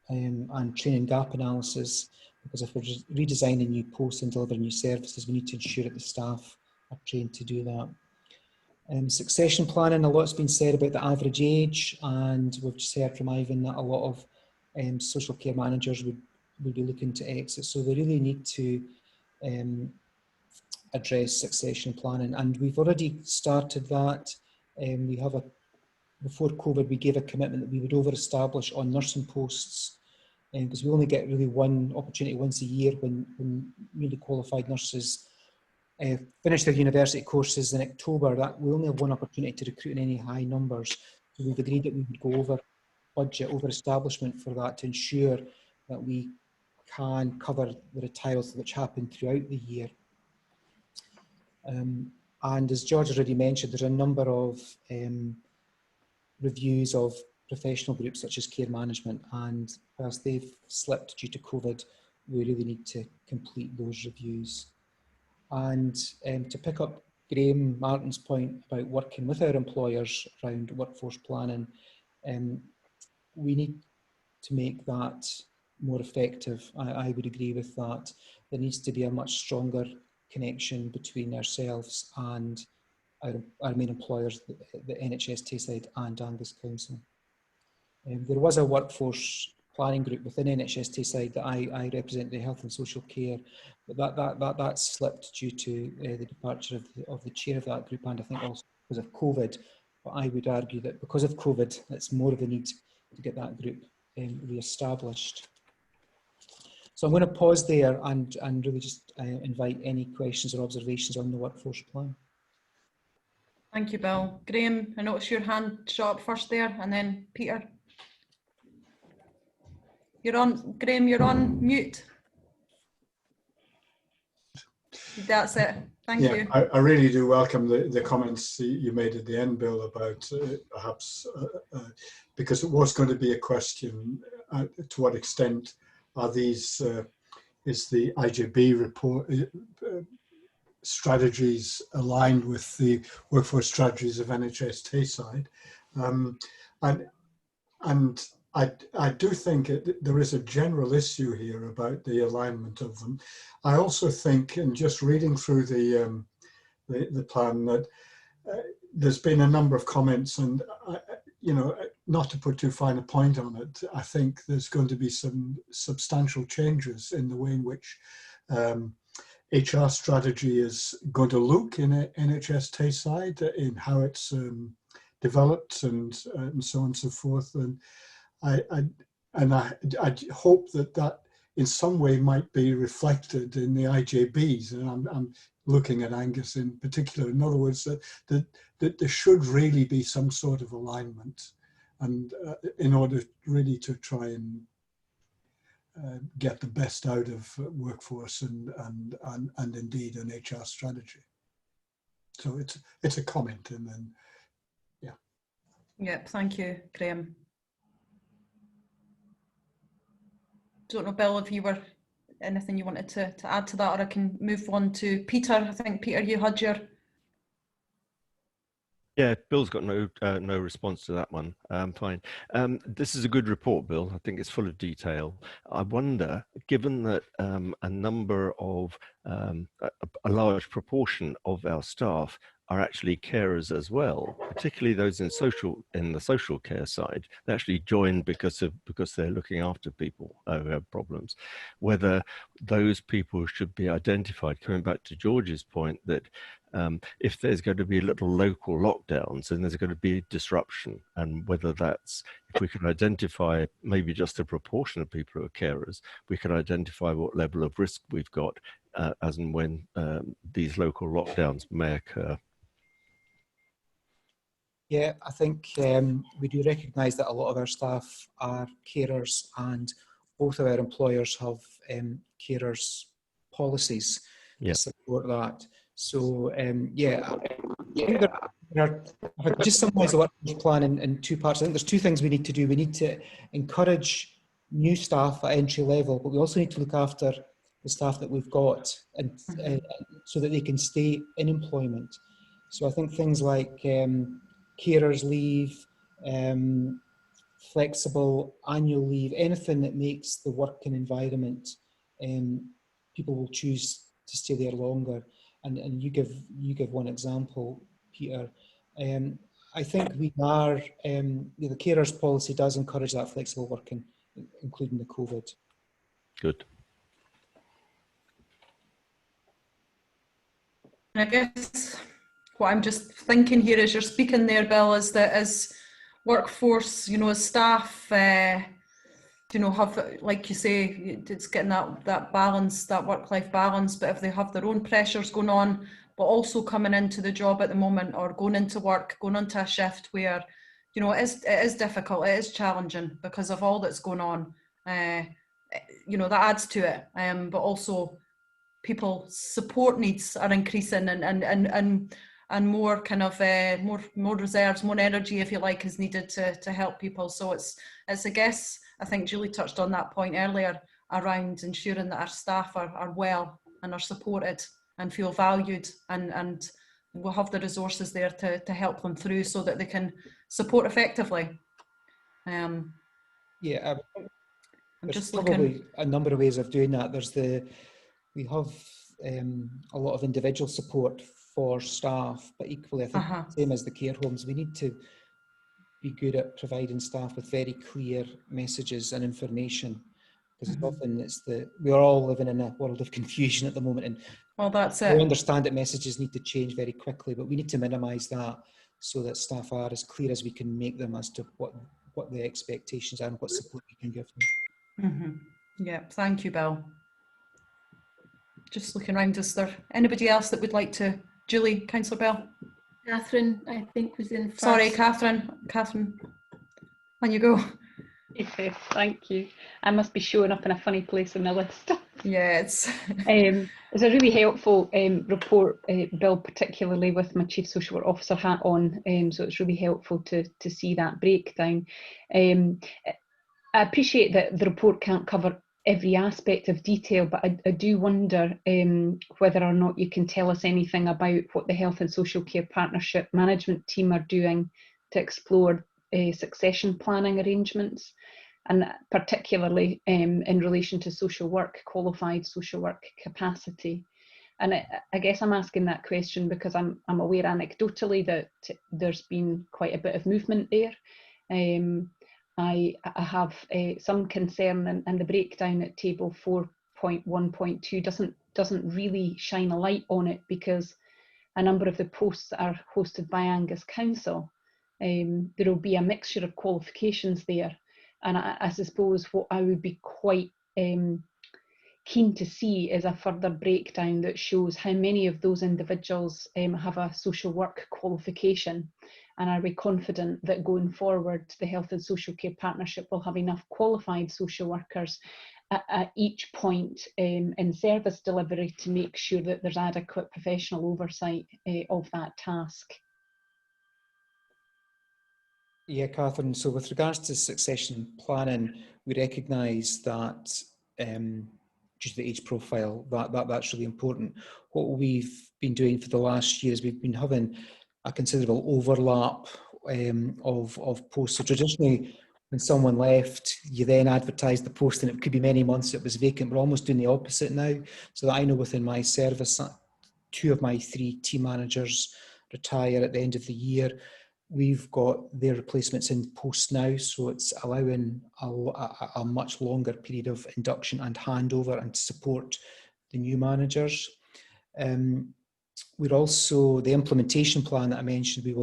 and training gap analysis, because if we're just redesigning new posts and delivering new services, we need to ensure that the staff are trained to do that. Succession planning, a lot's been said about the average age, and we've just heard from Ivan that a lot of social care managers would be looking to exit. So they really need to address succession planning, and we've already started that. Before COVID, we gave a commitment that we would over-establish on nursing posts, because we only get really one opportunity once a year when newly qualified nurses finish their university courses in October. That we only have one opportunity to recruit in any high numbers. So we've agreed that we would go over budget, over establishment for that, to ensure that we can cover the retireals which happen throughout the year. And as George already mentioned, there's a number of reviews of professional groups such as care management, and whilst they've slipped due to COVID, we really need to complete those reviews. And to pick up Graham Martin's point about working with our employers around workforce planning, we need to make that more effective. I would agree with that. There needs to be a much stronger connection between ourselves and our main employers, the NHS Tayside and Angus Council. There was a workforce planning group within NHS Tayside that I represent, the health and social care, but that slipped due to the departure of the chair of that group, and I think also because of COVID. But I would argue that because of COVID, it's more of a need to get that group re-established. So I'm going to pause there and really just invite any questions or observations on the workforce plan. Thank you, Bill. Graham, I noticed your hand shot up first there, and then Peter. Graham, you're on mute. That's it. Thank you. I really do welcome the comments you made at the end, Bill, about perhaps because it was going to be a question, to what extent are these, is the IJB report strategies aligned with the workforce strategies of NHS Tayside? And I do think there is a general issue here about the alignment of them. I also think, in just reading through the plan, that there's been a number of comments, and you know, not to put too fine a point on it, I think there's going to be some substantial changes in the way in which HR strategy is going to look in NHS Tayside, in how it's developed and so on and so forth. And I hope that in some way might be reflected in the IJBs, and I'm looking at Angus in particular. In other words, that there should really be some sort of alignment, and in order really to try and get the best out of workforce and indeed an HR strategy. So it's a comment, and then yeah. Yep, thank you, Graham. Don't know, Bill, if you were anything you wanted to add to that, or I can move on to Peter. I think, Peter, you had your... Yeah, Bill's got no response to that one. Fine. This is a good report, Bill. I think it's full of detail. I wonder, given that a number of, a large proportion of our staff are actually carers as well, particularly those in the social care side, they actually join because they're looking after people who have problems. Whether those people should be identified, coming back to George's point, that if there's going to be little local lockdowns, then there's going to be disruption, and whether that's, if we can identify maybe just a proportion of people who are carers, we can identify what level of risk we've got as and when these local lockdowns may occur. Yeah, I think we do recognise that a lot of our staff are carers, and both of our employers have carers policies to support that. So yeah, if I could just summarise the workforce plan in two parts. I think there's two things we need to do. We need to encourage new staff at entry level, but we also need to look after the staff that we've got, and so that they can stay in employment. So I think things like carers leave, flexible annual leave, anything that makes the working environment, people will choose to stay there longer. And you give one example, Peter. I think we are, the carers policy does encourage that flexible working, including the COVID. Good. I guess what I'm just thinking here as you're speaking there, Bill, is that as workforce, you know, as staff, you know, have, like you say, it's getting that balance, that work-life balance, but if they have their own pressures going on, but also coming into the job at the moment, or going into work, going onto a shift where, you know, it is difficult, it is challenging because of all that's going on, you know, that adds to it, but also people's support needs are increasing, and more kind of more reserves, more energy, if you like, is needed to help people. So it's I guess, I think Julie touched on that point earlier around ensuring that our staff are well and are supported and feel valued, and we'll have the resources there to help them through so that they can support effectively. Yeah, I'm there's just probably looking. a number of ways of doing that. We have a lot of individual support for staff, but equally, I think same as the care homes, we need to be good at providing staff with very clear messages and information, because often we are all living in a world of confusion at the moment, and well, that's it. We understand that messages need to change very quickly, but we need to minimise that so that staff are as clear as we can make them as to what the expectations are and what support we can give them. Yeah, thank you, Bill. Just looking around, is there anybody else that would like to? Julie, Councillor Bell. Catherine, I think, was in first. Sorry, Catherine, on you go. Yes, thank you. I must be showing up in a funny place in the list. Yeah, it's it's a really helpful report, Bill, particularly with my Chief Social Work Officer hat on. So it's really helpful to see that breakdown. I appreciate that the report can't cover every aspect of detail, but I do wonder whether or not you can tell us anything about what the Health and Social Care Partnership Management Team are doing to explore succession planning arrangements, and particularly in relation to social work, qualified social work capacity. And I guess I'm asking that question because I'm aware anecdotally that there's been quite a bit of movement there. I have some concern, and the breakdown at table 4.1.2 doesn't really shine a light on it, because a number of the posts that are hosted by Angus Council, there will be a mixture of qualifications there. And I suppose what I would be quite keen to see is a further breakdown that shows how many of those individuals have a social work qualification. And are we confident that going forward, the Health and Social Care Partnership will have enough qualified social workers at each point in service delivery to make sure that there's adequate professional oversight of that task? Yeah, Catherine, so with regards to succession planning, we recognise that due to the age profile, that's really important. What we've been doing for the last year is we've been having a considerable overlap of posts. So traditionally, when someone left, you then advertised the post and it could be many months it was vacant. We're almost doing the opposite now. So that I know within my service, 2 of my 3 team managers retire at the end of the year. We've got their replacements in post now, so it's allowing a much longer period of induction and handover and to support the new managers. We're also, the implementation plan that I mentioned, we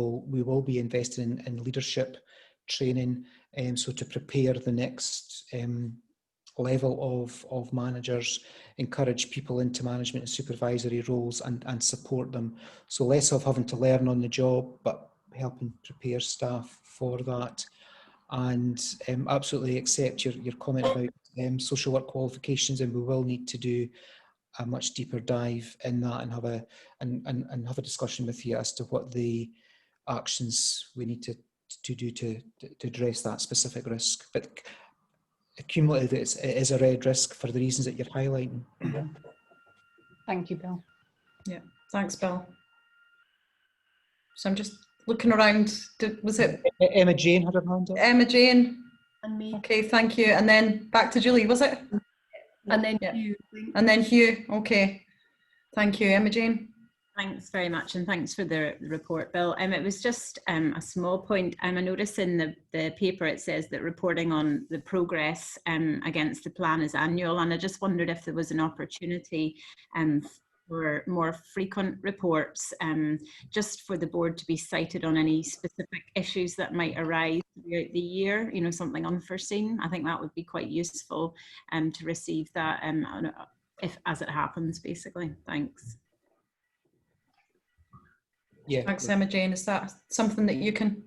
will be investing in leadership training, so to prepare the next level of managers, encourage people into management and supervisory roles and support them. So less of having to learn on the job, but helping prepare staff for that. And absolutely accept your comment about social work qualifications, and we will need to do a much deeper dive in that and have a discussion with you as to what the actions we need to do to address that specific risk. But cumulatively, it is a red risk for the reasons that you're highlighting. Thank you, Bill. Yeah, thanks, Bill. So I'm just looking around. Was it Emma Jane had her hand up? Emma Jane. And me. Okay, thank you. And then back to Julie, was it? And then yeah. Hugh. And then Hugh. Okay. Thank you, Emma Jane. Thanks very much, and thanks for the report, Bill. It was just a small point. I noticed in the paper it says that reporting on the progress against the plan is annual, and I just wondered if there was an opportunity for more frequent reports, just for the board to be cited on any specific issues that might arise throughout the year, you know, something unforeseen. I think that would be quite useful to receive that if as it happens, basically. Thanks. Yeah. Thanks, Emma Jane. Is that something that you can?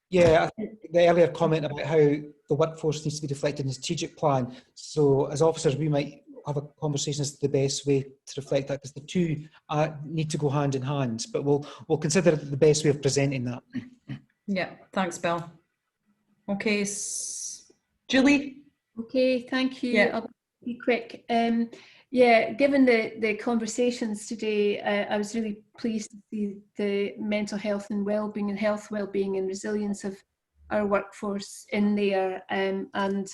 Yeah, I think the earlier comment about how the workforce needs to be reflected in the strategic plan. So as officers, we might have a conversation as to the best way to reflect that, because the two need to go hand in hand, but we'll consider the best way of presenting that. Yeah, thanks, Bill. Okay, Julie? Okay, thank you. Yeah. I'll be quick. Yeah, given the conversations today, I was really pleased to see the mental health and well-being and health, well-being and resilience of our workforce in there, and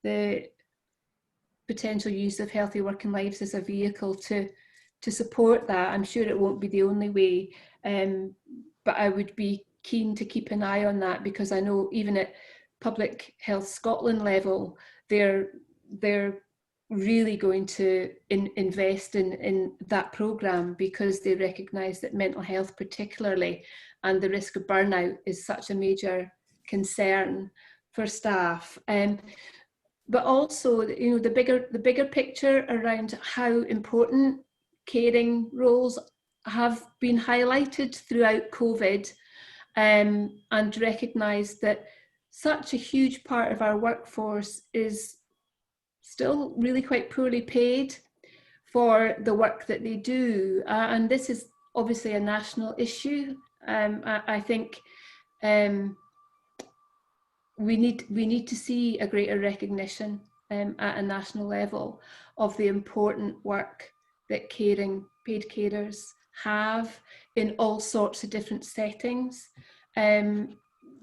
the potential use of healthy working lives as a vehicle to support that. I'm sure it won't be the only way, but I would be keen to keep an eye on that, because I know even at Public Health Scotland level, they're really going to invest in that programme, because they recognise that mental health particularly and the risk of burnout is such a major concern for staff. But also, you know, the bigger picture around how important caring roles have been highlighted throughout COVID, and recognise that such a huge part of our workforce is still really quite poorly paid, for the work that they do. And this is obviously a national issue. I think we need to see a greater recognition at a national level of the important work that paid carers have in all sorts of different settings,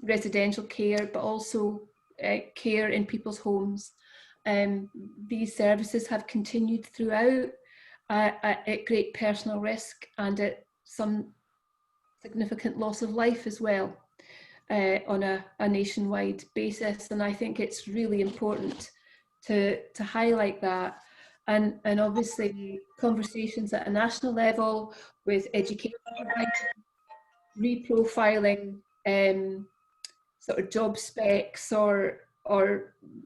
residential care, but also care in people's homes. These services have continued throughout at great personal risk and at some significant loss of life as well, on a nationwide basis. And I think it's really important to highlight that. And obviously conversations at a national level with education providers, reprofiling sort of job specs or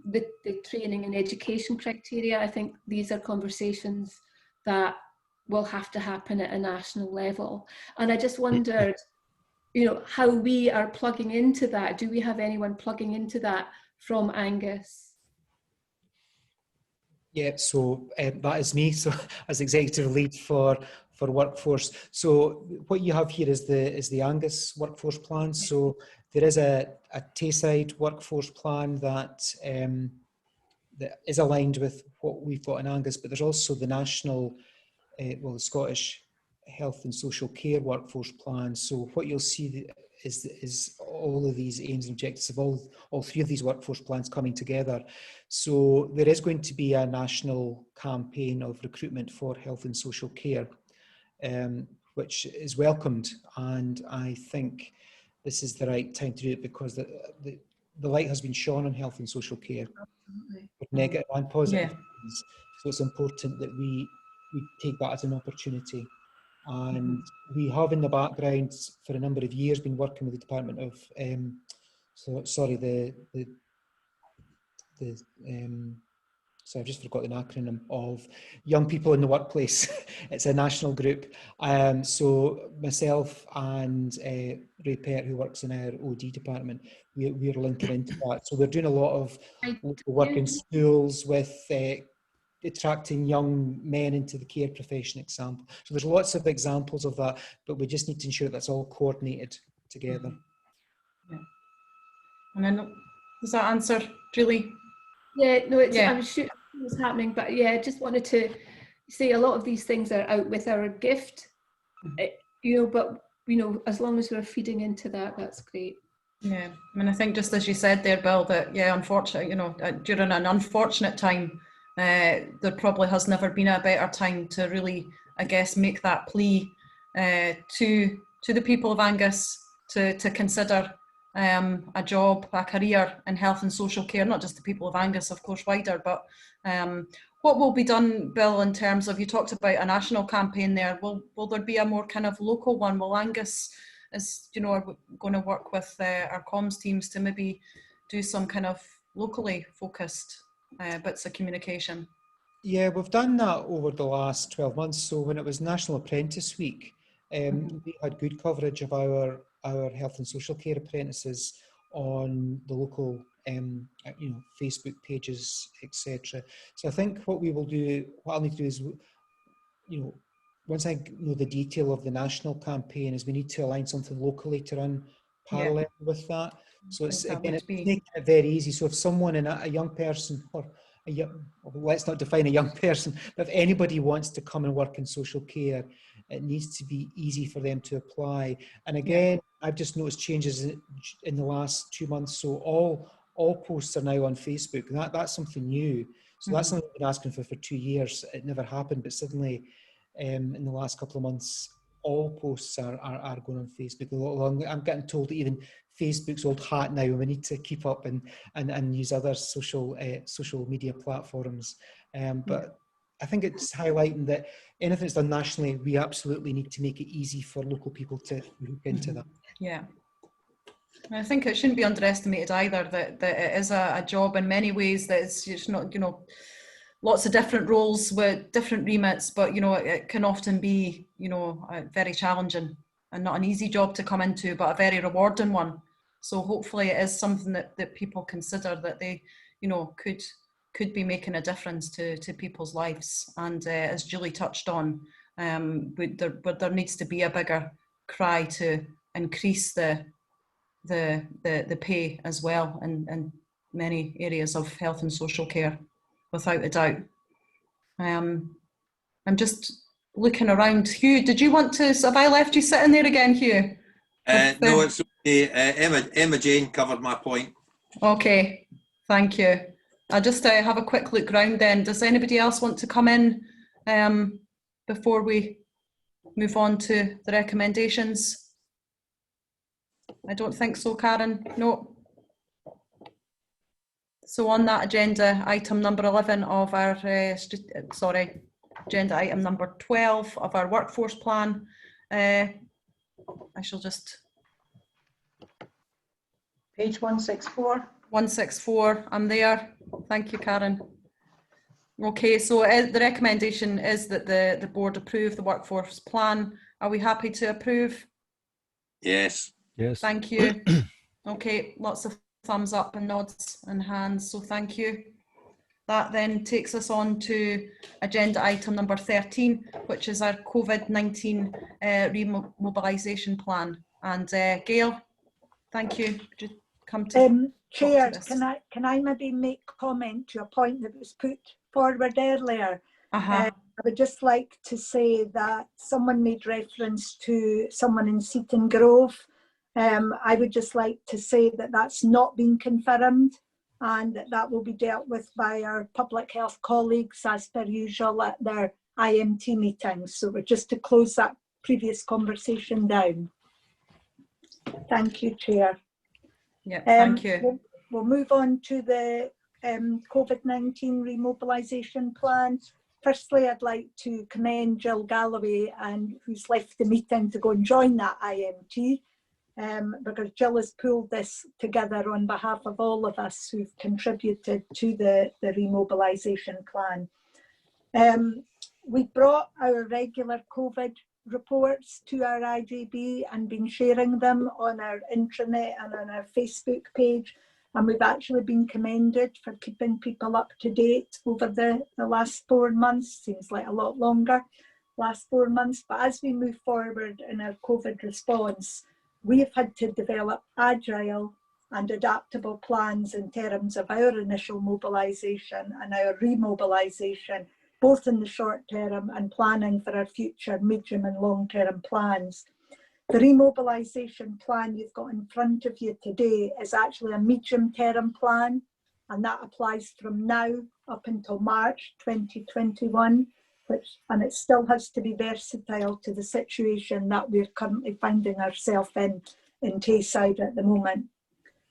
the training and education criteria. I think these are conversations that will have to happen at a national level. And I just wondered, you know, how we are plugging into that. Do we have anyone plugging into that from Angus? Yeah, so that is me. So as executive lead for workforce. So what you have here is the Angus workforce plan. So there is a Tayside workforce plan that that is aligned with what we've got in Angus, but there's also the national, well, the Scottish Health and Social Care workforce plan. So what you'll see is all of these aims and objectives of all three of these workforce plans coming together. So there is going to be a national campaign of recruitment for health and social care, which is welcomed, and I think this is the right time to do it because the light has been shone on health and social care, with negative and positive things. So it's important that we take that as an opportunity. And we have in the background for a number of years been working with the Department of, so I've just forgotten the acronym of Young People in the Workplace. It's a national group. So myself and Ray Pert, who works in our OD department, we're linking into that. So we're doing a lot of work in schools with attracting young men into the care profession example. So there's lots of examples of that, but we just need to ensure that's all coordinated together. Yeah. And then, does that answer, Julie? Yeah, no, I'm sure it was happening, but yeah, I just wanted to say a lot of these things are out with our gift, you know, but, you know, as long as we're feeding into that, that's great. Yeah, I mean, I think just as you said there, Bill, that, yeah, unfortunately, you know, during an unfortunate time, there probably has never been a better time to really, I guess, make that plea to the people of Angus to consider a job, a career in health and social care, not just the people of Angus, of course, wider, but what will be done, Bill, in terms of, you talked about a national campaign there, will there be a more kind of local one? Will Angus, is, you know, are going to work with our comms teams to maybe do some kind of locally focused bits of communication? Yeah, we've done that over the last 12 months. So when it was National Apprentice Week, we had good coverage of our health and social care apprentices on the local you know, Facebook pages, etc. So I think what we will do, what I'll need to do is, you know, once I know the detail of the national campaign, is we need to align something locally to run parallel with that. So it's, again, it's making it very easy. So if someone in a young person, or a young, let's not define a young person, but if anybody wants to come and work in social care, it needs to be easy for them to apply. And again, I've just noticed changes in the last 2 months. So all posts are now on Facebook, and that's something new. So that's something I've been asking for 2 years. It never happened, but suddenly in the last couple of months, all posts are going on Facebook. I'm getting told that even Facebook's old hat now, and we need to keep up and use other social media platforms. But I think it's highlighting that anything that's done nationally, we absolutely need to make it easy for local people to look into that. Yeah. I think it shouldn't be underestimated either that it is a job in many ways, that it's not, you know, lots of different roles with different remits, but, you know, it can often be, you know, very challenging and not an easy job to come into, but a very rewarding one. So hopefully it is something that people consider that they, you know, could could be making a difference to people's lives. And as Julie touched on, there needs to be a bigger cry to increase the pay as well in many areas of health and social care, without a doubt. I'm just looking around. Hugh, did you want to, have I left you sitting there again, Hugh? No, it's okay. Emma Jane covered my point. Okay, thank you. I'll just have a quick look round then. Does anybody else want to come in before we move on to the recommendations? I don't think so, Karen. No. So on that agenda, item number 11 of our, agenda item number 12 of our workforce plan, I shall just... Page 164. 164, I'm there. Thank you, Karen. Okay, so the recommendation is that the board approve the workforce plan. Are we happy to approve? Yes. Yes. Thank you. Okay, lots of thumbs up and nods and hands, so thank you. That then takes us on to agenda item number 13, which is our COVID-19 remobilisation plan. And Gail, thank you. Could you come to Chair, can I maybe make comment to a point that was put forward earlier? I would just like to say that someone made reference to someone in Seaton Grove. I would just like to say that that's not been confirmed, and that will be dealt with by our public health colleagues as per usual at their IMT meetings. So we're just to close that previous conversation down. Thank you, Chair. Yeah, thank you. We'll move on to the COVID-19 remobilisation plan. Firstly, I'd like to commend Jill Galloway, and who's left the meeting to go and join that IMT, because Jill has pulled this together on behalf of all of us who've contributed to the remobilisation plan. We brought our regular COVID reports to our IJB and been sharing them on our intranet and on our Facebook page, and we've actually been commended for keeping people up to date over the last 4 months. Seems like a lot longer, last 4 months, but as we move forward in our COVID response, we have had to develop agile and adaptable plans in terms of our initial mobilisation and our remobilisation, both in the short term and planning for our future medium and long term plans. The remobilisation plan you've got in front of you today is actually a medium term plan, and that applies from now up until March 2021, and it still has to be versatile to the situation that we're currently finding ourselves in Tayside at the moment.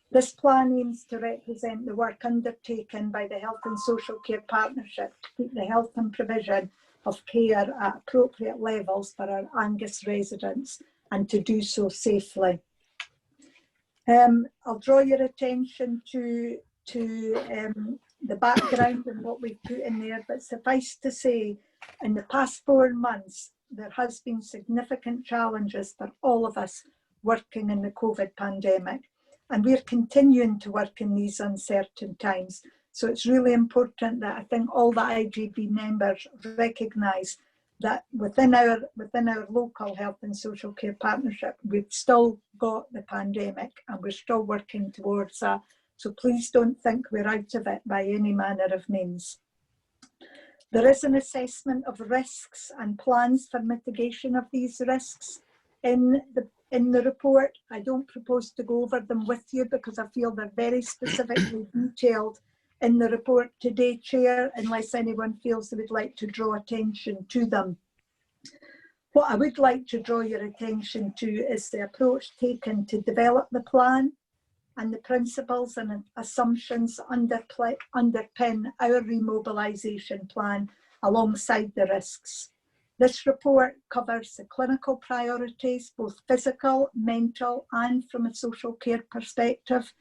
This plan aims to represent the work undertaken by the Health and Social Care Partnership to keep the health and provision of care at appropriate levels for our Angus residents, and to do so safely. I'll draw your attention to the background and what we've put in there, but suffice to say, in the past 4 months, there has been significant challenges for all of us working in the COVID pandemic, and we're continuing to work in these uncertain times. So it's really important that I think all the IJB members recognise that within our local health and social care partnership, we've still got the pandemic and we're still working towards that. So please don't think we're out of it by any manner of means. There is an assessment of risks and plans for mitigation of these risks in the report. I don't propose to go over them with you because I feel they're very specifically detailed in the report today, Chair, unless anyone feels they would like to draw attention to them. What I would like to draw your attention to is the approach taken to develop the plan and the principles and assumptions underpin our remobilisation plan alongside the risks. This report covers the clinical priorities, both physical, mental, and from a social care perspective,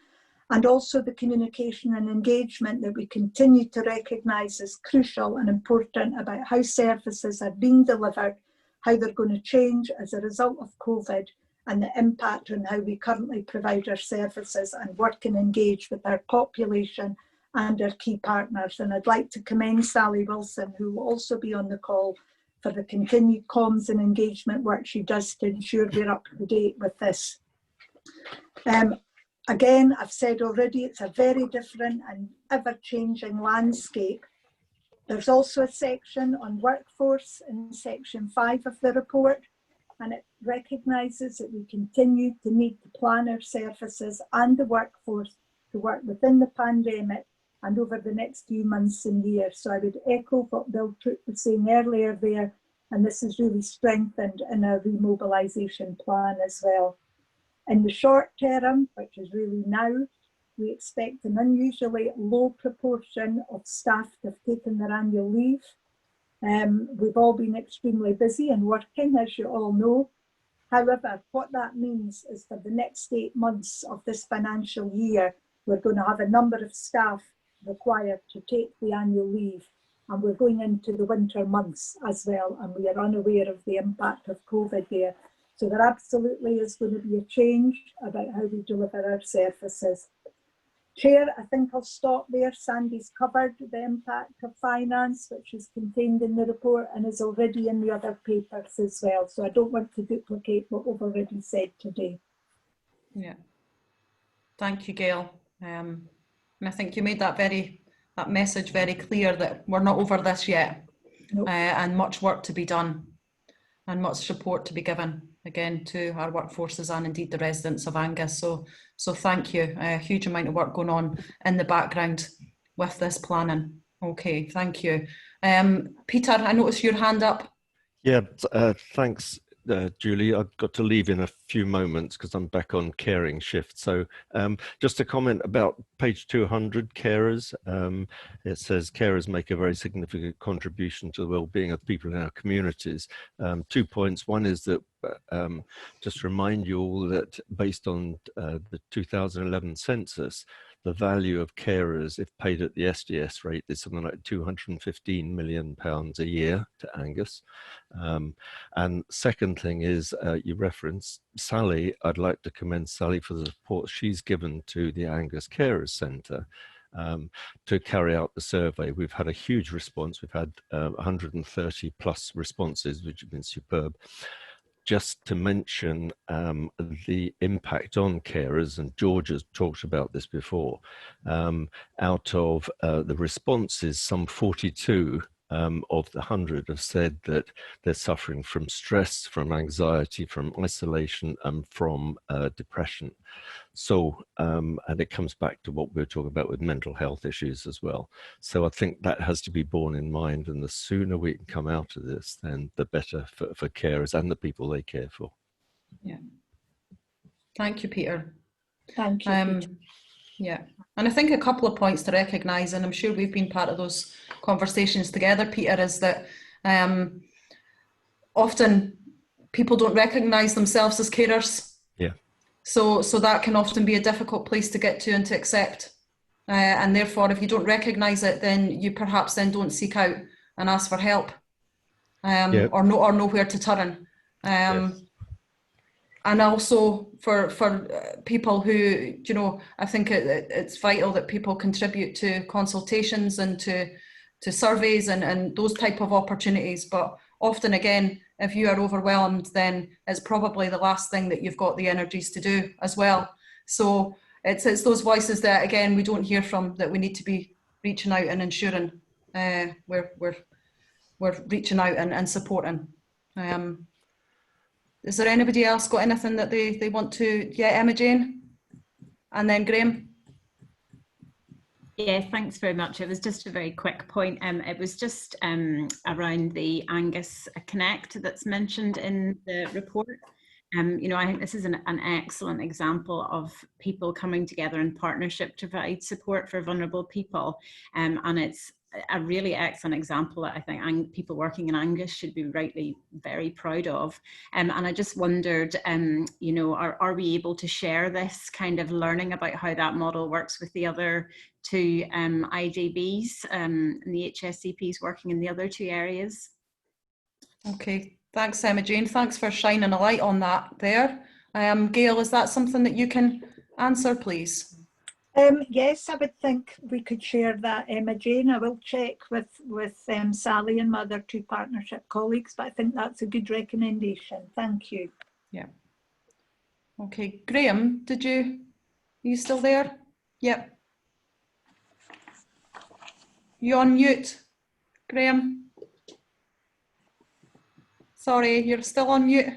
and also the communication and engagement that we continue to recognise as crucial and important about how services are being delivered, how they're going to change as a result of COVID, and the impact on how we currently provide our services and work and engage with our population and our key partners. And I'd like to commend Sally Wilson, who will also be on the call, for the continued comms and engagement work she does to ensure we're up to date with this. Again, I've said already, it's a very different and ever-changing landscape. There's also a section on workforce in section 5 of the report, and it recognises that we continue to need to plan our services and the workforce to work within the pandemic and over the next few months and years. So I would echo what Bill Troop was saying earlier there, and this is really strengthened in our remobilisation plan as well. In the short term, which is really now, we expect an unusually low proportion of staff to have taken their annual leave. We've all been extremely busy and working, as you all know. However, what that means is for the next 8 months of this financial year, we're going to have a number of staff required to take the annual leave, and we're going into the winter months as well, and we are unaware of the impact of COVID there. So there absolutely is going to be a change about how we deliver our services. Chair, I think I'll stop there. Sandy's covered the impact of finance, which is contained in the report and is already in the other papers as well. So I don't want to duplicate what we've already said today. Yeah. Thank you, Gail. And I think you made that message very clear that we're not over this yet. Nope. And much work to be done and much support to be given again to our workforces and indeed the residents of Angus. So thank you. A huge amount of work going on in the background with this planning. Okay, thank you. Peter, I noticed your hand up. Yeah, thanks, Julie. I've got to leave in a few moments because I'm back on caring shift. So just a comment about page 200, carers. It says carers make a very significant contribution to the well-being of people in our communities. 2 points. One is that just remind you all that based on the 2011 census, the value of carers, if paid at the SDS rate, is something like £215 million a year to Angus. And second thing is, you referenced Sally. I'd like to commend Sally for the support she's given to the Angus Carers Centre to carry out the survey. We've had a huge response. We've had 130 plus responses, which have been superb. Just to mention the impact on carers, and George has talked about this before, out of the responses, some 42 of the 100 have said that they're suffering from stress, from anxiety, from isolation, and from depression. So, and it comes back to what we were talking about with mental health issues as well. So I think that has to be borne in mind, and the sooner we can come out of this, then the better for carers and the people they care for. Yeah. Thank you, Peter. Thank you, Peter. Yeah, and I think a couple of points to recognise, and I'm sure we've been part of those conversations together, Peter, is that often people don't recognise themselves as carers. Yeah. So that can often be a difficult place to get to and to accept. And therefore, if you don't recognise it, then you perhaps then don't seek out and ask for help, or know where to turn. Yes. And also for people who, you know, I think it's vital that people contribute to consultations and to surveys and those type of opportunities. But often, again, if you are overwhelmed, then it's probably the last thing that you've got the energies to do as well. So it's those voices that, again, we don't hear from, that we need to be reaching out and ensuring we're reaching out and supporting. Is there anybody else got anything that they want to? Yeah, Emma Jane, and then Graham. Yeah, thanks very much. It was just a very quick point. It was just around the Angus Connect that's mentioned in the report. You know, I think this is an excellent example of people coming together in partnership to provide support for vulnerable people. And it's a really excellent example that I think people working in Angus should be rightly very proud of. And I just wondered, you know, are we able to share this kind of learning about how that model works with the other two IJBs and the HSCPs working in the other two areas? Okay, thanks, Emma Jane. Thanks for shining a light on that there. Gail, is that something that you can answer, please? Yes, I would think we could share that, Emma Jane. I will check with Sally and my other two partnership colleagues, but I think that's a good recommendation. Thank you. Yeah. Okay, Graham, are you still there? Yep. You on mute, Graham? Sorry, you're still on mute.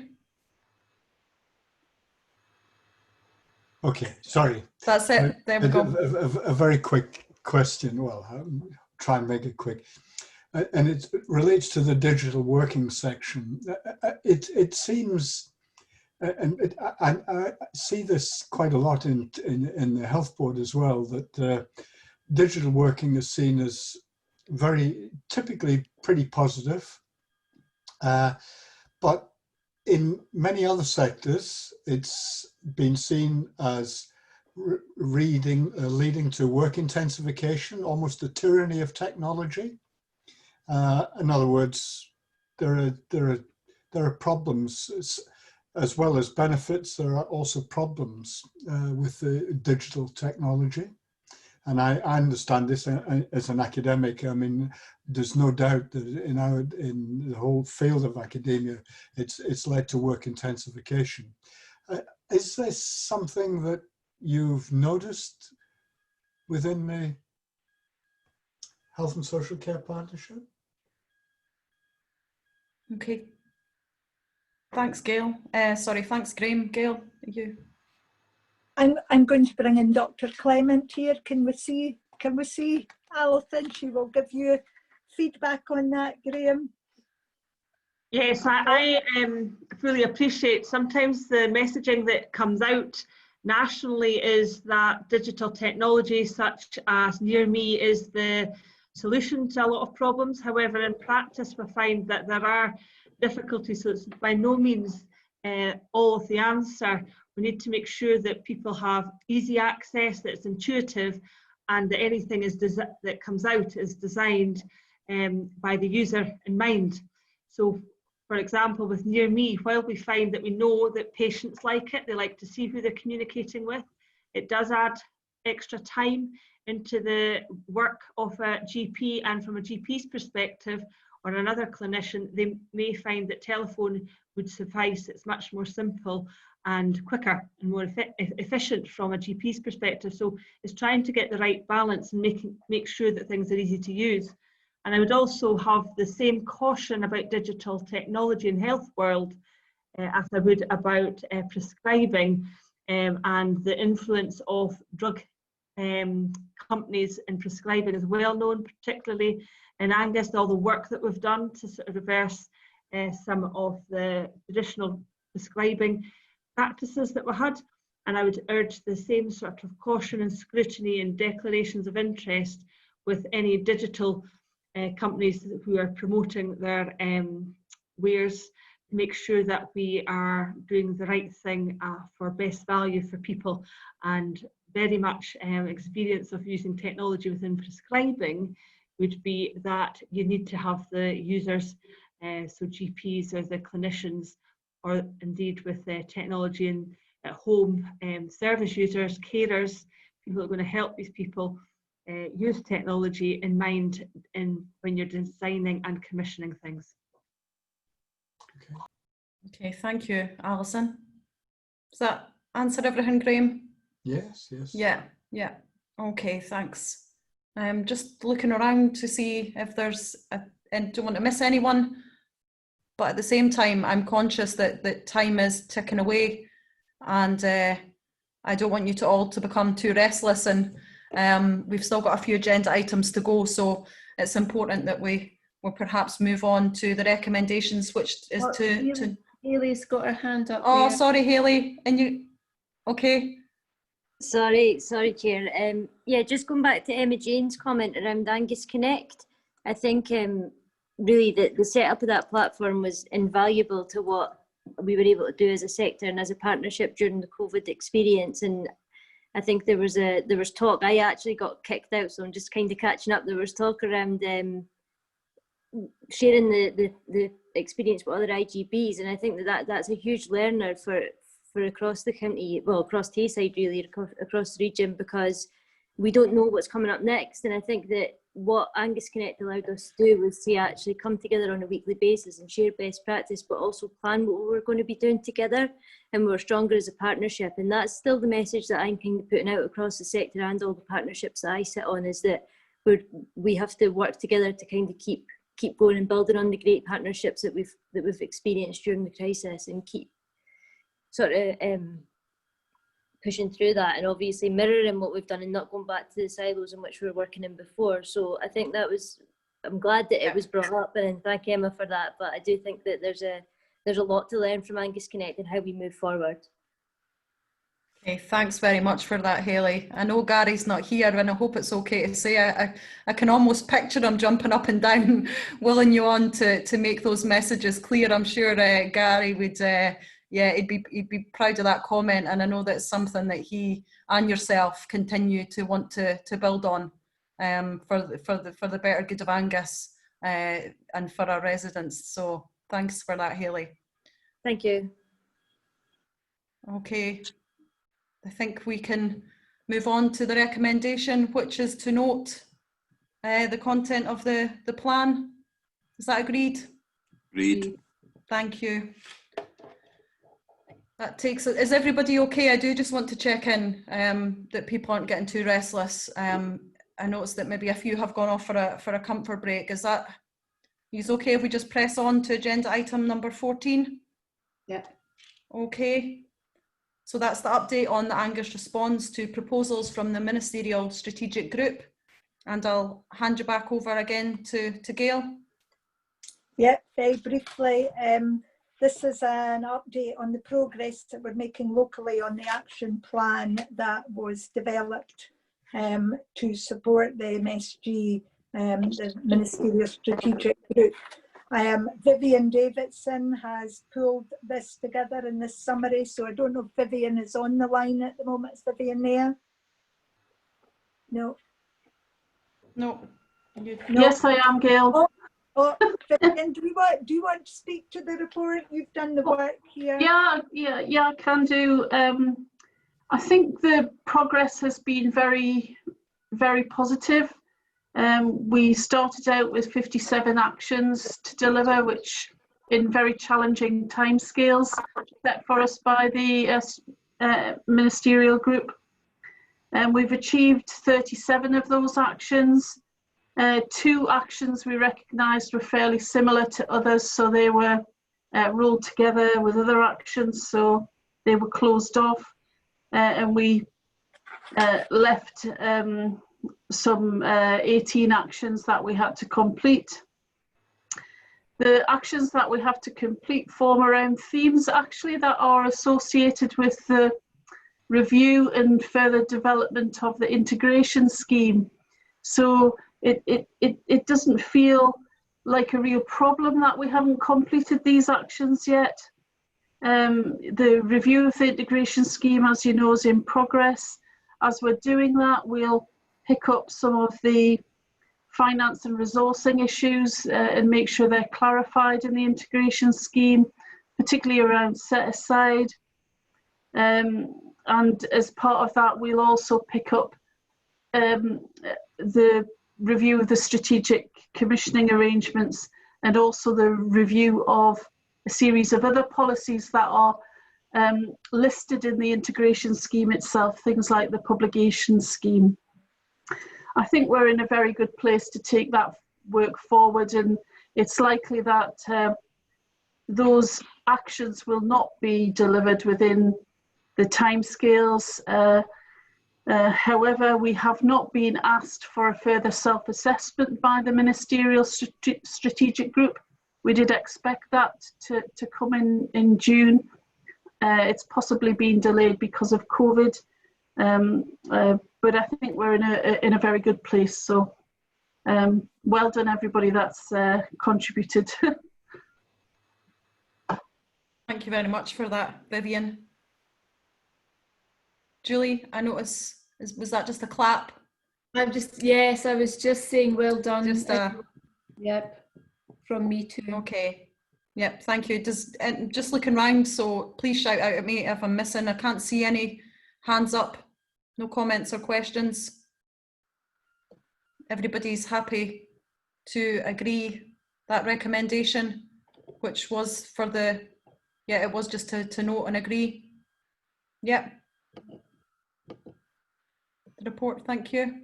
Okay, sorry. That's it. There we go. A very quick question. Well, I'll try and make it quick. And it relates to the digital working section. It seems, and I see this quite a lot in the health board as well, that digital working is seen as very typically pretty positive, but in many other sectors, it's been seen as leading to work intensification, almost the tyranny of technology. In other words, there are problems as well as benefits. There are also problems with the digital technology. And I understand this as an academic. I mean, there's no doubt that in the whole field of academia, it's led to work intensification. Is this something that you've noticed within the Health and Social Care Partnership? Okay. Thanks, Gail. Sorry, thanks, Graham. Gail, you. I'm going to bring in Dr. Clement here. Can we see Alison? She will give you feedback on that, Graham. Yes, I fully appreciate sometimes the messaging that comes out nationally is that digital technology such as Near Me is the solution to a lot of problems. However, in practice, we find that there are difficulties, so it's by no means all of the answer. We need to make sure that people have easy access, that it's intuitive, and that anything that comes out is designed by the user in mind. So, for example, with Near Me, while we find that we know that patients like it, they like to see who they're communicating with, it does add extra time into the work of a GP, and from a GP's perspective, or another clinician, they may find that telephone would suffice. It's much more simple and quicker and more efficient from a GP's perspective. So it's trying to get the right balance and make sure that things are easy to use. And I would also have the same caution about digital technology in health world as I would about prescribing and the influence of drug companies in prescribing is well known, particularly in Angus, all the work that we've done to sort of reverse some of the traditional prescribing practices that we had. And I would urge the same sort of caution and scrutiny and declarations of interest with any digital companies who are promoting their wares, to make sure that we are doing the right thing for best value for people. And very much experience of using technology within prescribing would be that you need to have the users, so GPs or the clinicians, or indeed with technology in at home, service users, carers, people who are going to help these people use technology in mind when you're designing and commissioning things. Okay, thank you, Alison. Does that answer everything, Graham? Yes, yes. Yeah. Okay, thanks. I'm just looking around to see if there's, and don't want to miss anyone, but at the same time, I'm conscious that time is ticking away, and I don't want you to all to become too restless, and we've still got a few agenda items to go, so it's important that we will perhaps move on to the recommendations, which is Hayley's got her hand up. Oh, there. sorry, Hayley, and you, okay. Sorry, Chair. Yeah, just going back to Emma Jane's comment around Angus Connect, I think really the setup of that platform was invaluable to what we were able to do as a sector and as a partnership during the COVID experience. And I think there was talk. I actually got kicked out, so I'm just kind of catching up. There was talk around sharing the experience with other IGBs, and I think that's a huge learner for across the county, well, across Tayside really, across the region, because we don't know what's coming up next. And I think that what Angus Connect allowed us to do was to actually come together on a weekly basis and share best practice, but also plan what we're going to be doing together, and we're stronger as a partnership. And that's still the message that I'm kind of putting out across the sector and all the partnerships that I sit on, is that we have to work together to kind of keep going and building on the great partnerships that we've experienced during the crisis, and keep sort of pushing through that, and obviously mirroring what we've done and not going back to the silos in which we were working in before. So I think I'm glad that it was brought up, and thank Emma for that. But I do think that there's a lot to learn from Angus Connect and how we move forward. Okay, thanks very much for that, Hayley. I know Gary's not here, and I hope it's okay to say I can almost picture him jumping up and down, willing you on to make those messages clear. I'm sure Gary would, he'd be proud of that comment, and I know that's something that he and yourself continue to want to build on for the better good of Angus and for our residents. So thanks for that, Hayley. Thank you. Okay. I think we can move on to the recommendation, which is to note the content of the plan. Is that agreed? Agreed. Thank you. That takes it. Is everybody okay? I do just want to check in that people aren't getting too restless. I noticed that maybe a few have gone off for a comfort break. Is that, is okay if we just press on to agenda item number 14? Yeah. Okay. So that's the update on the Angus response to proposals from the Ministerial Strategic Group. And I'll hand you back over again to Gail. Yeah, very briefly. This is an update on the progress that we're making locally on the action plan that was developed to support the MSG, the Ministerial Strategic Group. Vivian Davidson has pulled this together in this summary, so I don't know if Vivian is on the line at the moment. Is Vivian there? No. No. Yes, I am, Gail. Oh, Vivian, do you want to speak to the report? You've done the work here. Yeah, I can do. I think the progress has been very, very positive. We started out with 57 actions to deliver, which in very challenging timescales set for us by the ministerial group. And we've achieved 37 of those actions. 2 actions we recognised were fairly similar to others, so they were rolled together with other actions, so they were closed off, and we left some 18 actions that we had to complete. The actions that we have to complete form around themes actually that are associated with the review and further development of the integration scheme. So it doesn't feel like a real problem that we haven't completed these actions yet. The review of the integration scheme, as you know, is in progress. As we're doing that, we'll pick up some of the finance and resourcing issues and make sure they're clarified in the integration scheme, particularly around set aside. And as part of that, we'll also pick up the review of the strategic commissioning arrangements, and also the review of a series of other policies that are listed in the integration scheme itself, things like the publication scheme. I think we're in a very good place to take that work forward, and it's likely that those actions will not be delivered within the timescales. However, we have not been asked for a further self-assessment by the Ministerial Strategic Group. We did expect that to come in June. It's possibly been delayed because of COVID, but I think we're in a very good place. So well done everybody that's contributed. Thank you very much for that, Vivian. Julie, I notice, was that just a clap? Yes, I was just saying well done. Just yep, from me too. Okay. Yep, thank you. Just looking round, so please shout out at me if I'm missing. I can't see any hands up. No comments or questions. everybody's happy to agree that recommendation, which was for the, yeah, it was just to note and agree. Yep. The report, thank you.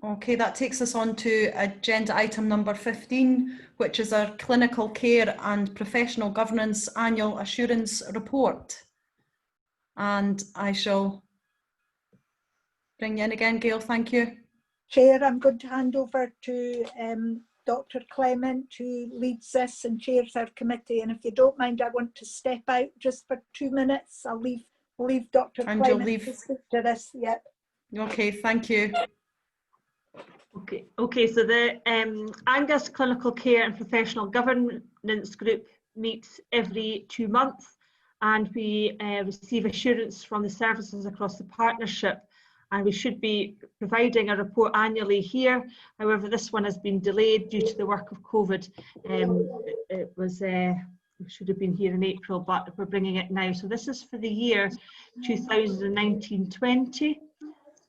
Okay, that takes us on to agenda item number 15, which is our Clinical Care and Professional Governance Annual Assurance Report. And I shall bring you in again, Gail, thank you. Chair, I'm going to hand over to Dr. Clement, who leads this and chairs our committee. And if you don't mind, I want to step out just for 2 minutes. I'll leave Dr. And Clement to speak to this. Yep. Okay, thank you. Okay, so the Angus Clinical Care and Professional Governance Group meets every 2 months, and we receive assurance from the services across the partnership, and we should be providing a report annually here. However, this one has been delayed due to the work of COVID. It was should have been here in April, but we're bringing it now. So this is for the year 2019-20.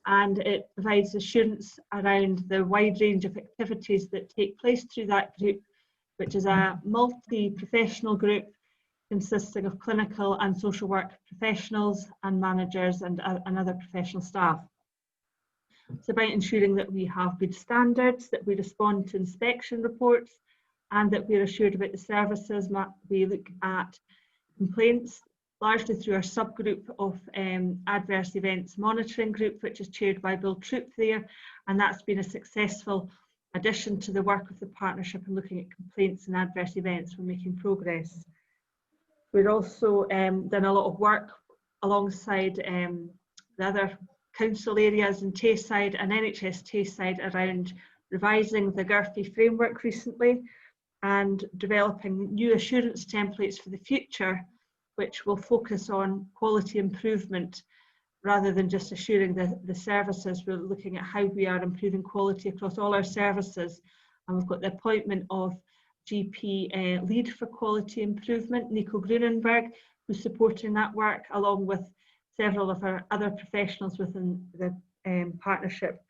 And it provides assurance around the wide range of activities that take place through that group, which is a multi-professional group consisting of clinical and social work professionals and managers and other professional staff. It's about ensuring that we have good standards, that we respond to inspection reports, and that we're assured about the services. We look at complaints largely through our subgroup of adverse events monitoring group, which is chaired by Bill Troop there, and that's been a successful addition to the work of the partnership in looking at complaints and adverse events. We're making progress. We're also done a lot of work alongside the other council areas in Tayside and NHS Tayside around revising the GERFI framework recently and developing new assurance templates for the future, which will focus on quality improvement rather than just assuring the services. We're looking at how we are improving quality across all our services. And we've got the appointment of GP lead for quality improvement, Nico Grunenberg, who's supporting that work, along with several of our other professionals within the partnership.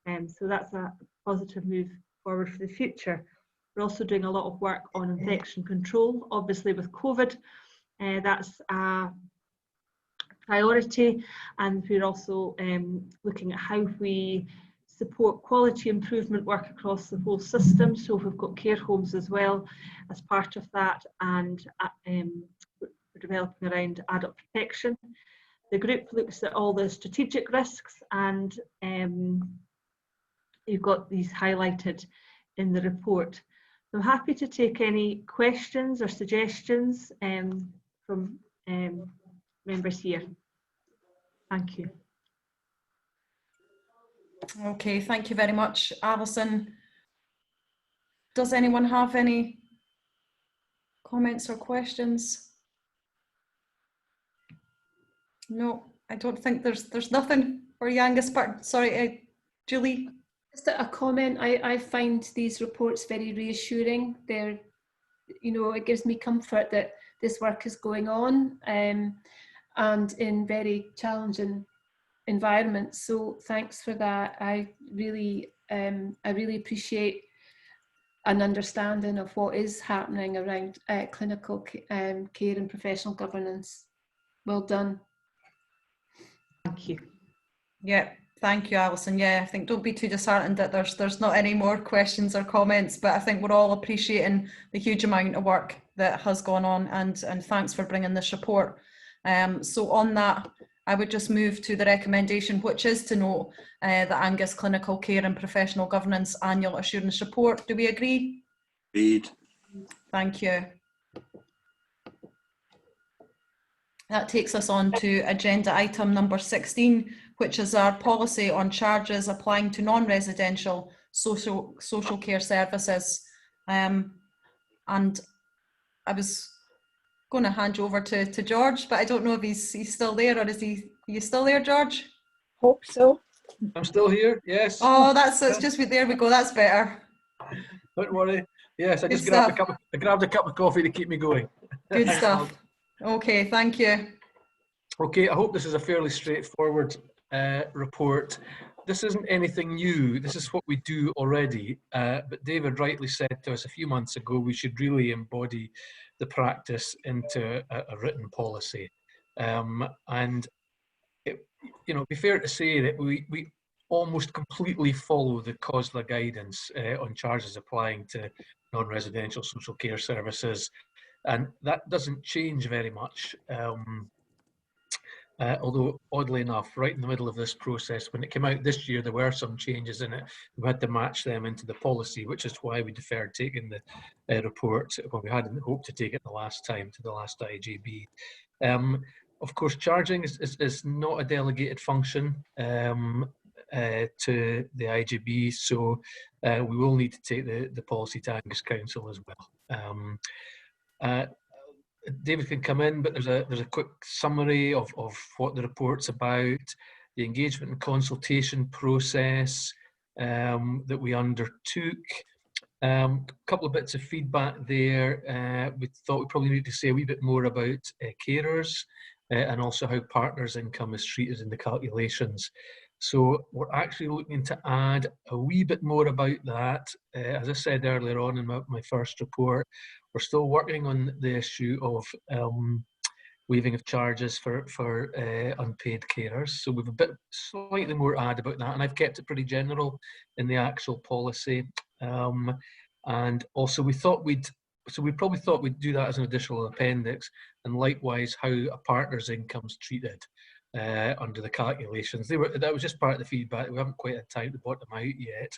So that's a positive move forward for the future. We're also doing a lot of work on infection control, obviously with COVID. That's a priority, and we're also looking at how we support quality improvement work across the whole system. So we've got care homes as well as part of that, and we're developing around adult protection. The group looks at all the strategic risks, and you've got these highlighted in the report. So I'm happy to take any questions or suggestions from members here. Thank you. Okay, thank you very much, Alison. Does anyone have any comments or questions? No, I don't think there's nothing for you, Angus, but sorry, Julie. Just a comment. I find these reports very reassuring. They're, you know, it gives me comfort that this work is going on and in very challenging environments. So thanks for that. I really appreciate an understanding of what is happening around clinical care and professional governance. Well done. Thank you. Yeah, thank you, Alison. Yeah, I think don't be too disheartened that there's not any more questions or comments, but I think we're all appreciating the huge amount of work that has gone on, and thanks for bringing this report. So on that, I would just move to the recommendation, which is to note the Angus Clinical Care and Professional Governance Annual Assurance Report. Do we agree? Agreed. Thank you. That takes us on to agenda item number 16, which is our policy on charges applying to non-residential social care services. And I was going to hand you over to George, but I don't know if he's still there, or is he? Are you still there, George? Hope so. I'm still here, yes. Oh, it's just, there we go, that's better. Don't worry. Yes, I just grabbed a cup of coffee to keep me going. Good stuff. Okay, thank you. Okay, I hope this is a fairly straightforward report. This isn't anything new. This is what we do already. But David rightly said to us a few months ago, we should really embody the practice into a written policy. And it, be fair to say that we almost completely follow the COSLA guidance on charges applying to non-residential social care services. And that doesn't change very much. Although, oddly enough, right in the middle of this process, when it came out this year, there were some changes in it. We had to match them into the policy, which is why we deferred taking the report when we hadn't hoped to take it the last time to the last IJB. Of course, charging is not a delegated function to the IJB, so we will need to take the policy to Angus Council as well. David can come in, but there's a quick summary of what the report's about, the engagement and consultation process that we undertook. A couple of bits of feedback there. We thought we probably need to say a wee bit more about carers and also how partners' income is treated in the calculations. So we're actually looking to add a wee bit more about that. As I said earlier on in my first report, we're still working on the issue of waiving of charges for unpaid carers. So we've a bit slightly more add about that, and I've kept it pretty general in the actual policy. And also we probably thought we'd do that as an additional appendix, and likewise how a partner's income is treated under the calculations. That was just part of the feedback. We haven't quite had time to bottom out yet.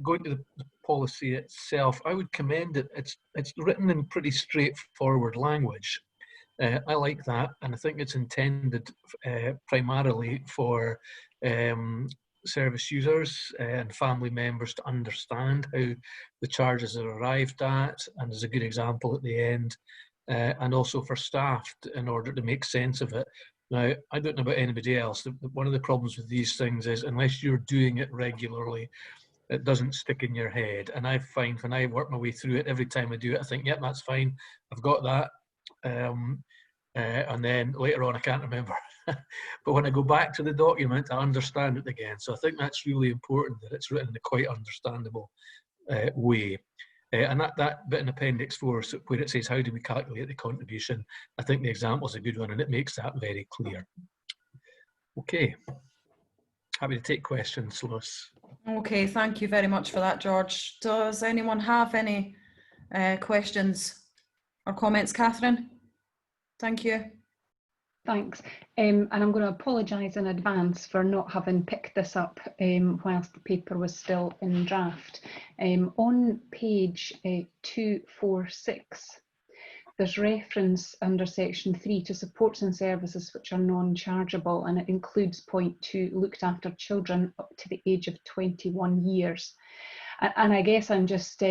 Going to the policy itself, I would commend it. It's written in pretty straightforward language. I like that, and I think it's intended primarily for service users and family members to understand how the charges are arrived at, and there's a good example at the end, and also for staff in order to make sense of it. Now, I don't know about anybody else. One of the problems with these things is unless you're doing it regularly, it doesn't stick in your head. And I find when I work my way through it, every time I do it, I think, yep, that's fine. I've got that. And then later on, I can't remember. But when I go back to the document, I understand it again. So I think that's really important, that it's written in a quite understandable way. And that bit in Appendix 4, so where it says, how do we calculate the contribution? I think the example is a good one, and it makes that very clear. Okay. Happy to take questions, Lois. Okay, thank you very much for that, George. Does anyone have any questions or comments? Catherine? Thank you. Thanks. And I'm going to apologise in advance for not having picked this up whilst the paper was still in draft. On page 246, there's reference under section 3 to supports and services which are non-chargeable, and it includes point 2, looked after children up to the age of 21 years. And I guess I'm just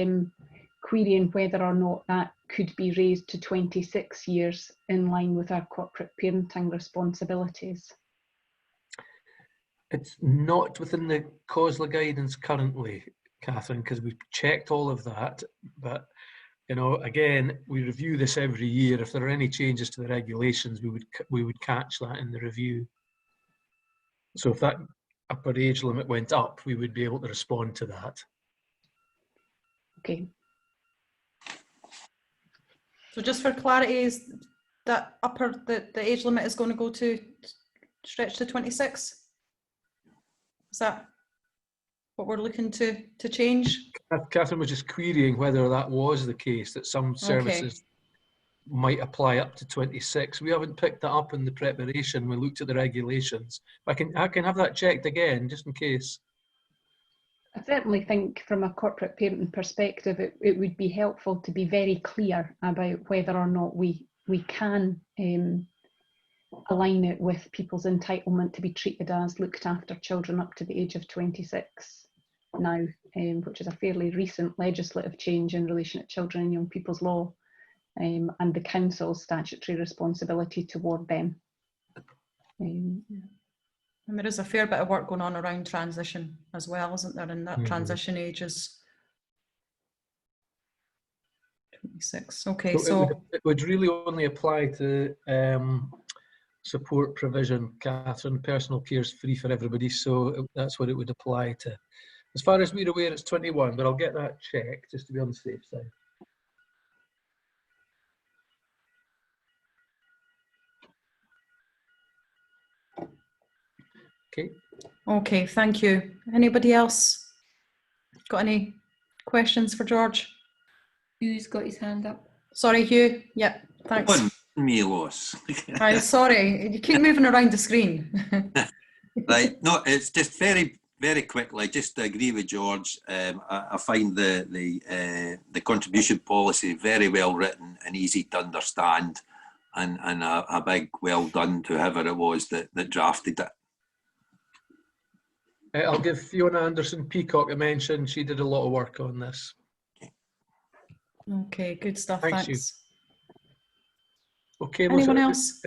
querying whether or not that could be raised to 26 years in line with our corporate parenting responsibilities. It's not within the COSLA guidance currently, Catherine, because we've checked all of that. But, you know, again, we review this every year. If there are any changes to the regulations, we would catch that in the review. So if that upper age limit went up, we would be able to respond to that. Okay. So just for clarity, is that the age limit is going to go to stretch to 26? Is that what we're looking to change? Catherine was just querying whether that was the case, that some services might apply up to 26. We haven't picked that up in the preparation. We looked at the regulations. I can have that checked again, just in case. I certainly think from a corporate parenting perspective, it would be helpful to be very clear about whether or not we can align it with people's entitlement to be treated as looked after children up to the age of 26 now, which is a fairly recent legislative change in relation to children and young people's law, and the council's statutory responsibility toward them. And there is a fair bit of work going on around transition as well, isn't there? And that transition age is 26. Okay, so it would really only apply to support provision, Catherine. Personal care is free for everybody, so that's what it would apply to. As far as we're aware, it's 21, but I'll get that checked just to be on the safe side. Okay. Okay, thank you. Anybody else got any questions for George? Hugh's got his hand up. Sorry, Hugh. Yep, thanks. On me, Lois. Right, sorry, you keep moving around the screen. Right, no, it's just very quickly, just to agree with George. I find the contribution policy very well written and easy to understand, and a big well done to whoever it was that drafted it. I'll give Fiona Anderson-Peacock a mention. She did a lot of work on this. Okay, good stuff. Thanks. Thanks. Okay, anyone else?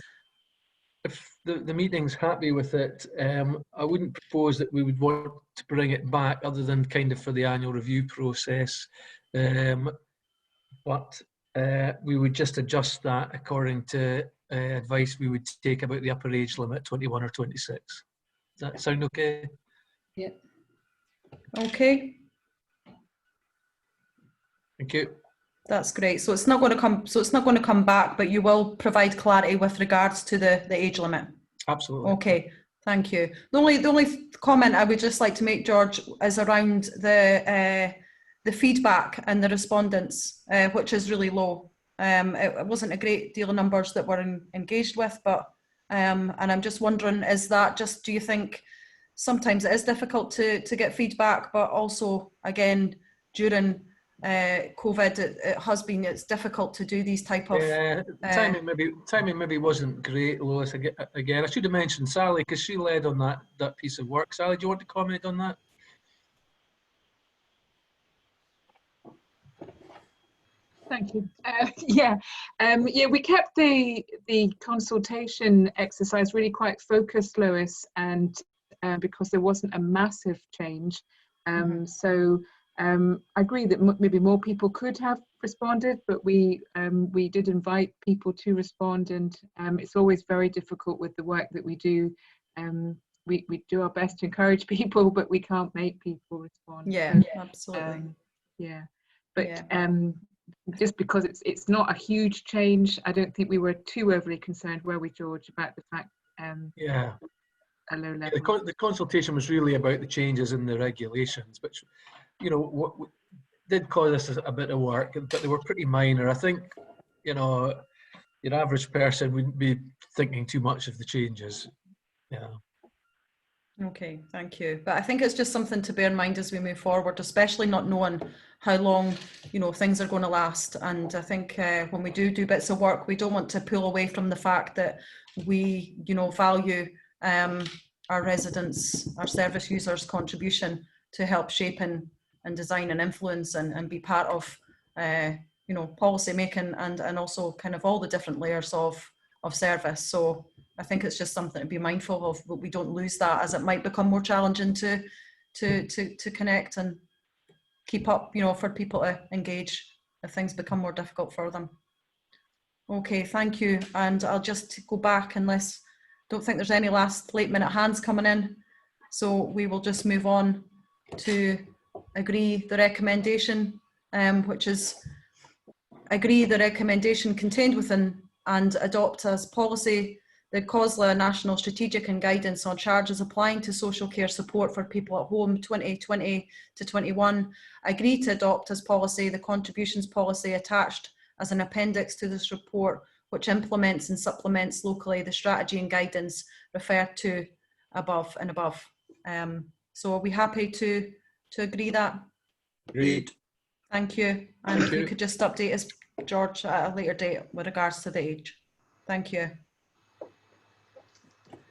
If the meeting's happy with it, I wouldn't propose that we would want to bring it back other than kind of for the annual review process. But we would just adjust that according to advice we would take about the upper age limit, 21 or 26. Does that sound okay? Yeah. Okay. Thank you. That's great. So it's not going to come. So it's not going to come back, but you will provide clarity with regards to the age limit. Absolutely. Okay. Thank you. The only comment I would just like to make, George, is around the feedback and the respondents, which is really low. It wasn't a great deal of numbers that were engaged with, but and I'm just wondering, is that just? Do you think sometimes it is difficult to get feedback, but also again during COVID, it's difficult to do these type of timing maybe wasn't great, Lois. Again, I should have mentioned Sally because she led on that piece of work. Sally, do you want to comment on that? Thank you. Yeah, we kept the consultation exercise really quite focused, Lois, and because there wasn't a massive change, so. I agree that maybe more people could have responded, but we did invite people to respond, and it's always very difficult with the work that we do. We do our best to encourage people, but we can't make people respond. Yeah, so, absolutely. Yeah, but just because it's not a huge change, I don't think we were too overly concerned, were we, George, about the fact yeah. A low level. The consultation was really about the changes in the regulations, which, you know, what did cause us a bit of work, but they were pretty minor. I think, you know, your average person wouldn't be thinking too much of the changes. Yeah. Okay, thank you. But I think it's just something to bear in mind as we move forward, especially not knowing how long, you know, things are going to last. And I think when we do bits of work, we don't want to pull away from the fact that we, you know, value our residents, our service users' contribution to help shape and design and influence and be part of, you know, policy making and also kind of all the different layers of service. So I think it's just something to be mindful of, but we don't lose that, as it might become more challenging to connect and keep up, you know, for people to engage if things become more difficult for them. Okay, thank you. And I'll just go back, unless, don't think there's any last late minute hands coming in. So we will just move on to agree the recommendation, which is agree the recommendation contained within and adopt as policy the COSLA National Strategic and Guidance on Charges Applying to Social Care Support for People at Home 2020 to 21. Agree to adopt as policy the contributions policy attached as an appendix to this report, which implements and supplements locally the strategy and guidance referred to above and above. So are we happy to agree that? Agreed. Thank you. And if you could just update us, George, at a later date with regards to the age. Thank you.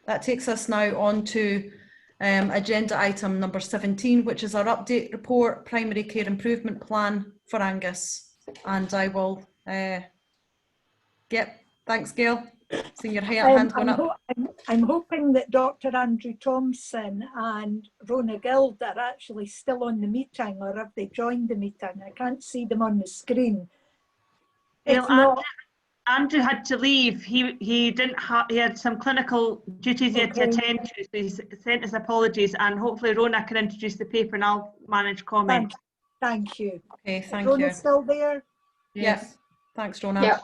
That takes us now on to agenda item number 17, which is our update report, Primary Care Improvement Plan for Angus. And I will, thanks, Gail. Seeing your hand going up. I'm hoping that Dr. Andrew Thompson and Rona Gild are actually still on the meeting, or have they joined the meeting? I can't see them on the screen. If not, Andrew had to leave. He didn't have. He had some clinical duties he had to attend to. So he sent his apologies, and hopefully Rona can introduce the paper, and I'll manage comment. Thank you. Okay, thank Rona you. still there? Yes. Thanks, Rona. Yeah.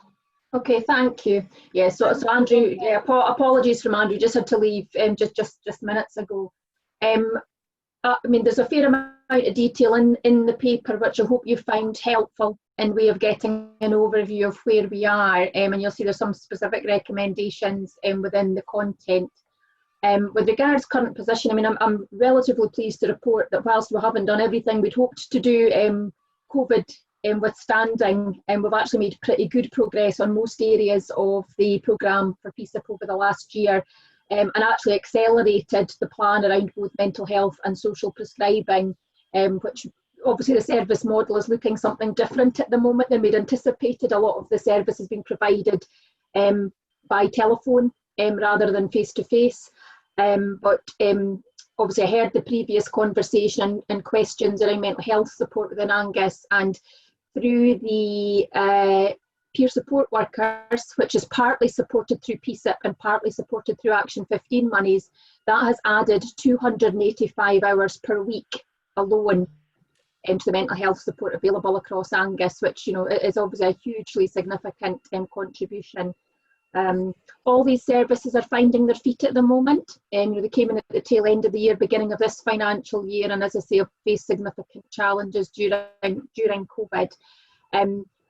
Okay, thank you. Yeah, so Andrew, yeah, apologies from Andrew, just had to leave just minutes ago. I mean, there's a fair amount of detail in the paper, which I hope you find helpful in way of getting an overview of where we are, and you'll see there's some specific recommendations within the content. With regards current position, I mean, I'm relatively pleased to report that whilst we haven't done everything we'd hoped to do, COVID withstanding, we've actually made pretty good progress on most areas of the programme for PSIP over the last year, and actually accelerated the plan around both mental health and social prescribing, which obviously the service model is looking something different at the moment than we'd anticipated. A lot of the service is being provided by telephone rather than face-to-face. But obviously I heard the previous conversation and questions around mental health support within Angus, and through the peer support workers, which is partly supported through PSIP and partly supported through Action 15 monies, that has added 285 hours per week alone into the mental health support available across Angus, which, you know, is obviously a hugely significant contribution. All these services are finding their feet at the moment. They came in at the tail end of the year, beginning of this financial year, and as I say, have faced significant challenges during COVID.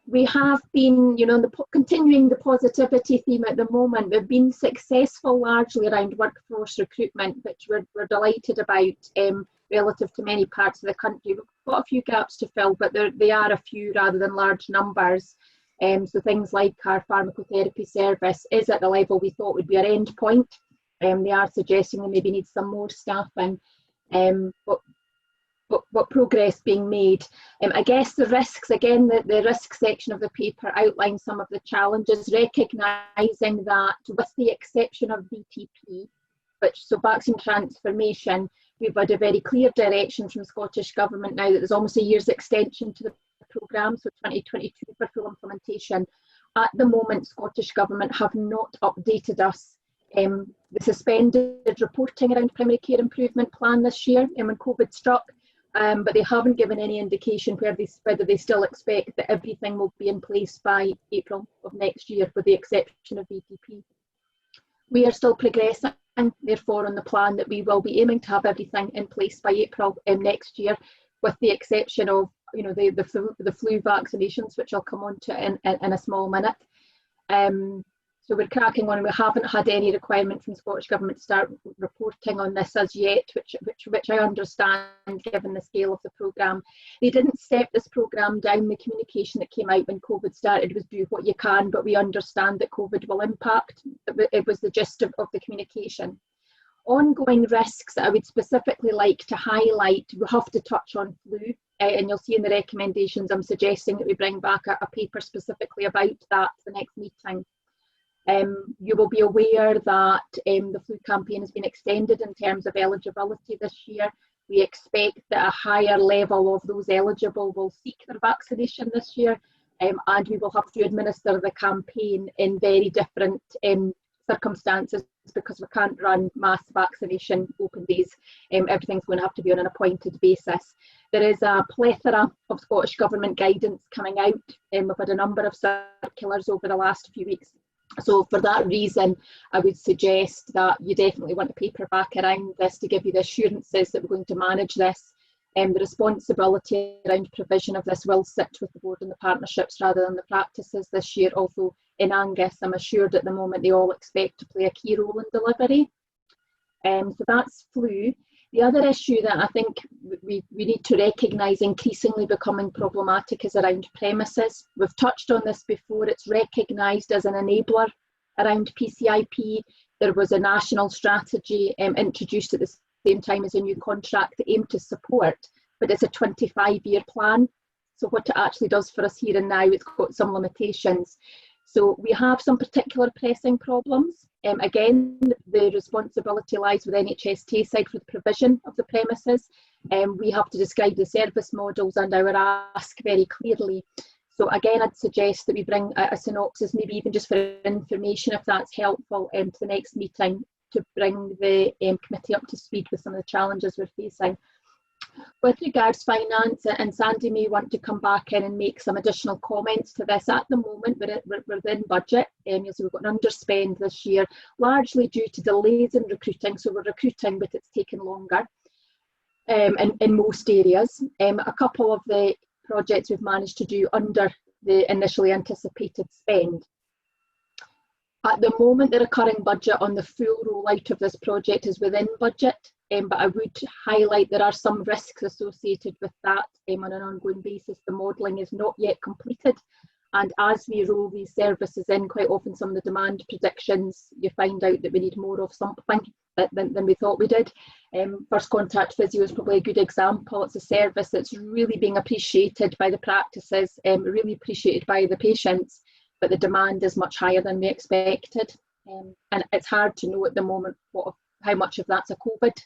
We have been, you know, continuing the positivity theme at the moment. We've been successful largely around workforce recruitment, which we're delighted about relative to many parts of the country. We've got a few gaps to fill, but they are a few rather than large numbers. So things like our pharmacotherapy service is at the level we thought would be our end point. They are suggesting they maybe need some more staffing, but progress being made. I guess the risks, again, the risk section of the paper outlines some of the challenges, recognising that with the exception of VTP, so vaccine transformation, we've had a very clear direction from Scottish Government now that there's almost a year's extension to the programme, so 2022 for full implementation. At the moment, Scottish Government have not updated us. They suspended reporting around primary care improvement plan this year when COVID struck, but they haven't given any indication whether they still expect that everything will be in place by April of next year, with the exception of VTP. We are still progressing, therefore, on the plan that we will be aiming to have everything in place by April next year, with the exception of, you know, the flu vaccinations, which I'll come on to in a small minute. So we're cracking on, and we haven't had any requirement from the Scottish Government to start reporting on this as yet, which I understand given the scale of the programme. They didn't step this programme down. The communication that came out when COVID started was do what you can, but we understand that COVID will impact. It was the gist of the communication. Ongoing risks that I would specifically like to highlight, we have to touch on flu, and you'll see in the recommendations I'm suggesting that we bring back a paper specifically about that for the next meeting. You will be aware that the flu campaign has been extended in terms of eligibility this year. We expect that a higher level of those eligible will seek their vaccination this year, and we will have to administer the campaign in very different circumstances, because we can't run mass vaccination open days. Everything's going to have to be on an appointed basis. There is a plethora of Scottish Government guidance coming out. We've had a number of circulars over the last few weeks. So for that reason, I would suggest that you definitely want a paper back around this to give you the assurances that we're going to manage this. The responsibility around provision of this will sit with the board and the partnerships rather than the practices this year. Although in Angus, I'm assured at the moment they all expect to play a key role in delivery. So that's flu. The other issue that I think we need to recognise increasingly becoming problematic is around premises. We've touched on this before. It's recognised as an enabler around PCIP. There was a national strategy introduced at the same time as a new contract that aimed to support, but it's a 25-year plan. So what it actually does for us here and now, it's got some limitations. So we have some particular pressing problems. Again, the responsibility lies with NHS Tayside for the provision of the premises. We have to describe the service models and our ask very clearly. So again, I'd suggest that we bring a synopsis, maybe even just for information, if that's helpful, to the next meeting, to bring the committee up to speed with some of the challenges we're facing. With regards to finance, and Sandy may want to come back in and make some additional comments to this. At the moment, we're within budget. So we've got an underspend this year, largely due to delays in recruiting. So we're recruiting, but it's taken longer in most areas. A couple of the projects we've managed to do under the initially anticipated spend. At the moment, the recurring budget on the full rollout of this project is within budget, but I would highlight there are some risks associated with that on an ongoing basis. The modelling is not yet completed, and as we roll these services in, quite often some of the demand predictions, you find out that we need more of something than we thought we did. First Contact Physio is probably a good example. It's a service that's really being appreciated by the practices, really appreciated by the patients, but the demand is much higher than we expected. And it's hard to know at the moment how much of that's a COVID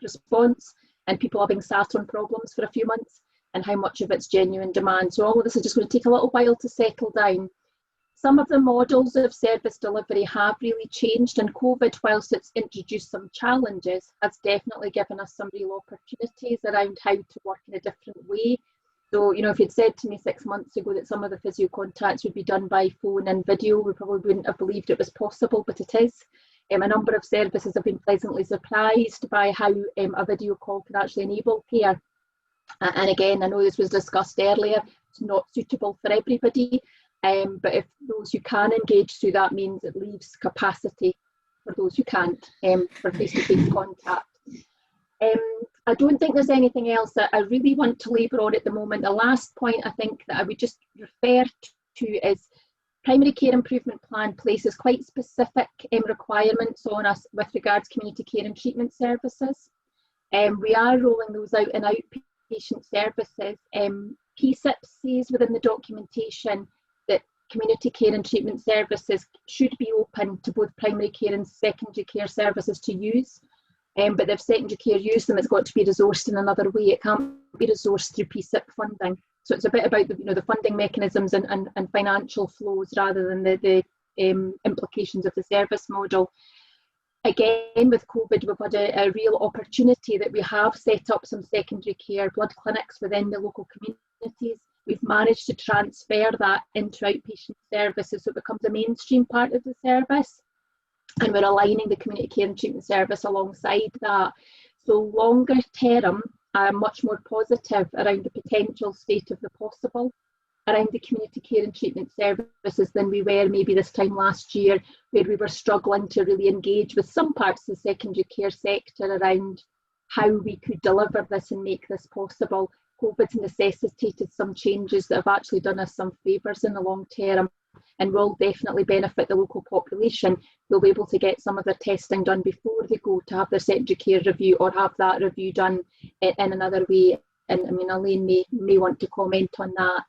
response and people are being sat on problems for a few months, and how much of it's genuine demand. So all of this is just going to take a little while to settle down. Some of the models of service delivery have really changed, and COVID, whilst it's introduced some challenges, has definitely given us some real opportunities around how to work in a different way. So, you know, if you'd said to me 6 months ago that some of the physio contacts would be done by phone and video, we probably wouldn't have believed it was possible, but it is. A number of services have been pleasantly surprised by how a video call can actually enable care. And again, I know this was discussed earlier, it's not suitable for everybody, but if those who can engage through that means, it leaves capacity for those who can't for face-to-face contact. I don't think there's anything else that I really want to labour on at the moment. The last point I think that I would just refer to is Primary Care Improvement Plan places quite specific requirements on us with regards to community care and treatment services. We are rolling those out in outpatient services. PSIP says within the documentation that community care and treatment services should be open to both primary care and secondary care services to use. But if secondary care use them, it's got to be resourced in another way. It can't be resourced through PSIP funding. So it's a bit about the funding mechanisms and financial flows rather than the implications of the service model. Again, with COVID, we've had a real opportunity that we have set up some secondary care blood clinics within the local communities. We've managed to transfer that into outpatient services so it becomes a mainstream part of the service. And we're aligning the community care and treatment service alongside that. So longer term, I'm much more positive around the potential state of the possible around the community care and treatment services than we were maybe this time last year, where we were struggling to really engage with some parts of the secondary care sector around how we could deliver this and make this possible. COVID's necessitated some changes that have actually done us some favours in the long term and will definitely benefit the local population. They'll be able to get some of their testing done before they go to have their secondary care review or have that review done in another way. And I mean, Elaine may want to comment on that.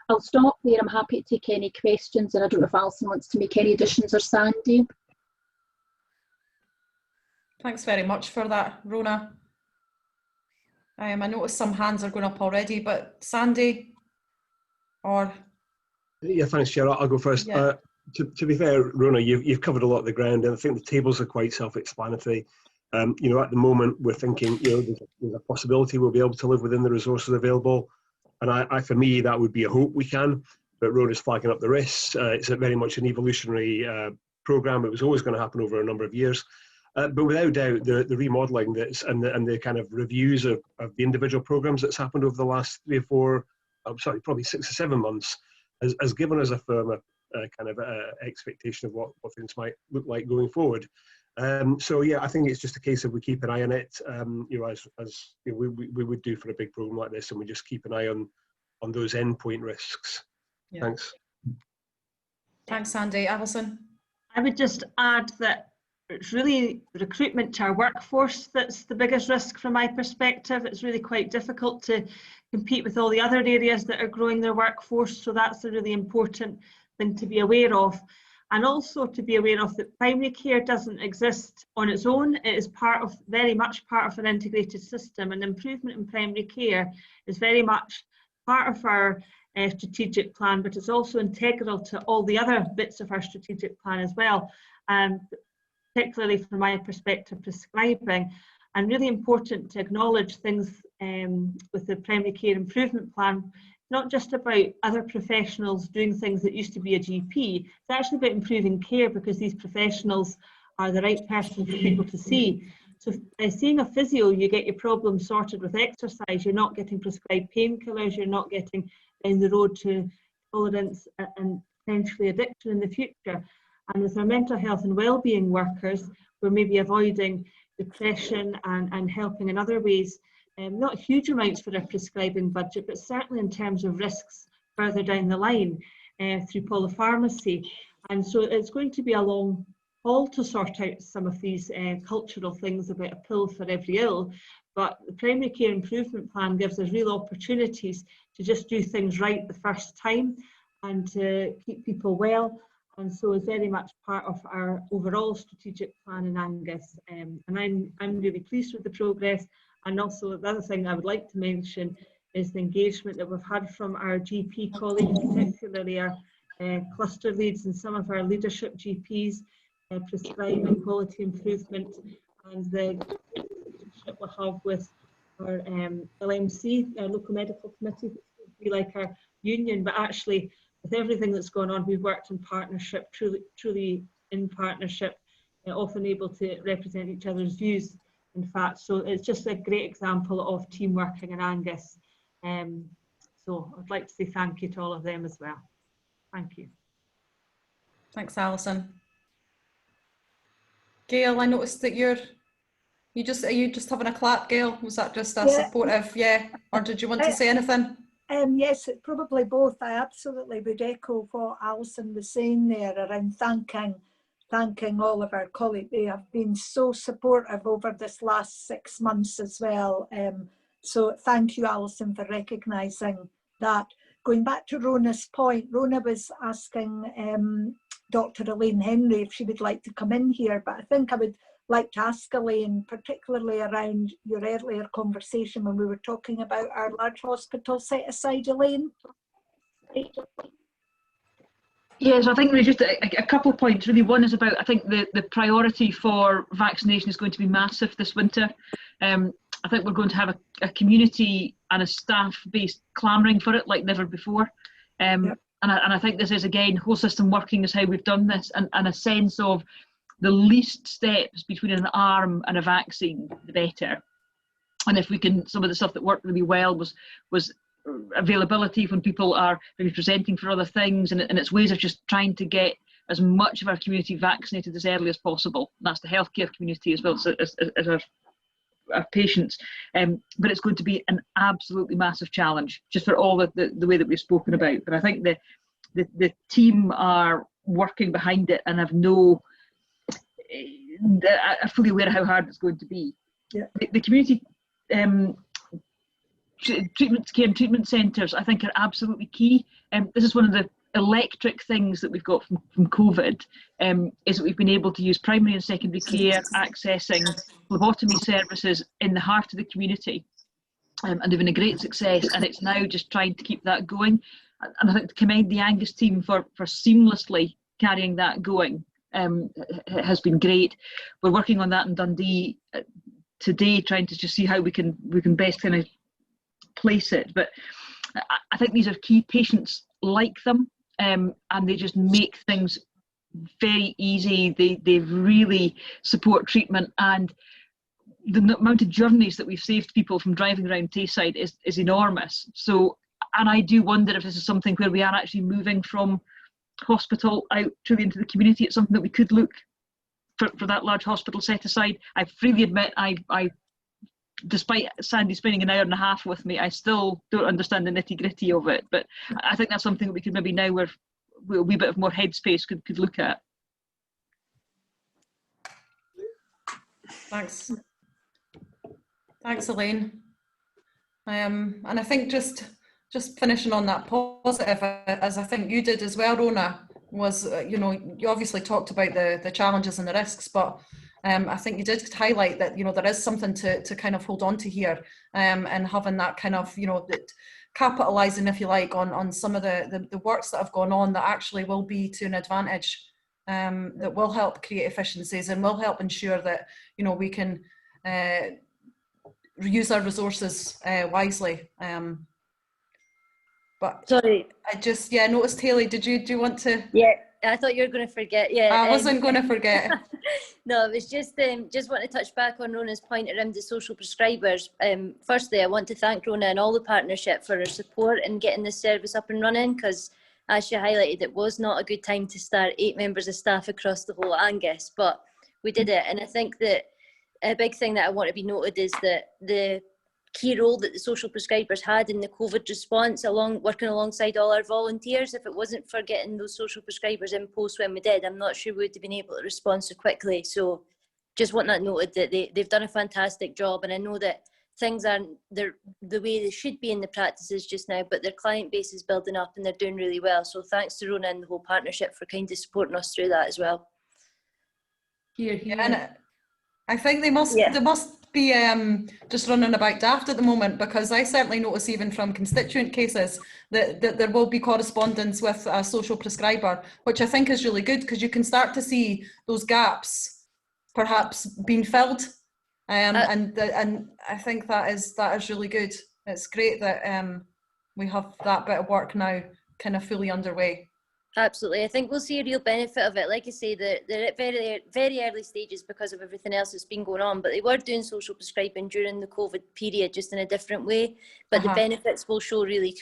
I'll stop there. I'm happy to take any questions, and I don't know if Alison wants to make any additions or Sandy. Thanks very much for that, Rona. I noticed some hands are going up already, but Sandy or... Yeah, thanks, Chair. I'll go first. Yeah. To be fair, Rona, you've covered a lot of the ground, and I think the tables are quite self-explanatory. You know, at the moment, we're thinking, you know, there's a possibility we'll be able to live within the resources available. And for me, that would be a hope we can. But Rona's flagging up the risks. It's very much an evolutionary programme. It was always going to happen over a number of years. But without doubt, the remodelling that's and the kind of reviews of the individual programmes that's happened over the last 3 or 4, probably 6 or 7 months, has given us a firmer kind of expectation of what things might look like going forward. So yeah, I think it's just a case of we keep an eye on it, you know, as you know, we would do for a big program like this, and we just keep an eye on those endpoint risks. Yeah. Thanks. Thanks, Sandy. Alison? I would just add that it's really recruitment to our workforce that's the biggest risk from my perspective. It's really quite difficult to compete with all the other areas that are growing their workforce, so that's a really important thing to be aware of. And also to be aware of that primary care doesn't exist on its own. It is very much part of an integrated system, and improvement in primary care is very much part of our strategic plan, but it's also integral to all the other bits of our strategic plan as well, particularly from my perspective, prescribing. And really important to acknowledge things with the primary care improvement plan, not just about other professionals doing things that used to be a GP, it's actually about improving care, because these professionals are the right person for people to see. So by seeing a physio, you get your problem sorted with exercise. You're not getting prescribed painkillers. You're not getting down the road to tolerance and potentially addiction in the future. And with our mental health and wellbeing workers, we're maybe avoiding depression and helping in other ways. Not huge amounts for our prescribing budget, but certainly in terms of risks further down the line through polypharmacy. And so it's going to be a long haul to sort out some of these cultural things about a pill for every ill, but the primary care improvement plan gives us real opportunities to just do things right the first time and to keep people well, and so it's very much part of our overall strategic plan in Angus, and I'm really pleased with the progress. And also the other thing I would like to mention is the engagement that we've had from our GP colleagues, particularly our cluster leads and some of our leadership GPs, prescribing quality improvement, and the relationship we have with our LMC, our local medical committee, which would be like our union, but actually with everything that's gone on, we've worked in partnership, truly in partnership, often able to represent each other's views, in fact. So it's just a great example of team working in Angus. So I'd like to say thank you to all of them as well. Thank you. Thanks, Alison. Gail, I noticed that are you just having a clap, Gail? Was that just a supportive, or did you want to say anything? Yes, probably both. I absolutely would echo what Alison was saying there around thanking all of our colleagues. They have been so supportive over this last 6 months as well. So thank you, Alison, for recognising that. Going back to Rona's point, Rona was asking Dr. Elaine Henry if she would like to come in here, but I think I would like to ask Elaine, particularly around your earlier conversation when we were talking about our large hospital set aside, Elaine. Yes, I think there's just a couple of points really. One is about, I think the priority for vaccination is going to be massive this winter. I think we're going to have a community and a staff base clamouring for it like never before. And I think this is, again, whole system working is how we've done this, and a sense of the least steps between an arm and a vaccine, the better. And if we can, some of the stuff that worked really well was availability when people are maybe presenting for other things, and it's ways of just trying to get as much of our community vaccinated as early as possible. And that's the healthcare community as well as our patients. But it's going to be an absolutely massive challenge, just for all the way that we've spoken about. But I think the team are working behind it and are fully aware of how hard it's going to be. Yeah. The community treatment care and treatment centres, I think, are absolutely key. This is one of the electric things that we've got from COVID, is that we've been able to use primary and secondary care, accessing phlebotomy services in the heart of the community, and they've been a great success, and it's now just trying to keep that going. And I think to commend the Angus team for seamlessly carrying that going has been great. We're working on that in Dundee today, trying to just see how we can best kind of place it. But I think these are key. Patients like them, and they just make things very easy. They really support treatment, and the amount of journeys that we've saved people from driving around Tayside is enormous. So, and I do wonder if this is something where we are actually moving from hospital out truly into the community. It's something that we could look for that large hospital set aside. I freely admit I despite Sandy spending an hour and a half with me, I still don't understand the nitty-gritty of it. But I think that's something that we could maybe now where a wee bit of more headspace could look at. Thanks, Elaine. And I think just finishing on that positive, as I think you did as well, Rona, was you obviously talked about the challenges and the risks, but I think you did highlight that there is something to kind of hold on to here, and having that kind of capitalising, if you like, on some of the works that have gone on that actually will be to an advantage, that will help create efficiencies and will help ensure that, you know, we can use our resources wisely. But sorry, I just, yeah, noticed, Haley, do you want to? Yeah, I thought you were going to forget. Yeah, I wasn't going to forget. No, it was just want to touch back on Rona's point around the social prescribers. Firstly, I want to thank Rona and all the partnership for her support in getting this service up and running, because as she highlighted, it was not a good time to start 8 members of staff across the whole Angus, but we did it. And I think that a big thing that I want to be noted is that the key role that the social prescribers had in the COVID response, working alongside all our volunteers. If it wasn't for getting those social prescribers in post when we did, I'm not sure we would have been able to respond so quickly. So just want that noted, that they've done a fantastic job, and I know that things aren't the way they should be in the practices just now, but their client base is building up and they're doing really well. So thanks to Rona and the whole partnership for kind of supporting us through that as well. Here. And I think they must be just running about daft at the moment, because I certainly notice even from constituent cases that there will be correspondence with a social prescriber, which I think is really good, because you can start to see those gaps perhaps being filled, and I think that is really good. It's great that we have that bit of work now kind of fully underway. Absolutely. I think we'll see a real benefit of it. Like I say, they're at very, very early stages because of everything else that's been going on, but they were doing social prescribing during the COVID period, just in a different way. But the benefits will show really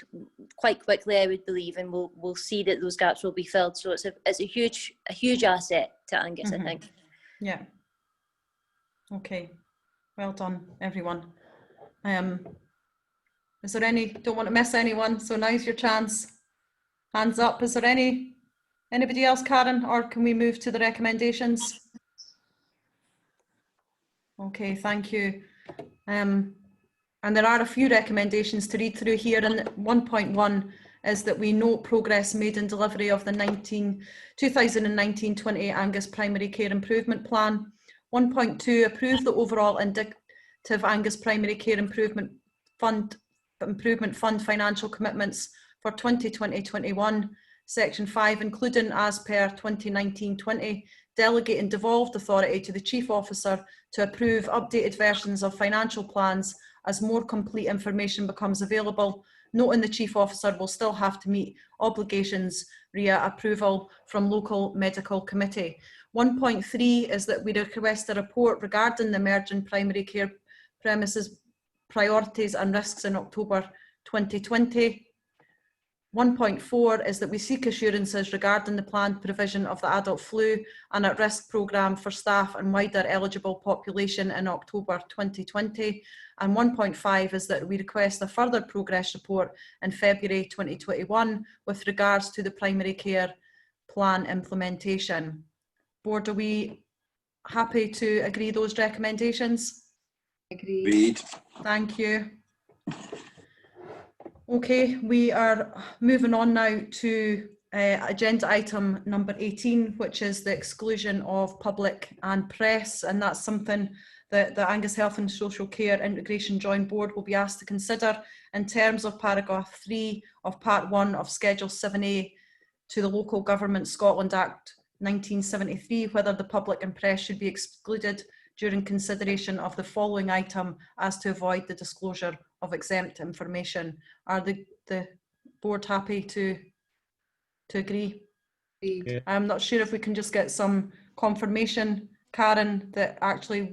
quite quickly, I would believe, and we'll see that those gaps will be filled. So it's a huge asset to Angus, I think. Yeah. Okay. Well done, everyone. Is there any? Don't want to miss anyone, so now's your chance. Hands up. Is there anybody else, Karen, or can we move to the recommendations? Okay, thank you. And there are a few recommendations to read through here, and 1.1 is that we note progress made in delivery of the 2019-20 Angus Primary Care Improvement Plan. 1.2, approve the overall indicative Angus Primary Care Improvement Fund financial commitments for 2020-21, Section 5, including as per 2019-20, delegate and devolved authority to the Chief Officer to approve updated versions of financial plans as more complete information becomes available, noting the Chief Officer will still have to meet obligations via approval from local medical committee. 1.3 is that we request a report regarding the emerging primary care premises priorities and risks in October 2020. 1.4 is that we seek assurances regarding the planned provision of the adult flu and at-risk programme for staff and wider eligible population in October 2020. And 1.5 is that we request a further progress report in February 2021 with regards to the primary care plan implementation. Board, are we happy to agree those recommendations? Agreed. Thank you. Okay, we are moving on now to agenda item number 18, which is the exclusion of public and press, and that's something that the Angus Health and Social Care Integration Joint Board will be asked to consider in terms of paragraph 3 of part 1 of Schedule 7A to the Local Government Scotland Act 1973, whether the public and press should be excluded during consideration of the following item as to avoid the disclosure of exempt information. Are the board happy to agree? Yeah. I'm not sure if we can just get some confirmation, Karen, that actually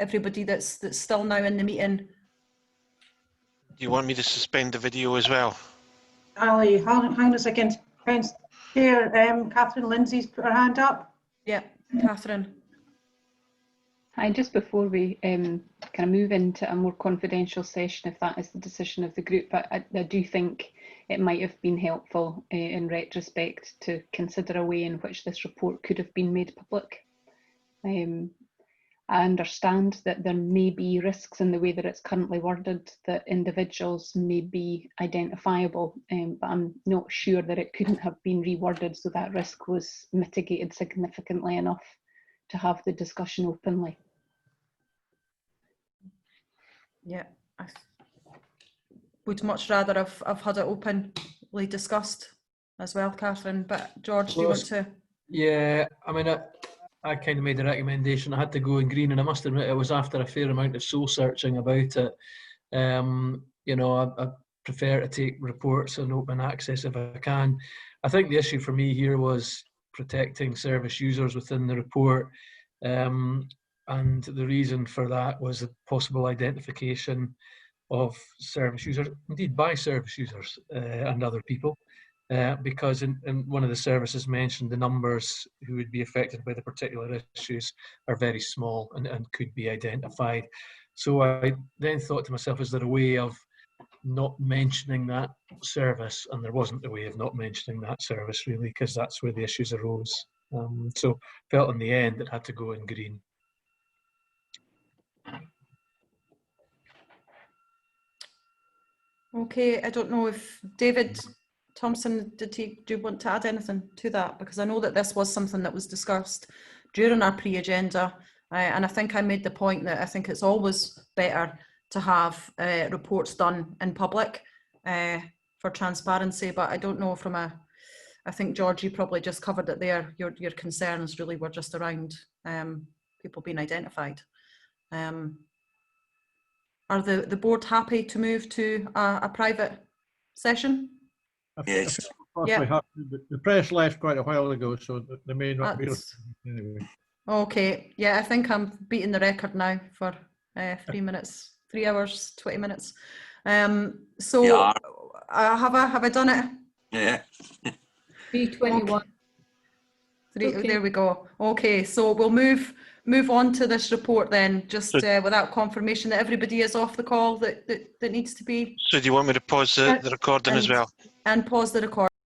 everybody that's still now in the meeting. Do you want me to suspend the video as well? Ali, hang on a second. Thanks. Chair, Catherine Lindsay's put her hand up. Yeah, Catherine. Hi, just before we kind of move into a more confidential session, if that is the decision of the group, I do think it might have been helpful in retrospect to consider a way in which this report could have been made public. I understand that there may be risks in the way that it's currently worded, that individuals may be identifiable, but I'm not sure that it couldn't have been reworded so that risk was mitigated significantly enough to have the discussion openly. Yeah, would much rather have had it openly discussed as well, Catherine. But George, do you want to? Yeah, I mean, I kind of made a recommendation. I had to go in green, and I must admit it was after a fair amount of soul searching about it. You know, I prefer to take reports and open access if I can. I think the issue for me here was protecting service users within the report. And the reason for that was the possible identification of service users, indeed by service users and other people, because in one of the services mentioned, the numbers who would be affected by the particular issues are very small and could be identified. So I then thought to myself, is there a way of not mentioning that service? And there wasn't a way of not mentioning that service, really, because that's where the issues arose. So felt in the end it had to go in green. Okay, I don't know if David Thompson, do you want to add anything to that? Because I know that this was something that was discussed during our pre-agenda, and I think I made the point that I think it's always better to have reports done in public for transparency, but I don't know from I think George, you probably just covered it there. Your concerns really were just around people being identified. Are the board happy to move to a private session? Yes. Yeah. The press left quite a while ago, so they may not be. Anyway. Okay. Yeah, I think I'm beating the record now for 3 minutes, 3 hours, 20 minutes. So yeah. Have I done it? Yeah. 3:21. Okay. There we go. Okay, so we'll move on to this report then, just without confirmation that everybody is off the call that needs to be. So do you want me to pause the recording as well? And pause the recording.